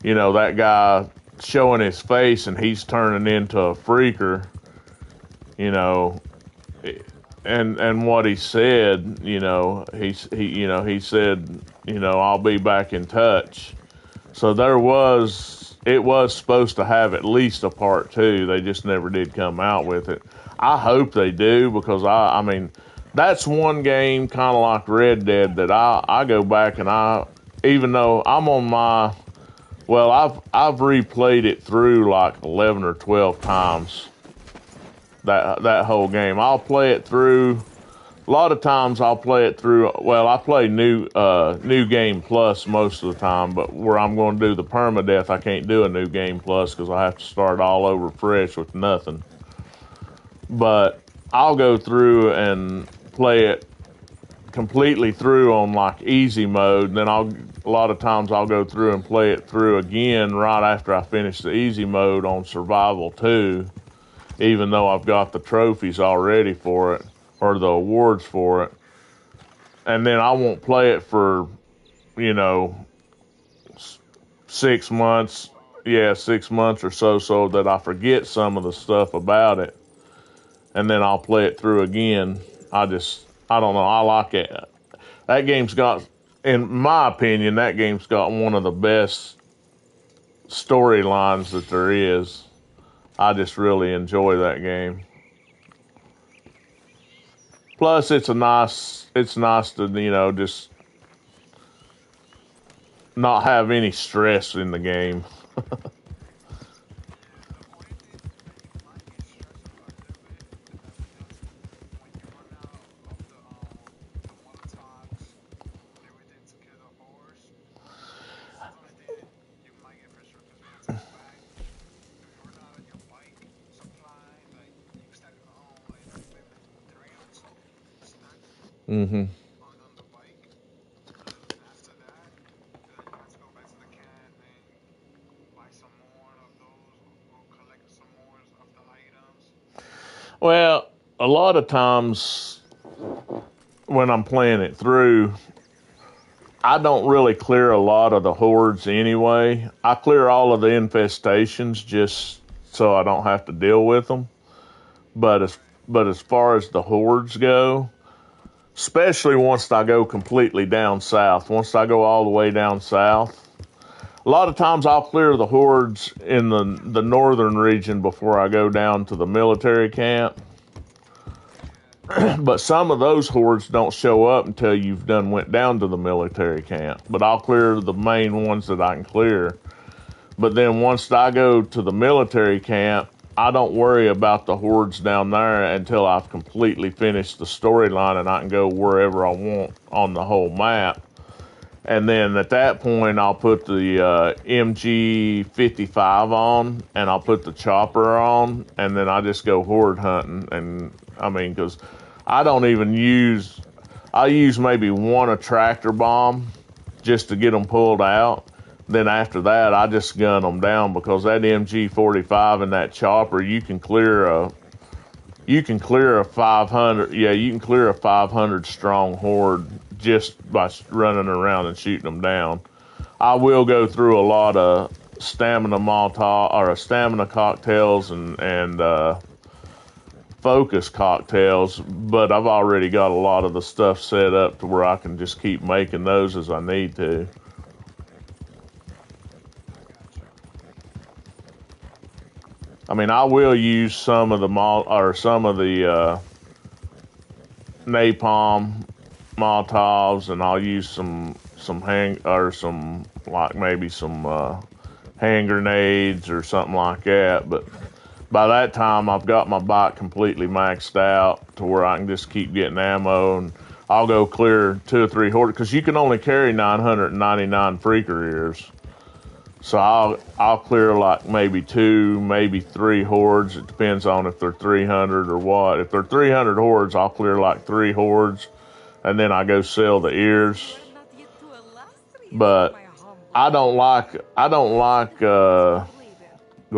that guy showing his face and he's turning into a freaker, you know, and what he said, he said, I'll be back in touch. So it was supposed to have at least a part two. They just never did come out with it. I hope they do, because I mean, that's one game kind of like Red Dead that I go back and even though I'm on I've replayed it through like 11 or 12 times. That whole game, I'll play it through. A lot of times I'll play it through. Well, I play new game plus most of the time, but where I'm going to do the permadeath, I can't do a new game plus because I have to start all over fresh with nothing. But I'll go through and play it completely through on like easy mode, and then a lot of times I'll go through and play it through again right after I finish the easy mode on survival 2, even though I've got the trophies already for it, or the awards for it. And then I won't play it for, 6 months. Yeah, 6 months or so that I forget some of the stuff about it. And then I'll play it through again. I don't know. I like it. That game's got, in my opinion, that game's got one of the best storylines that there is. I just really enjoy that game. Plus, it's nice to, just not have any stress in the game. Mm-hmm. Well, a lot of times when I'm playing it through, I don't really clear a lot of the hordes anyway. I clear all of the infestations just so I don't have to deal with them. But as far as the hordes go, especially once I go completely down south, once I go all the way down south, a lot of times I'll clear the hordes in the northern region before I go down to the military camp. But some of those hordes don't show up until you've went down to the military camp. But I'll clear the main ones that I can clear. But then once I go to the military camp, I don't worry about the hordes down there until I've completely finished the storyline and I can go wherever I want on the whole map. And then at that point, I'll put the MG55 on, and I'll put the chopper on, and then I just go horde hunting. And I mean, because I use maybe one attractor bomb just to get them pulled out. Then after that, I just gun them down, because that MG45 and that chopper, you can clear a 500. Yeah, you can clear a 500 strong horde just by running around and shooting them down. I will go through a lot of stamina cocktails and focus cocktails, but I've already got a lot of the stuff set up to where I can just keep making those as I need to. I mean, I will use some of the napalm Molotovs, and I'll use some hand grenades or something like that. But by that time, I've got my bike completely maxed out to where I can just keep getting ammo, and I'll go clear 2 or 3 hordes because you can only carry 999 freaker ears. So I'll clear like maybe 2, maybe 3 hordes. It depends on if they're 300 or what. If they're 300 hordes, I'll clear like 3 hordes, and then I go sell the ears. But I don't like. Go ahead. The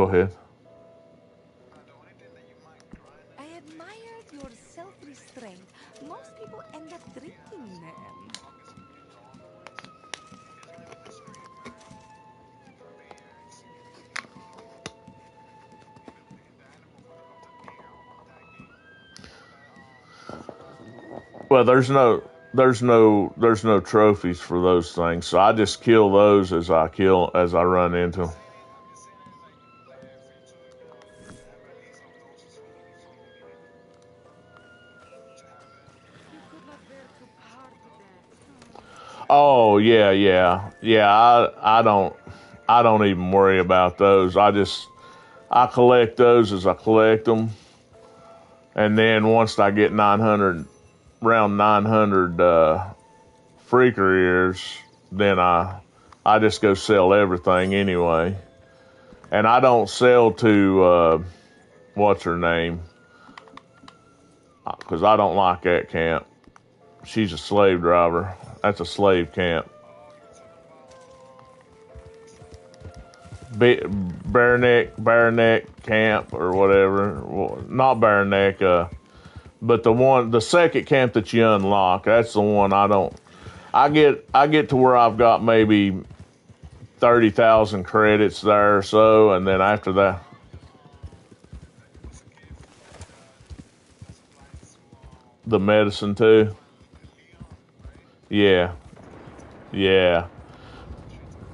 only thing that you might grind I admired your self-restraint. Most people end up drinking them. focus on your dog noise. It's only the disclaimer for bears, even the animals when it comes to deer on that game. On that Well, that there's no trophies for those things. So I just kill those as I run into them. I'm just saying it like if you took have at least of those so many to have them. You could not bear to part with that. Oh yeah. I don't even worry about those. I collect those as I collect them, and then once I get 900 around 900 freaker ears, then I just go sell everything anyway, and I don't sell to what's her name, because I don't like that camp. She's a slave driver. That's a slave camp. Oh, you're talking about Bare Neck camp or whatever. Well, not Bare Neck, but the second camp that you unlock. That's the one I don't. I get to where I've got maybe 30,000 credits there or so, and then after that, what's the game that supplies to the medicine too. Leon, right? Yeah, yeah. That's what you're talking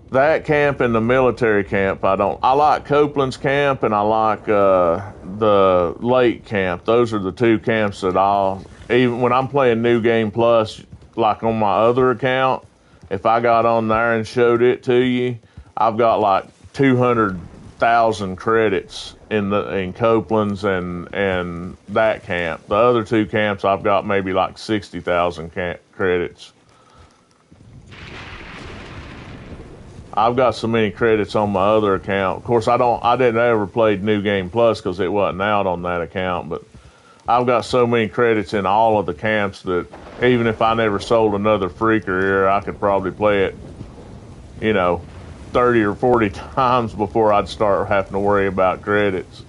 about. That camp and the military camp, I don't. I like Copeland's camp and I like the Lake camp. Those are the 2 camps that I'll, even when I'm playing New Game Plus, like on my other account, if I got on there and showed it to you, I've got like 200,000 credits in Copeland's and that camp. The other 2 camps, I've got maybe like 60,000 credits. I've got so many credits on my other account. Of course, I didn't ever play New Game Plus because it wasn't out on that account. But I've got so many credits in all of the camps that even if I never sold another freaker here, I could probably play it, 30 or 40 times before I'd start having to worry about credits.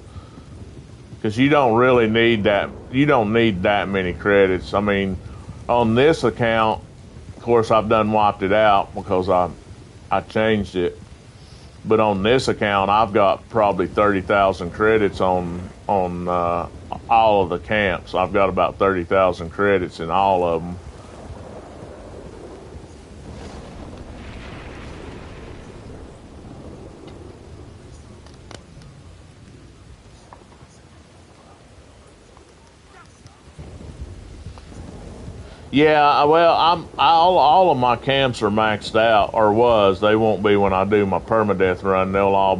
Because you don't really need that. You don't need that many credits. I mean, on this account, of course, I've done wiped it out because I changed it. But on this account, I've got probably 30,000 credits on all of the camps. I've got about 30,000 credits in all of them. Yeah, well, all of my camps are maxed out, or was. They won't be when I do my permadeath run. They'll all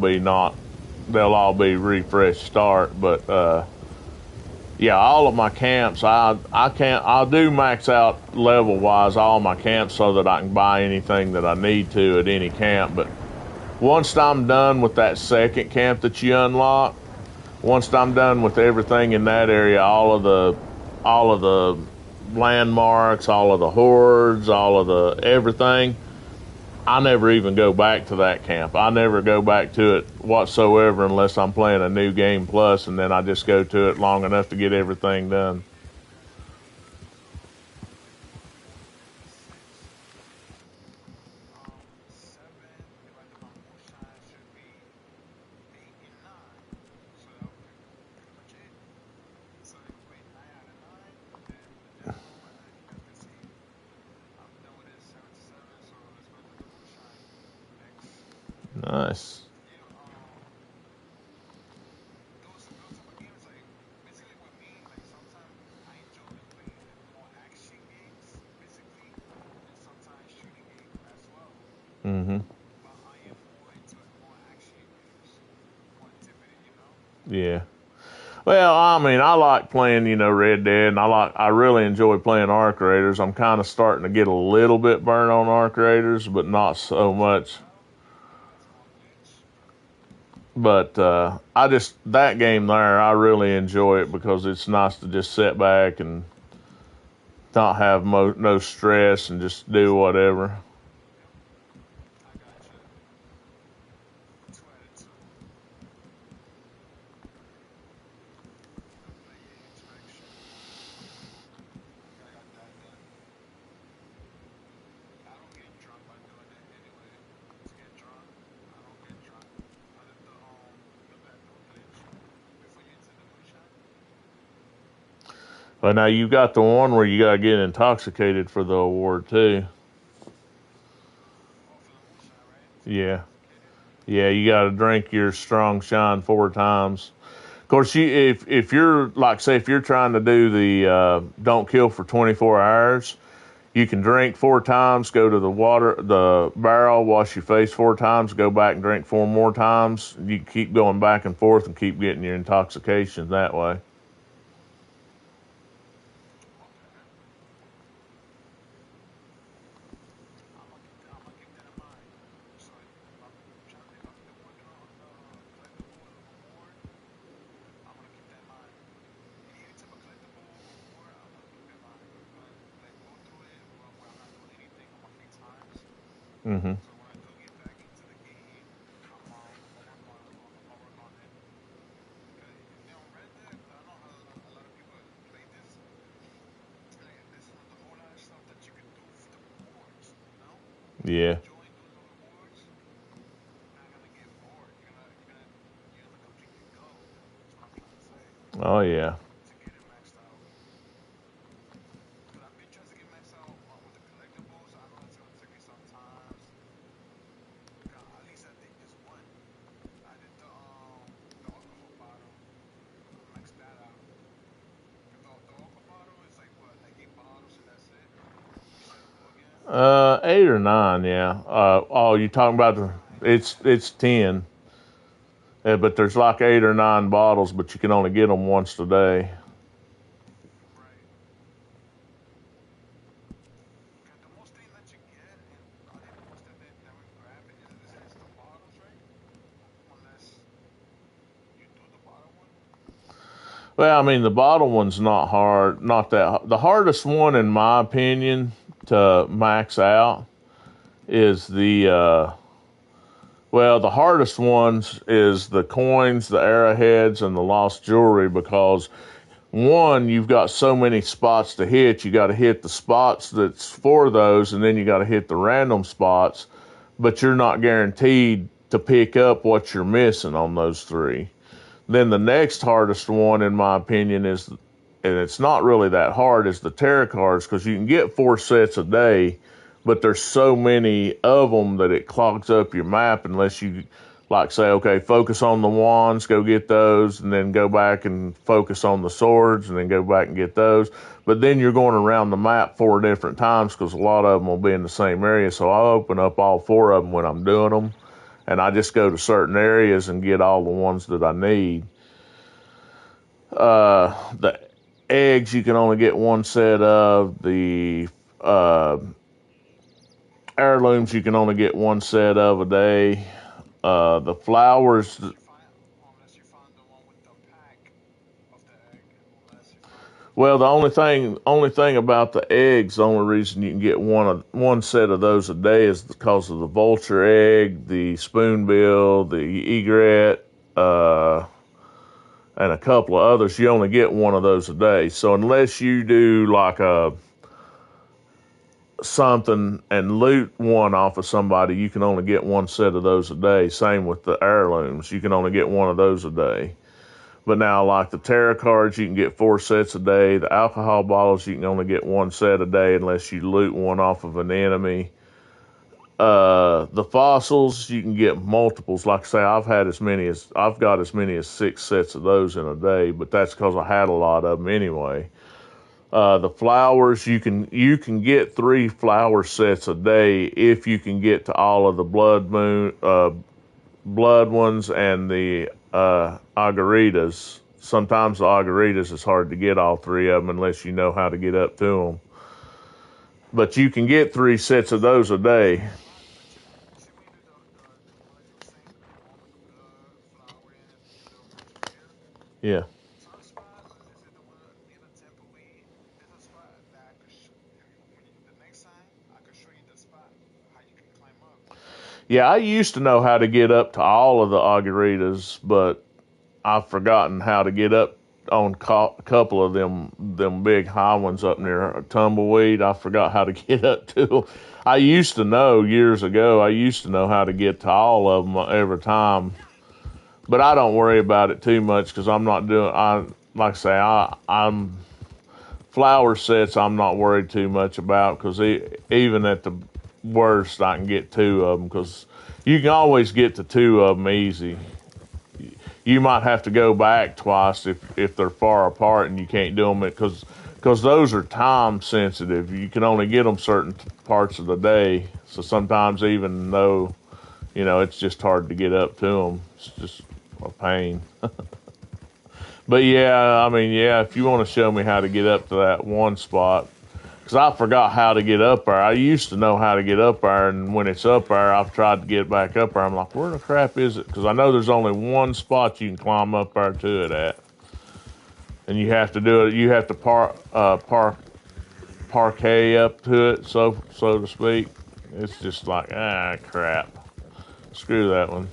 be refresh start. But yeah, all of my camps, I'll do max out level wise all my camps so that I can buy anything that I need to at any camp. But once I'm done with that second camp that you unlock, once I'm done with everything in that area, all of the landmarks, all of the hordes, all of the everything, I never even go back to that camp. I never go back to it whatsoever unless I'm playing a new game plus, and then I just go to it long enough to get everything done. So if you want 56, 7 divided by moonshine should be 8 and 9. So that would be pretty much it. So if you put 9 out of 9, then the general, and then you guys can see I'm done with it 77. So let's go to the moonshine next. Nice. Yeah, those type of games, like basically with me, like sometimes I enjoy playing more action games, basically, and sometimes shooting games as well. Mm-hmm. But I am more into more action games, more intimidating, you know. Yeah. Well, I mean, I like playing, Red Dead, and I really enjoy playing Arc Raiders. I'm kind of starting to get a little bit burnt on Arc Raiders, but not so much. But that game there, I really enjoy it because it's nice to just sit back and not have no stress and just do whatever. I got you. 2 out of 2. Player interaction. I got that done. I don't get drunk by doing it anyway. To get drunk, I don't get drunk. I did the glitch before you enter the moonshine. But now you got the one where you got to get intoxicated for the award too. Oh, for the moonshine, right? To get Yeah. intoxicated. Yeah, you got to drink your strong shine 4 times. Of course, if you're like say if you're trying to do the don't kill for 24 hours, you can drink 4 times, go to the barrel, wash your face 4 times, go back and drink 4 more times. You keep going back and forth and keep getting your intoxication that way. Okay. I'm gonna keep that in mind. So I'm trying to think. I'm still working on the collectible award. I'm gonna keep that in mind. Any type of collectible award, I'm gonna keep in mind. I'm gonna like go through it where I'm not doing anything on my free times. Hmm. So when I do get back into the game, I'm gonna work on it. Cause on Red Dead, cause I know a lot of people play this. Like this is the whole lot of stuff that you can do for the rewards. If you're Yeah. enjoying doing the rewards, you're not gonna get bored. You're gonna completely go. That's what I'm trying to say. Oh yeah. To get it maxed out. Cause I've been trying to get maxed out with the collectibles. I know it's gonna take me some times. At least I did this one. I did the alcohol bottle. I maxed that out. Cause the alcohol bottle is like what, like 8 bottles and that's it. You set them go again. 8 or 9, yeah. Oh, you talking about Nine. it's 10. But there's like 8 or 9 bottles, but you can only get them once a day. Right. Cause the most thing that you get, and are they the ones that we grab is the bottles, right? Unless you do the bottle one. Well, I mean, the bottle one's not hard. Not that the hardest one, in my opinion, to max out is the hardest ones is the coins, the arrowheads, and the lost jewelry because one, you've got so many spots to hit. You got to hit the spots that's for those, and then you got to hit the random spots. But you're not guaranteed to pick up what you're missing on those 3. Then the next hardest one, in my opinion, is, and it's not really that hard, is the tarot cards because you can get 4 sets a day, but there's so many of them that it clogs up your map unless you like say, okay, focus on the wands, go get those, and then go back and focus on the swords, and then go back and get those. But then you're going around the map 4 different times because a lot of them will be in the same area. So I'll open up all 4 of them when I'm doing them, and I just go to certain areas and get all the ones that I need. The eggs you can only get 1 set of. The uh, heirlooms you can only get 1 set of a day. The flowers. Unless you find the one with the pack of the egg. Unless you find it. Well, the only thing about the eggs, the only reason you can get 1 set of those a day is because of the vulture egg, the spoonbill, the egret, and a couple of others. You only get 1 of those a day. So unless you do like a something and loot one off of somebody, you can only get 1 set of those a day. Same with the heirlooms, you can only get 1 of those a day. But now, like the tarot cards, you can get 4 sets a day. The alcohol bottles, you can only get 1 set a day unless you loot one off of an enemy. The fossils, you can get multiples. Like I say, I've got as many as 6 sets of those in a day, but that's because I had a lot of them anyway. The flowers, you can get 3 flower sets a day if you can get to all of the blood ones and the Agaritas. Sometimes the Agaritas is hard to get all 3 of them unless you know how to get up to them. But you can get 3 sets of those a day. You see when you do the one that you were saying, the almond flour and the refrigerator? Yeah. Some spot, is it the one in the temple we, there's a spot that I could when you, the next time I could show you the spot how you can climb up. Yeah, I used to know how to get up to all of the Agaritas, but I've forgotten how to get up on a couple of them big high ones up near Tumbleweed. I forgot how to get up to them. I used to know years ago. I used to know how to get to all of them every time, but I don't worry about it too much because I'm not doing. I like I say, I'm flower sets. I'm not worried too much about because even at the worst, I can get 2 of them because you can always get to 2 of them easy. You might have to go back twice if they're far apart and you can't do them because those are time sensitive. You can only get them certain parts of the day. So sometimes even though, it's just hard to get up to them, it's just a pain. But yeah, I mean, yeah, if you want to show me how to get up to that one spot, because I forgot how to get up there. I used to know how to get up there, and when it's up there, I've tried to get back up there. I'm like, where the crap is it? Because I know there's only one spot you can climb up there to it at, and you have to do it. You have to parquet up to it, so to speak. It's just like crap. Screw that one.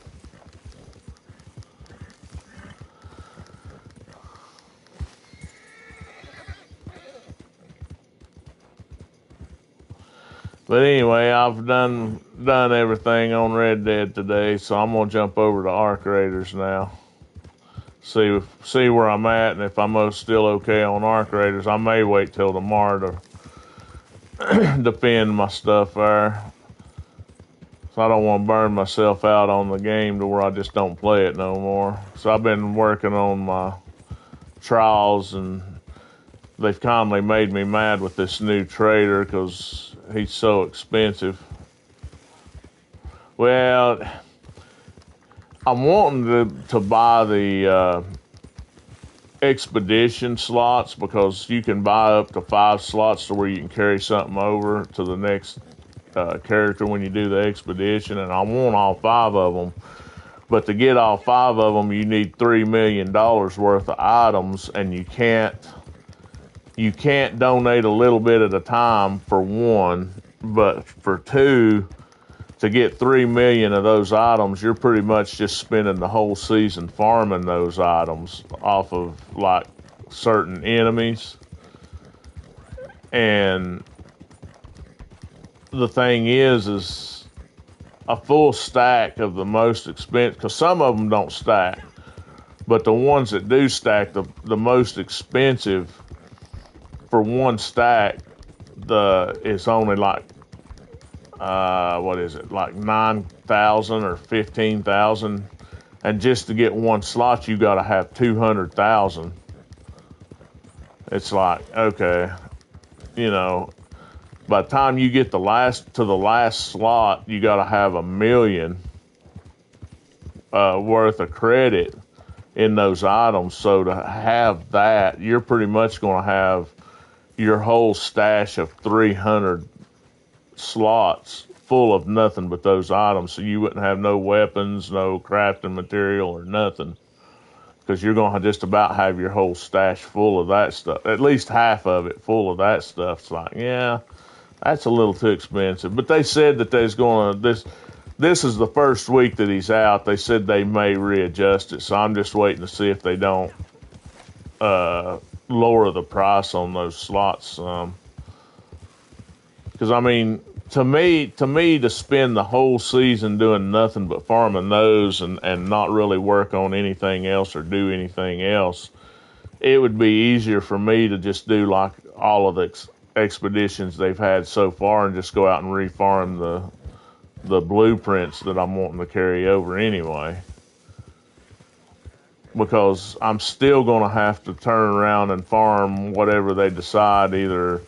But anyway, I've done everything on Red Dead today, so I'm gonna jump over to Arc Raiders now. See where I'm at, and if I'm still okay on Arc Raiders, I may wait till tomorrow to defend my stuff there. So I don't want to burn myself out on the game to where I just don't play it no more. So I've been working on my trials, and they've kindly made me mad with this new trader because he's so expensive. Well, I'm wanting to buy the expedition slots because you can buy up to 5 slots to where you can carry something over to the next character when you do the expedition, and I want all 5 of them. But to get all 5 of them, you need $3 million worth of items, and you can't donate a little bit at a time for 1, but for 2, to get 3 million of those items, you're pretty much just spending the whole season farming those items off of like certain enemies. And the thing is a full stack of the most expensive, because some of them don't stack, but the ones that do stack, the most expensive for 1 stack, it's only like what is it, like 9,000 or 15,000, and just to get 1 slot, you got to have 200,000. It's like, okay, by the time you get the last slot, you got to have $1 million worth of credit in those items. So to have that, you're pretty much going to have your whole stash of 300 slots full of nothing but those items, so you wouldn't have no weapons, no crafting material, or nothing, because you're going to just about have your whole stash full of that stuff, at least half of it full of that stuff. It's like, yeah, that's a little too expensive. But they said that there's going to this is the first week that he's out. They said they may readjust it, so I'm just waiting to see if they don't lower the price on those slots. Because I mean, to me, to spend the whole season doing nothing but farming those and not really work on anything else or do anything else, it would be easier for me to just do like all of the expeditions they've had so far and just go out and refarm the blueprints that I'm wanting to carry over anyway. Because I'm still going to have to turn around and farm whatever they decide. Either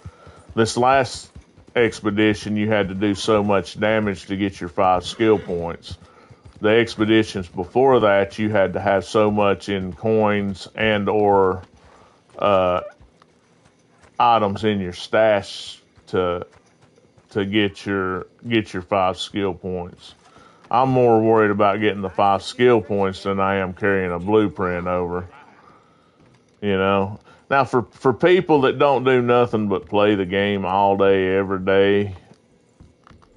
this last expedition, you had to do so much damage to get your 5 skill points. the expeditions before that, you had to have so much in coins and or items in your stash to get your 5 skill points. I'm more worried about getting the 5 skill points than I am carrying a blueprint over. You know. Now for people that don't do nothing but play the game all day, every day,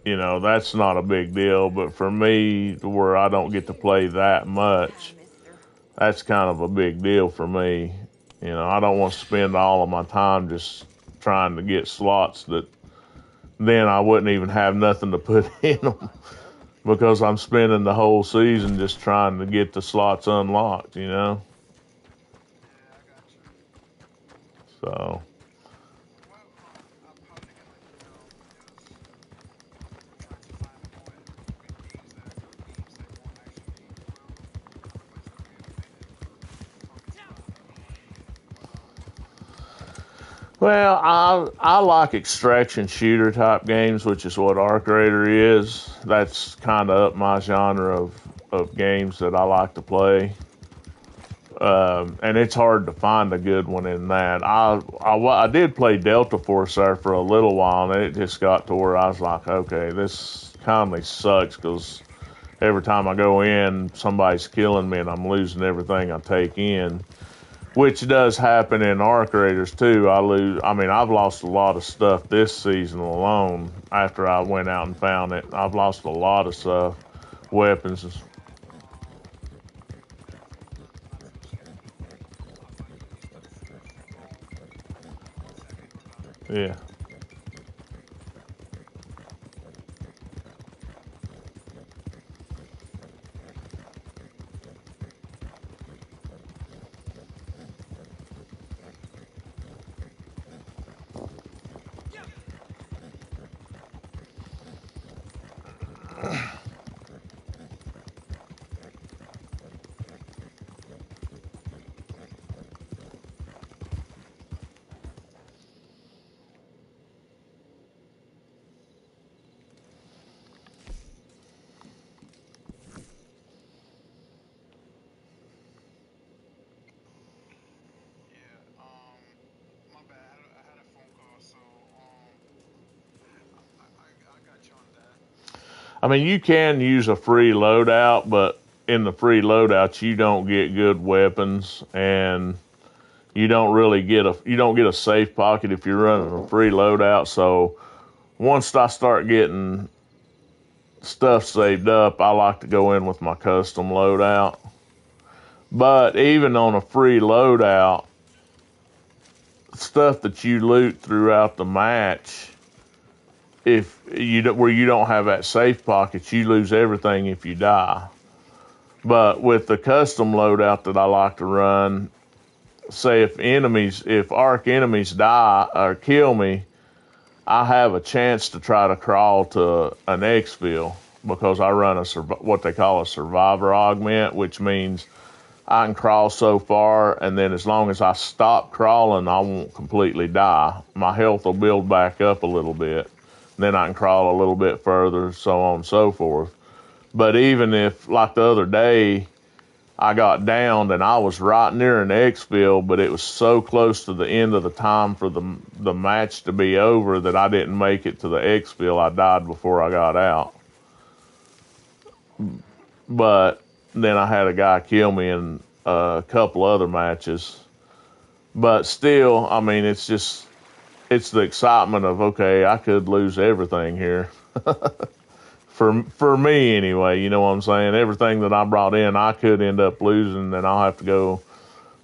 you know, that's not a big deal. But for me, where I don't get to play that much, that's kind of a big deal for me. You know, I don't want to spend all of my time just trying to get slots that then I wouldn't even have nothing to put in them because I'm spending the whole season just trying to get the slots unlocked, you know? Yeah, I got you. So, Well, I'm probably gonna, just try to find more good games that are good games that won't actually, waste away a minute talking about another one. But well, I like extraction shooter type games, which is what Arc Raider is. That's kind of up my genre of games that I like to play. And it's hard to find a good one in that. I did play Delta Force there for a little while, and it just got to where I was like, okay, this kind of sucks because every time I go in, somebody's killing me, and I'm losing everything I take in. Which does happen in Arc Raiders too. I've lost a lot of stuff this season alone after I went out and found it. I've lost a lot of stuff, weapons. not to share too much, but I find the game to strong in the second go round. Yeah. Yeah. My bad. I had a phone call, so I got you on that. I mean, you can use a free loadout, but in the free loadouts, you don't get good weapons, and you don't get a safe pocket if you're running a free loadout. So once I start getting stuff saved up, I like to go in with my custom loadout. But even on a free loadout, stuff that you loot throughout the match, if where you don't have that safe pocket, you lose everything if you die. But with the custom loadout that I like to run, say if arc enemies die or kill me, I have a chance to try to crawl to an exfil because I run what they call a survivor augment, which means I can crawl so far, and then as long as I stop crawling, I won't completely die. My health will build back up a little bit. Then I can crawl a little bit further, so on and so forth. But even if, like the other day, I got downed and I was right near an exfil, but it was so close to the end of the time for the match to be over that I didn't make it to the exfil. I died before I got out. But then I had a guy kill me in a couple other matches. But still, I mean, it's the excitement of, okay, I could lose everything here. For me anyway, you know what I'm saying? Everything that I brought in, I could end up losing, and I'll have to go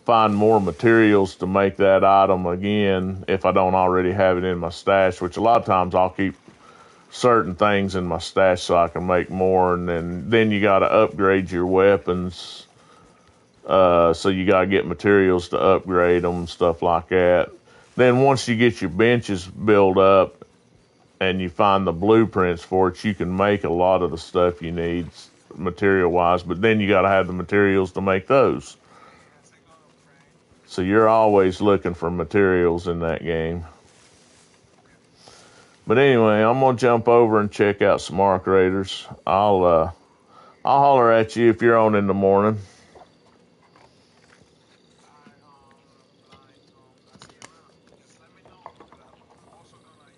find more materials to make that item again if I don't already have it in my stash, which a lot of times I'll keep certain things in my stash so I can make more, and then you got to upgrade your weapons. So you got to get materials to upgrade them, stuff like that. Then once you get your benches built up and you find the blueprints for it, you can make a lot of the stuff you need material wise, but then you got to have the materials to make those. So you're always looking for materials in that game. But anyway, I'm gonna jump over and check out some Arc Raiders. I'll I'll holler at you if you're on in the morning. I see you around. Just let me know, because I'm also gonna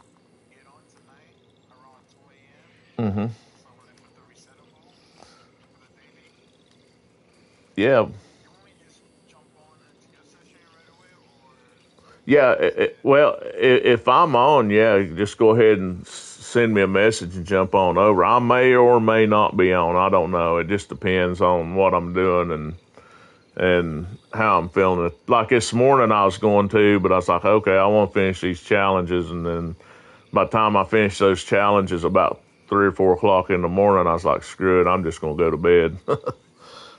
get on tonight around 2 a.m. Mm-hmm. So when I put the resettable for the daily, Yeah. you want me to just jump on into your session right away, or Yeah, well, if I'm on, yeah, just go ahead and send me a message and jump on over. I may or may not be on. I don't know. It just depends on what I'm doing and how I'm feeling. Like this morning, I was going to, but I was like, okay, I want to finish these challenges, and then by the time I finish those challenges, about 3 or 4 o'clock in the morning, I was like, screw it, I'm just gonna go to bed.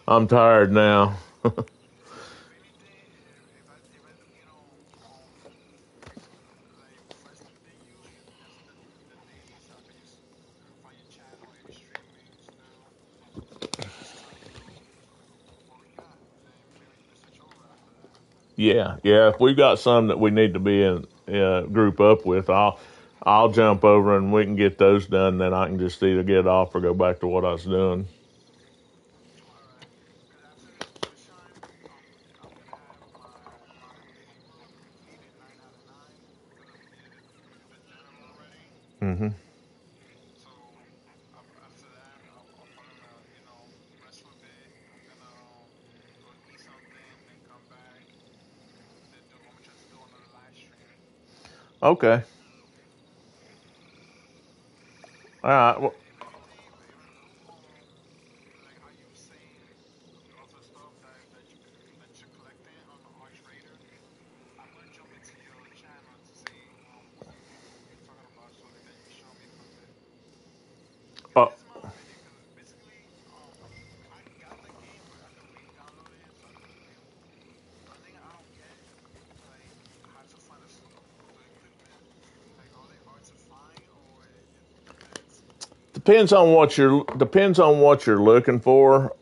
I'm tired now. if anything, if I like request to ping you, just the daily, so I can just find your channel or your streaming still, and just tell you what we got, and then maybe we can switch over after that. Yeah. If we've got some that we need to be in group up with, I'll jump over and we can get those done. Then I can just either get off or go back to what I was doing. All right. Because after this push time, I'm gonna have my daily room completed 9 out of 9 because I did the journal already. Hmm. So after that, I'll probably gonna rest for a bit. I'm gonna go eat something, then come back. Then I'm gonna try to do another live stream. Okay. All right. Well, If anything, if I do like how you were saying of the stuff that you're collecting on the Arch Raider, I'm gonna jump into your channel to see what you're talking about, so that you show me for a bit. Because uh, this is my opinion. Because basically, I got the game, but I can re-download it so I can play more. The only thing I don't get is like how to find the equipment. Like, are they hard to find, or it just depends? depends on what you're looking for.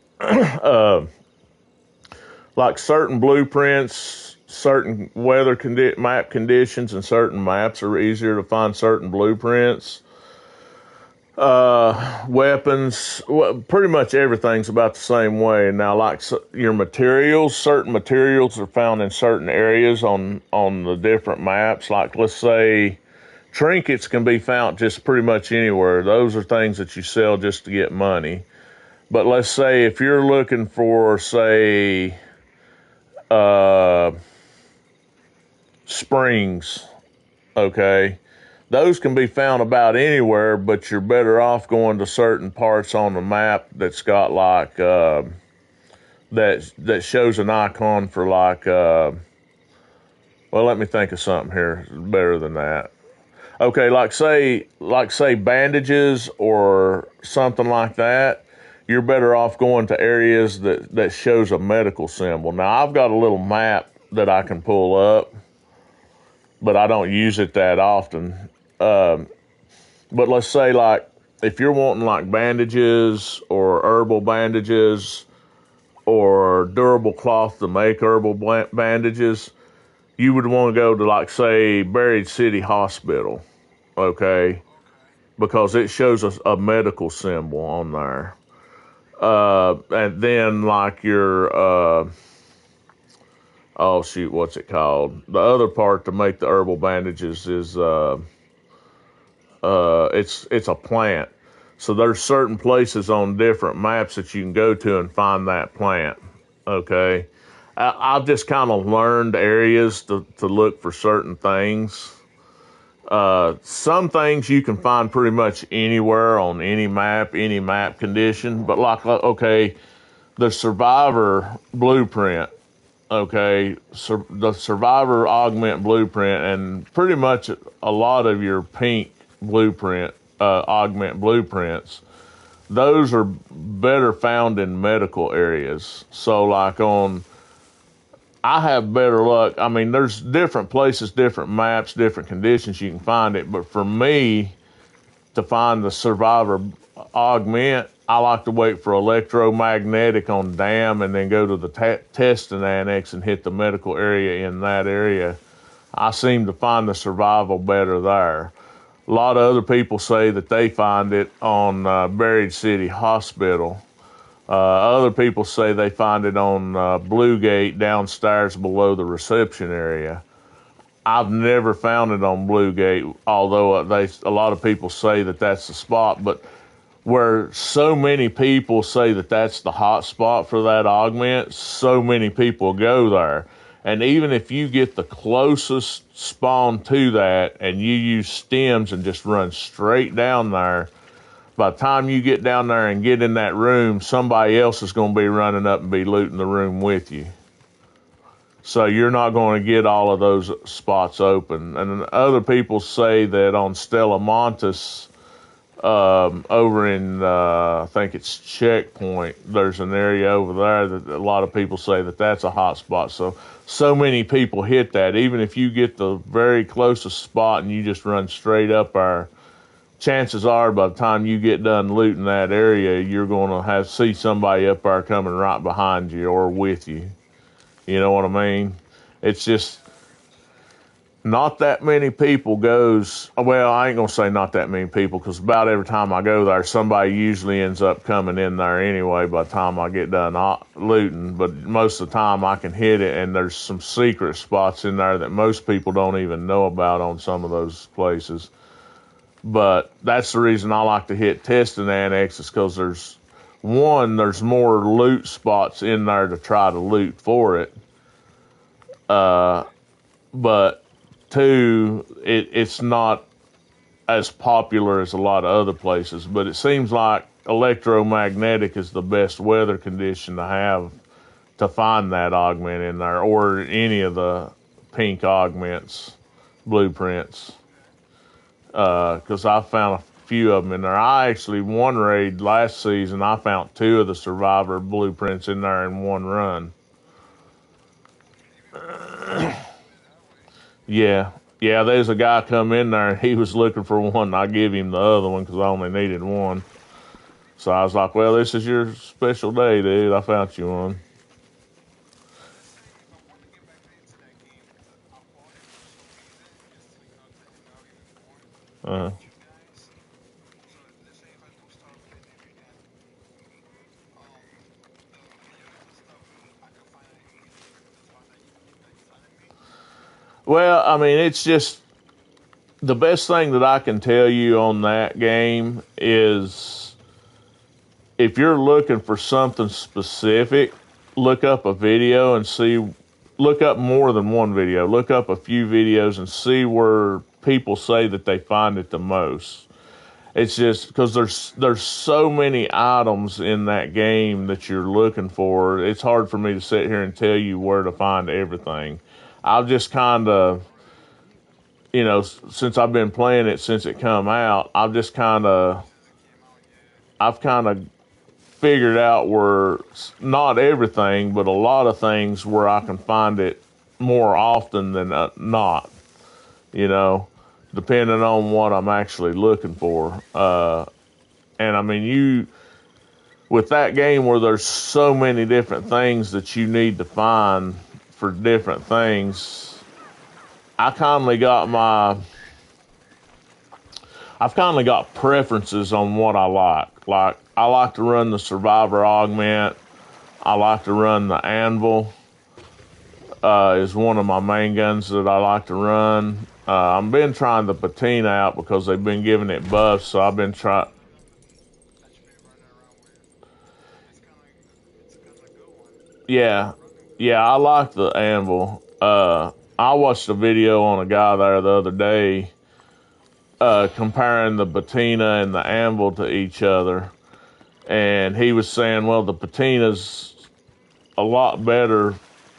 Like certain blueprints, certain map conditions, and certain maps are easier to find certain blueprints. Weapons, well, pretty much everything's about the same way. Now, like your materials, certain materials are found in certain areas on the different maps. Like, let's say trinkets can be found just pretty much anywhere. Those are things that you sell just to get money. But let's say if you're looking for, say, uh, springs, okay, those can be found about anywhere, but you're better off going to certain parts on the map that's got like that shows an icon for like well, let me think of something here better than that. Okay, like say bandages or something like that. You're better off going to areas that shows a medical symbol. Now I've got a little map that I can pull up, but I don't use it that often. But let's say like if you're wanting like bandages or herbal bandages or durable cloth to make herbal bandages, you would want to go to like say Buried City Hospital, okay, Okay. because it shows a medical symbol on there. And then like your oh shoot, what's it called? The other part to make the herbal bandages is it's a plant. So there's certain places on different maps that you can go to and find that plant. Okay, I've just kind of learned areas to look for certain things. Some things you can find pretty much anywhere on any map condition. But like, okay, the Survivor blueprint. Okay, the Survivor augment blueprint and pretty much a lot of your pink blueprint augment blueprints. Those are better found in medical areas. So like I have better luck. I mean, there's different places, different maps, different conditions you can find it. But for me to find the Survivor augment, I like to wait for electromagnetic on dam and then go to the testing annex and hit the medical area in that area. I seem to find the survival better there. A lot of other people say that they find it on Buried City Hospital. Other people say they find it on Blue Gate downstairs below the reception area. I've never found it on Blue Gate, although a lot of people say that that's the spot. But where so many people say that that's the hot spot for that augment, so many people go there. And even if you get the closest spawn to that and you use stems and just run straight down there, by the time you get down there and get in that room, somebody else is going to be running up and be looting the room with you. So you're not going to get all of those spots open. And other people say that on Stella Montes, over in, I think it's Checkpoint, there's an area over there that a lot of people say that that's a hot spot. So many people hit that. Even if you get the very closest spot and you just run straight up there, chances are by the time you get done looting that area, you're going to see somebody up there coming right behind you or with you. You know what I mean? It's just not that many people goes. Well, I ain't going to say not that many people, because about every time I go there, somebody usually ends up coming in there anyway by the time I get done looting. But most of the time I can hit it, and there's some secret spots in there that most people don't even know about on some of those places. But that's the reason I like to hit testing annexes, because there's more loot spots in there to try to loot for it. But two, it's not as popular as a lot of other places. But it seems like electromagnetic is the best weather condition to have to find that augment in there, or any of the pink augments, blueprints. Because I found a few of them in there. I actually, one raid last season, I found 2 of the survivor blueprints in there in one run. Yeah, there's a guy come in there, and he was looking for one, and I give him the other one because I only needed one. So I was like, well, this is your special day, dude. I found you one. Uh-huh. Well, I mean, it's just the best thing that I can tell you on that game is if you're looking for something specific, look up a video and look up more than one video. Look up a few videos and see where people say that they find it the most. It's just because there's so many items in that game that you're looking for. It's hard for me to sit here and tell you where to find everything. I've just kind of, since I've been playing it since it come out, I've kind of figured out where, not everything, but a lot of things where I can find it more often than not, depending on what I'm actually looking for. And I mean, with that game where there's so many different things that you need to find for different things, I've kind of got preferences on what I like. Like, I like to run the Survivor Augment. I like to run the Anvil. Is one of my main guns that I like to run. I've been trying the Patina out because they've been giving it buffs, so I've been trying. Yeah, I like the Anvil. I watched a video on a guy there the other day comparing the Patina and the Anvil to each other. And he was saying, well, the Patina's a lot better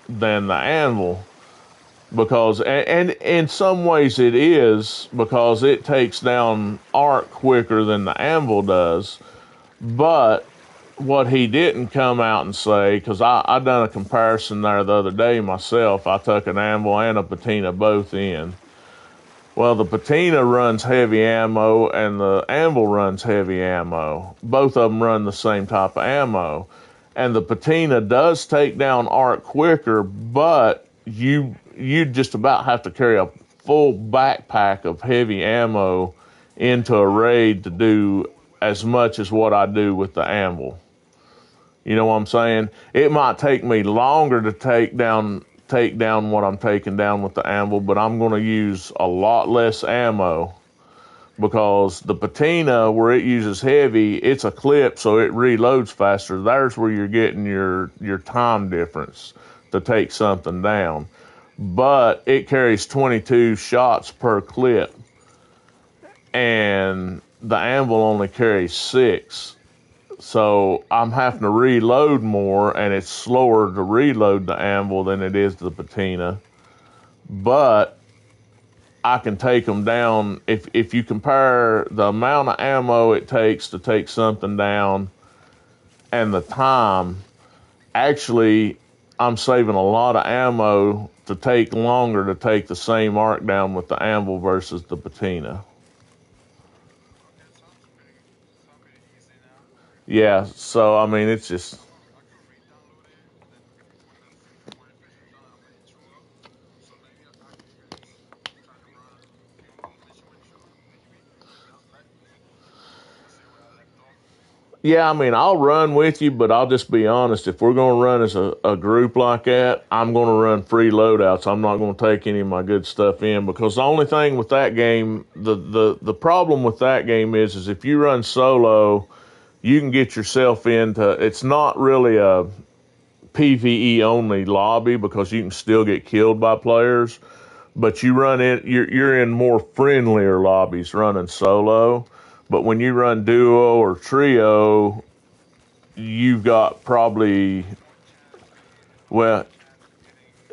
than the Anvil because, and in some ways it is, because it takes down arc quicker than the Anvil does. But what he didn't come out and say, because I done a comparison there the other day myself. I took an Anvil and a Patina both in. Well, the Patina runs heavy ammo and the Anvil runs heavy ammo. Both of them run the same type of ammo. And the Patina does take down arc quicker, but you just about have to carry a full backpack of heavy ammo into a raid to do as much as what I do with the Anvil. You know what I'm saying? It might take me longer to take down what I'm taking down with the anvil, but I'm going to use a lot less ammo because the patina, where it uses heavy, it's a clip, so it reloads faster. There's where you're getting your time difference to take something down. But it carries 22 shots per clip, and the anvil only carries 6. So I'm having to reload more, and it's slower to reload the anvil than it is the patina. But I can take them down. If you compare the amount of ammo it takes to take something down and the time, actually, I'm saving a lot of ammo to take longer to take the same arc down with the anvil versus the patina. Okay, sounds pretty easy now. Yeah, so I mean, it's just, I could re-download it, and then when it finishes done, I'm gonna hit you up. So maybe I can even try to run a few mission with you, maybe. Let me see where I left off. yeah, I mean, I'll run with you, but I'll just be honest. If we're going to run as a group like that, I'm going to run free loadouts. I'm not going to take any of my good stuff in because the only thing with that game, the problem with that game is if you run solo, you can get yourself into, it's not really a PvE only lobby because you can still get killed by players, but you're in more friendlier lobbies running solo. But when you run duo or trio, you've got probably, well,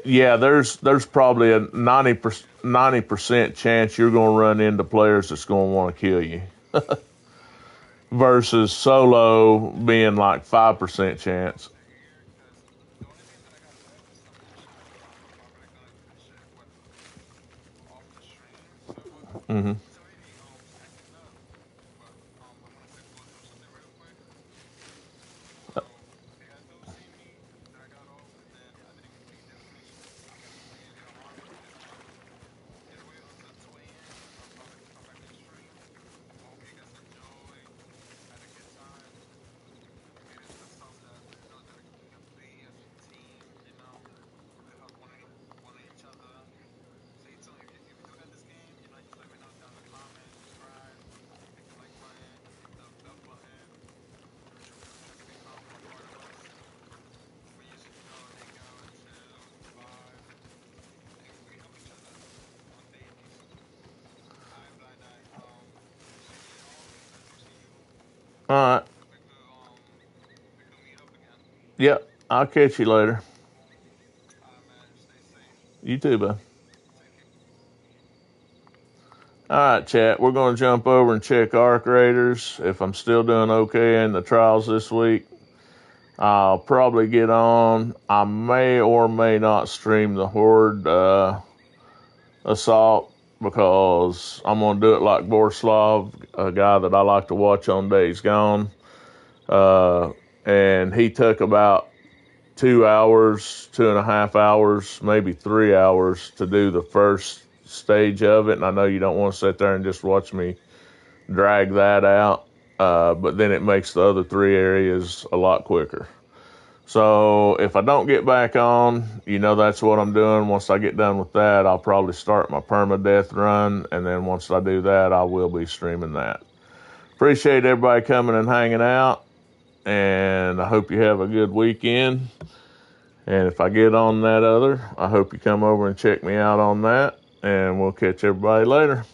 yeah, there's probably a 90% chance you're going to run into players that's going to want to kill you versus solo being like 5% chance. Here, because the only thing that I got left is the mission. I'm probably gonna finish it off the stream. Hmm. It's already ending up, but I wanted to go through something real quick. So if you guys don't see me that I got off and then I didn't complete this mission, I'm gonna explain it later on. Just wait until 2 a.m. I'll probably come back and stream. I hope you guys enjoy, had a good time. Maybe this is something that you can play as a team. You can help one each other. Stay tuned. If you're new to this game, just let me know down in the comments. Subscribe, hit the like button, hit the bell button. Try to become a part of us. We usually hang out, chill, vibe, and we help each other on dailies. Alright, Blind Eye. If you need help, if I do see you, All right. we could meet up again. Yep. I'll catch you later. Alright, man. Stay safe. You too, bud. Take it. All right, chat. We're going to jump over and check Arc Raiders. If I'm still doing okay in the trials this week, I'll probably get on. I may or may not stream the Horde Assault because I'm going to do it like Borslav, a guy that I like to watch on Days Gone. And he took about 2 hours, 2.5 hours, maybe 3 hours to do the first stage of it. And I know you don't want to sit there and just watch me drag that out. But then it makes the other 3 areas a lot quicker. So if I don't get back on, that's what I'm doing. Once I get done with that, I'll probably start my permadeath run. And then once I do that, I will be streaming that. Appreciate everybody coming and hanging out. And I hope you have a good weekend. And if I get on that other, I hope you come over and check me out on that. And we'll catch everybody later.